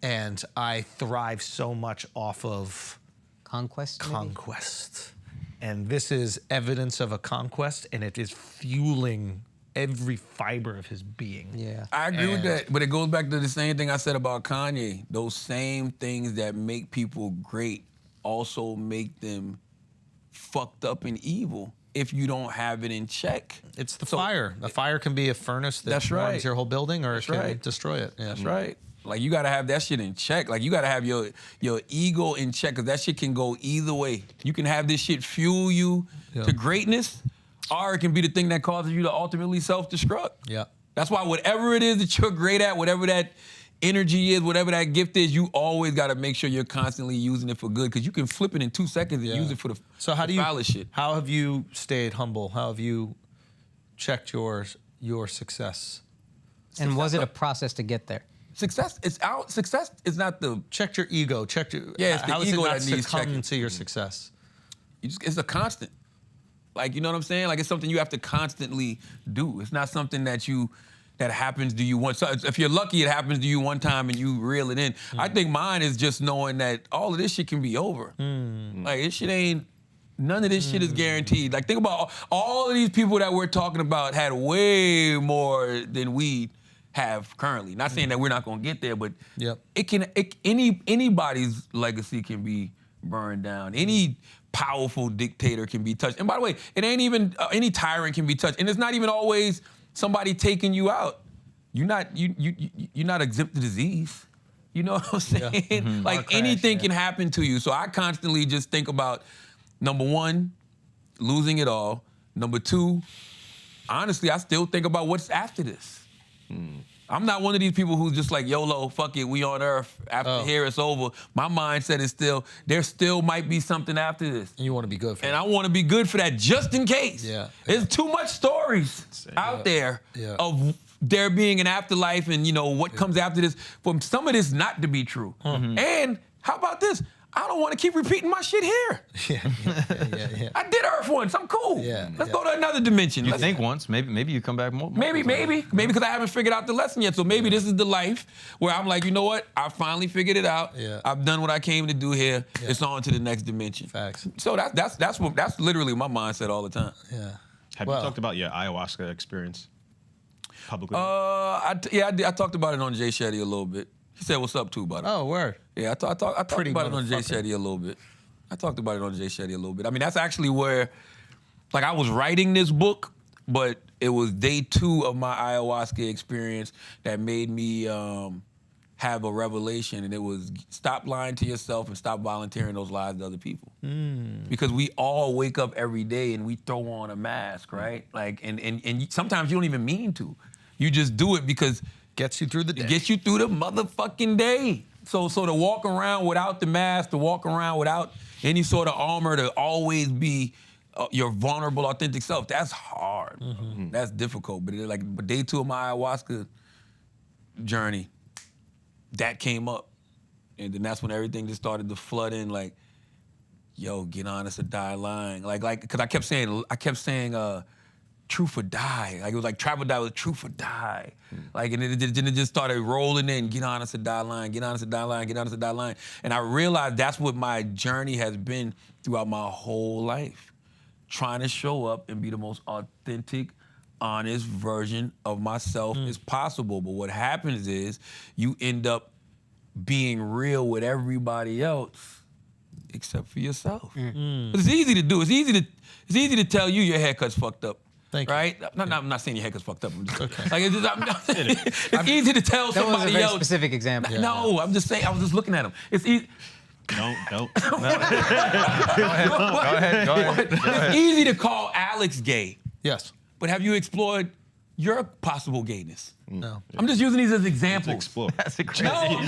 And I thrive so much off of Conquest? maybe? conquest. And this is evidence of a conquest, and it is fueling every fiber of his being. Yeah. I agree with that, but it goes back to the same thing I said about Kanye. Those same things that make people great also make them fucked up and evil if you don't have it in check. It's the fire. The fire can be a furnace that That's right. warms your whole building, or That's it can right. destroy it. Yeah. That's right. Like, you gotta have that shit in check. Like, you gotta have your ego in check, because that shit can go either way. You can have this shit fuel you to greatness, or it can be the thing that causes you to ultimately self-destruct. Yeah. That's why whatever it is that you're great at, whatever that energy is, whatever that gift is, you always gotta make sure you're constantly using it for good, because you can flip it in 2 seconds and use it for the foulest shit. How have you stayed humble? How have you checked your success? And was it a process to get there? Success is not the... Checked your ego. Checked your... Yeah, it's the how is ego it not that needs succumb checking. to your success? It's a constant. Like, you know what I'm saying? Like, it's something you have to constantly do. It's not something that happens to you once. So if you're lucky, it happens to you one time and you reel it in. I think mine is just knowing that all of this shit can be over. Like, this shit ain't None of this shit is guaranteed. Like, think about all of these people that we're talking about had way more than we have currently. Not saying that we're not gonna get there, but anybody's legacy can be burned down. Any powerful dictator can be touched. And by the way, it ain't even any tyrant can be touched. And it's not even always somebody taking you out. You're not exempt to disease. You know what I'm saying? Like anything can happen to you. So I constantly just think about, number one, losing it all. Number two, honestly, I still think about what's after this. I'm not one of these people who's just like, YOLO, fuck it, we on Earth. After here, it's over. My mindset is still, there still might be something after this. And you want to be good for And I want to be good for that just in case. Yeah. There's too much stories out there of there being an afterlife and, you know, what comes after this, for some of this not to be true. And how about this? I don't want to keep repeating my shit here. I did Earth once. I'm cool. Let's go to another dimension. You think once, maybe you come back more. Maybe because I haven't figured out the lesson yet. So maybe this is the life where I'm like, you know what? I finally figured it out. I've done what I came to do here. It's on to the next dimension. Facts. So that's literally my mindset all the time. Have you talked about your ayahuasca experience publicly? I talked about it on Jay Shetty a little bit. He said, "What's up, too, buddy?" Oh, word. Yeah, I talked about it on Jay Shetty a little bit. I mean, that's actually where, like, I was writing this book, but it was day 2 of my ayahuasca experience that made me have a revelation, and it was stop lying to yourself and stop volunteering those lies to other people. Because we all wake up every day and we throw on a mask, right? Like, and sometimes you don't even mean to. You just do it because gets you through the day. It gets you through the motherfucking day. So to walk around without the mask, to walk around without any sort of armor, to always be your vulnerable, authentic self, that's hard. That's difficult. But day 2 of my ayahuasca journey, that came up. And then that's when everything just started to flood in, like, yo, get honest or die lying. Like, cause I kept saying, truth or die. Like, it was like travel die was truth or die. Like, and it just started rolling in, get honest or die lying, get honest or die lying, get honest or die lying. And I realized that's what my journey has been throughout my whole life. Trying to show up and be the most authentic, honest version of myself as possible. But what happens is you end up being real with everybody else except for yourself. It's easy to do. It's easy to tell you your haircut's fucked up. Thank you. Right? I'm not saying your haircut's fucked up. I'm just, like, it's easy to tell That was a somebody very else. specific example. No, I'm just saying. I was just looking at him. It's easy. Don't. Go ahead. It's easy to call Alex gay. Yes. But have you explored your possible gayness? No. I'm just using these as examples. Explore. That's a crazy. No, I'm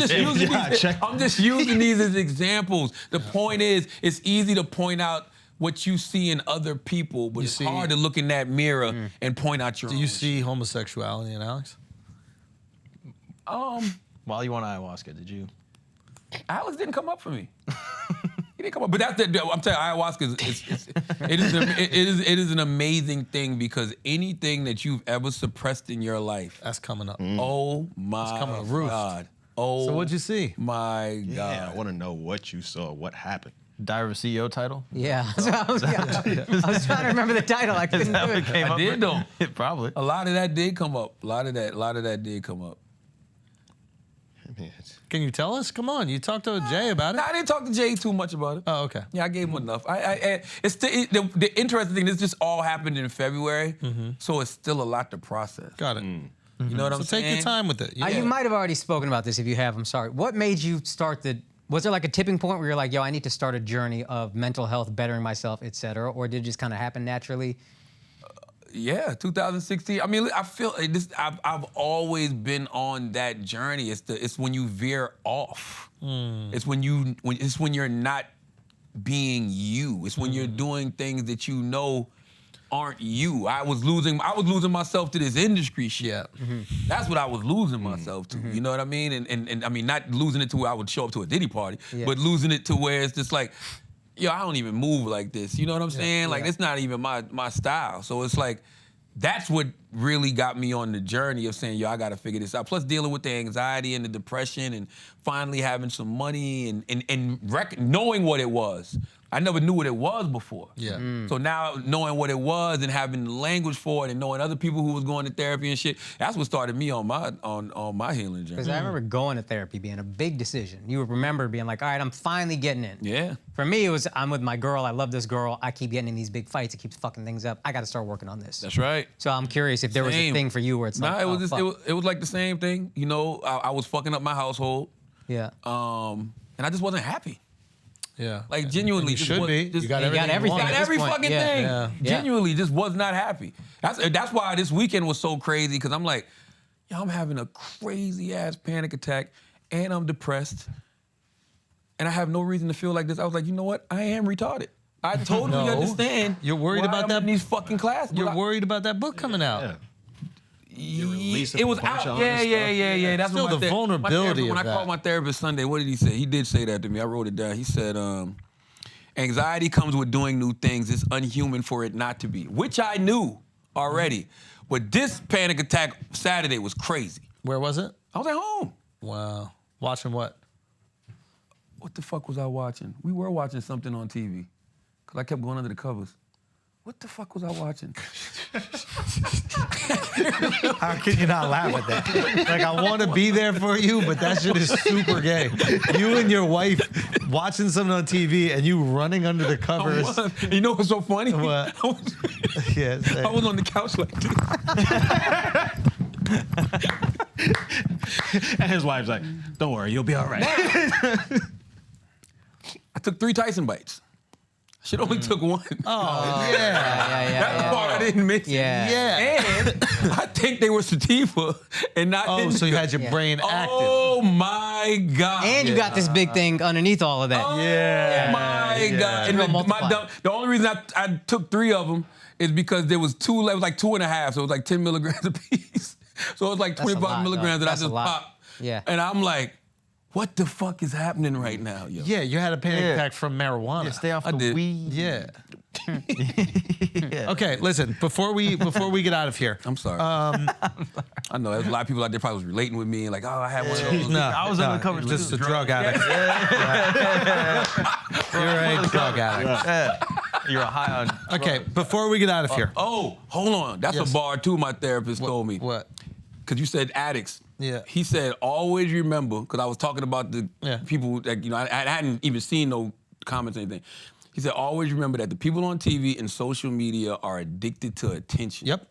just using these as examples. The point is, it's easy to point out what you see in other people, but it's hard to look in that mirror and point out your own. Do you see homosexuality in Alex? While you on ayahuasca, did you? Alex didn't come up for me. He didn't come up. But I'm telling you, ayahuasca it is an amazing thing, because anything that you've ever suppressed in your life, That's coming up. oh my It's coming to roost. God. Oh, So what'd you see? my God. Yeah, I want to know what you saw, what happened. Diary of a CEO title? Yeah, so I was trying to remember the title. I couldn't do it. I did though. Probably. A lot of that did come up. A lot of that did come up. Can you tell us? Come on, you talked to Jay about it. No, I didn't talk to Jay too much about it. Oh, okay. Yeah, I gave him enough. It's the interesting thing. This just all happened in February, so it's still a lot to process. Got it. You know what I'm So saying? take your time with it. You might have already spoken about this. If you have, I'm sorry. What made you start was there like a tipping point where you're like, yo, I need to start a journey of mental health, bettering myself, et cetera, or did it just kind of happen naturally? Yeah, 2016. I mean, I feel this. I've always been on that journey. It's when you veer off. It's when you're not being you. It's when you're doing things that you know aren't you. I was losing myself to this industry shit. Yeah. That's what I was losing myself to. You know what I mean? And I mean, not losing it to where I would show up to a Diddy party, but losing it to where it's just like, yo, I don't even move like this. You know what I'm saying? Like, it's not even my style. So it's like, that's what really got me on the journey of saying, yo, I gotta figure this out. Plus dealing with the anxiety and the depression and finally having some money and knowing what it was. I never knew what it was before. Yeah. So now knowing what it was and having the language for it and knowing other people who was going to therapy and shit, that's what started me on my healing journey. Because I remember going to therapy being a big decision. You would remember being like, all right, I'm finally getting in. Yeah. For me, it was, I'm with my girl, I love this girl, I keep getting in these big fights, it keeps fucking things up, I gotta start working on this. That's right. So I'm curious if there was a Same. thing for you where it's like, Nah, it was oh, just, fuck. it was like the same thing. You know, I was fucking up my household. Yeah. And I just wasn't happy. Yeah. Like genuinely, You just should was- be. just- You got You got everything. everything. want. got at this every point. fucking Yeah. thing. Yeah. Genuinely, just was not happy. That's why this weekend was so crazy, because I'm like, yo, I'm having a crazy ass panic attack and I'm depressed. And I have no reason to feel like this. I was like, you know what? I am retarded. I totally No. understand. You're worried why about I'm that- in these fucking classes. You're But I- worried about that book coming out. Yeah. You're releasing It was a bunch out. of Yeah, other yeah, stuff. That's Still what the vulnerability When of I called that. my therapist Sunday, what did he say? He did say that to me. I wrote it down. He said, anxiety comes with doing new things. It's unhuman for it not to be, which I knew already. But this panic attack Saturday was crazy. Where was it? I was at home. Wow. Watching what? What the fuck was I watching? We were watching something on TV, because I kept going under the covers. What the fuck was I watching? How can you not laugh at that? Like, I want to be there for you, but that shit is super gay. You and your wife watching something on TV and you running under the covers. You know what's so funny? What? Yeah, I was on the couch like this. And his wife's like, don't worry, you'll be all right. I took 3 Tyson bites. Shit only took 1. Oh, yeah. That's the part I didn't mention. Yeah. Yeah. And I think they were sativa and not Oh, so you had your Yeah. brain active. Oh my God. And you got this big thing underneath all of that. Oh Yeah. my Yeah. God. And Real the multiplier. only reason I took 3 of them is because there was 2, it was like 2.5, so it was like 10 milligrams a piece. So it was like That's a 25 lot, milligrams though. that I That's a just lot. popped. Yeah. And I'm like, what the fuck is happening right now, yo? Yeah, you had a panic attack from marijuana. Stay off I the did. weed. Yeah. Okay, listen, before we get out of here. I'm sorry. I know there's a lot of people out there probably was relating with me and like, oh, I had one of those. No, I was undercover you're just too. a drug addict. You're a drug addict. You're a high on. Okay, before we get out of here. Oh, hold on. That's Yes. a bar too, my therapist told me. What? Because you said addicts. Yeah. He said, always remember, because I was talking about the Yeah. people that, I hadn't even seen no comments or anything. He said, always remember that the people on TV and social media are addicted to attention. Yep.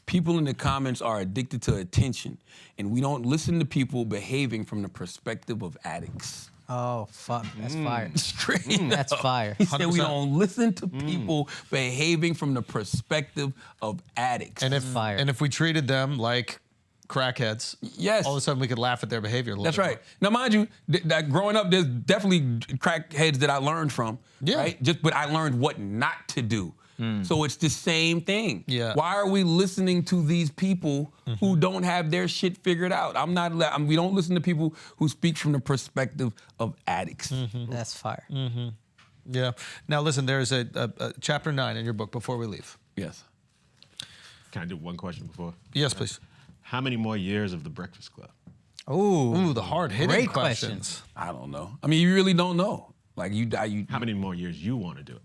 People in the comments are addicted to attention. And we don't listen to people behaving from the perspective of addicts. Oh, fuck. That's fire. Straight That's up. fire. He said we 100%. don't listen to people behaving from the perspective of addicts. And if Fire. we treated them like crackheads, Yes. all of a sudden we could laugh at their behavior a little That's bit right. Now, mind you, that growing up, there's definitely crackheads that I learned from. Yeah. Right? But I learned what not to do. So it's the same thing. Yeah. Why are we listening to these people who don't have their shit figured out? We don't listen to people who speak from the perspective of addicts. That's fire. Yeah. Now listen, there's a chapter 9 in your book before we leave. Yes. Can I do one question before? Yes, please. How many more years of The Breakfast Club? Ooh, the hard-hitting Great questions. I don't know. I mean, you really don't know. Like you How many more years you want to do it?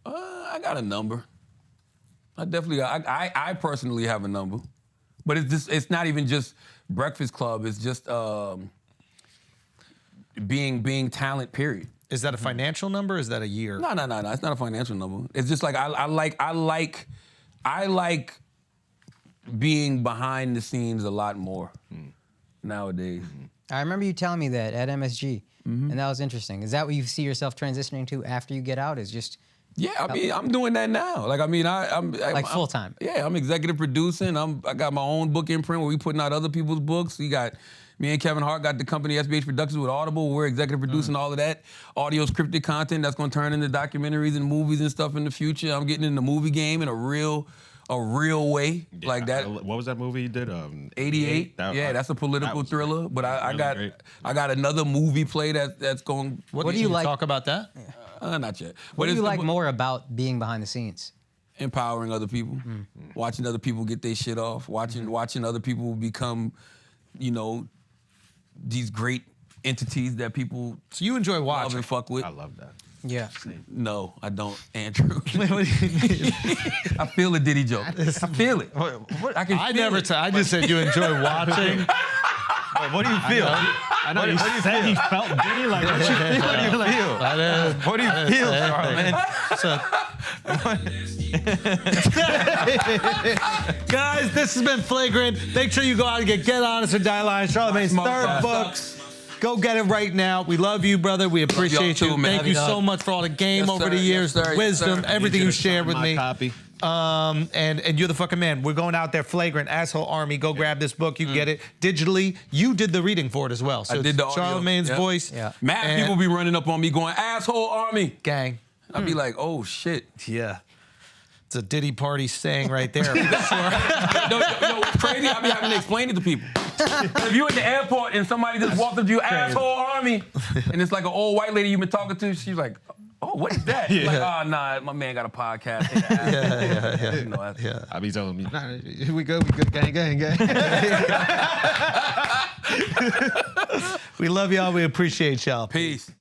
I got a number. I definitely got, I personally have a number. But it's not even just Breakfast Club, it's just being talent, period. Is that a financial number? Or is that a year? No. It's not a financial number. It's just like I like being behind the scenes a lot more nowadays. I remember you telling me that at MSG, and that was interesting. Is that what you see yourself transitioning to after you get out? Is just Yeah, I mean, I'm doing that now. Like, I mean, I'm like full time? Yeah, I'm executive producing. I got my own book imprint where we putting out other people's books. We got me and Kevin Hart got the company SBH Productions with Audible. We're executive producing all of that audio scripted content that's going to turn into documentaries and movies and stuff in the future. I'm getting in the movie game in a real way, like that. What was that movie you did? 88. Yeah, that's a political was thriller. But I really great. got another movie play that's going. What do you like? Talk about that? Not yet. What But do you it's like more about being behind the scenes? empowering other people, watching other people get their shit off, watching other people become, you know, these great entities that people So you enjoy love watching. and fuck with. I love that. Yeah. No, I don't, Andrew. I feel the Diddy joke. I feel it. I can feel it. I just said you enjoy watching. What do you feel? I know you said he felt Diddy. Like, what you feel? What do you feel? What do you feel, Charlamagne? Guys, this has been Flagrant. Make sure you go out and get Honest or Die Lying, Charlamagne's third book. Go get it right now. We love you, brother. We appreciate you. too, man. Thank you so much for all the game over the years, the wisdom, everything you shared with me. Copy. And you're the fucking man. We're going out there, Flagrant, Asshole Army. Go grab this book. You can get it digitally. You did the reading for it as well. So I did the audio. Charlamagne's voice. Yeah. Mad people be running up on me going, asshole army. Gang. I'd be like, oh shit. Yeah. It's a Diddy party saying right there. Yo, what's crazy? I be having to explain it to people. If you at the airport and somebody just walks up to you, asshole army, and it's like an old white lady you've been talking to, she's like, oh, what is that? Yeah. Like, oh, nah, my man got a podcast. Yeah. You know, that's- I be telling me, Nah, we good, gang. We love y'all. We appreciate y'all. Peace.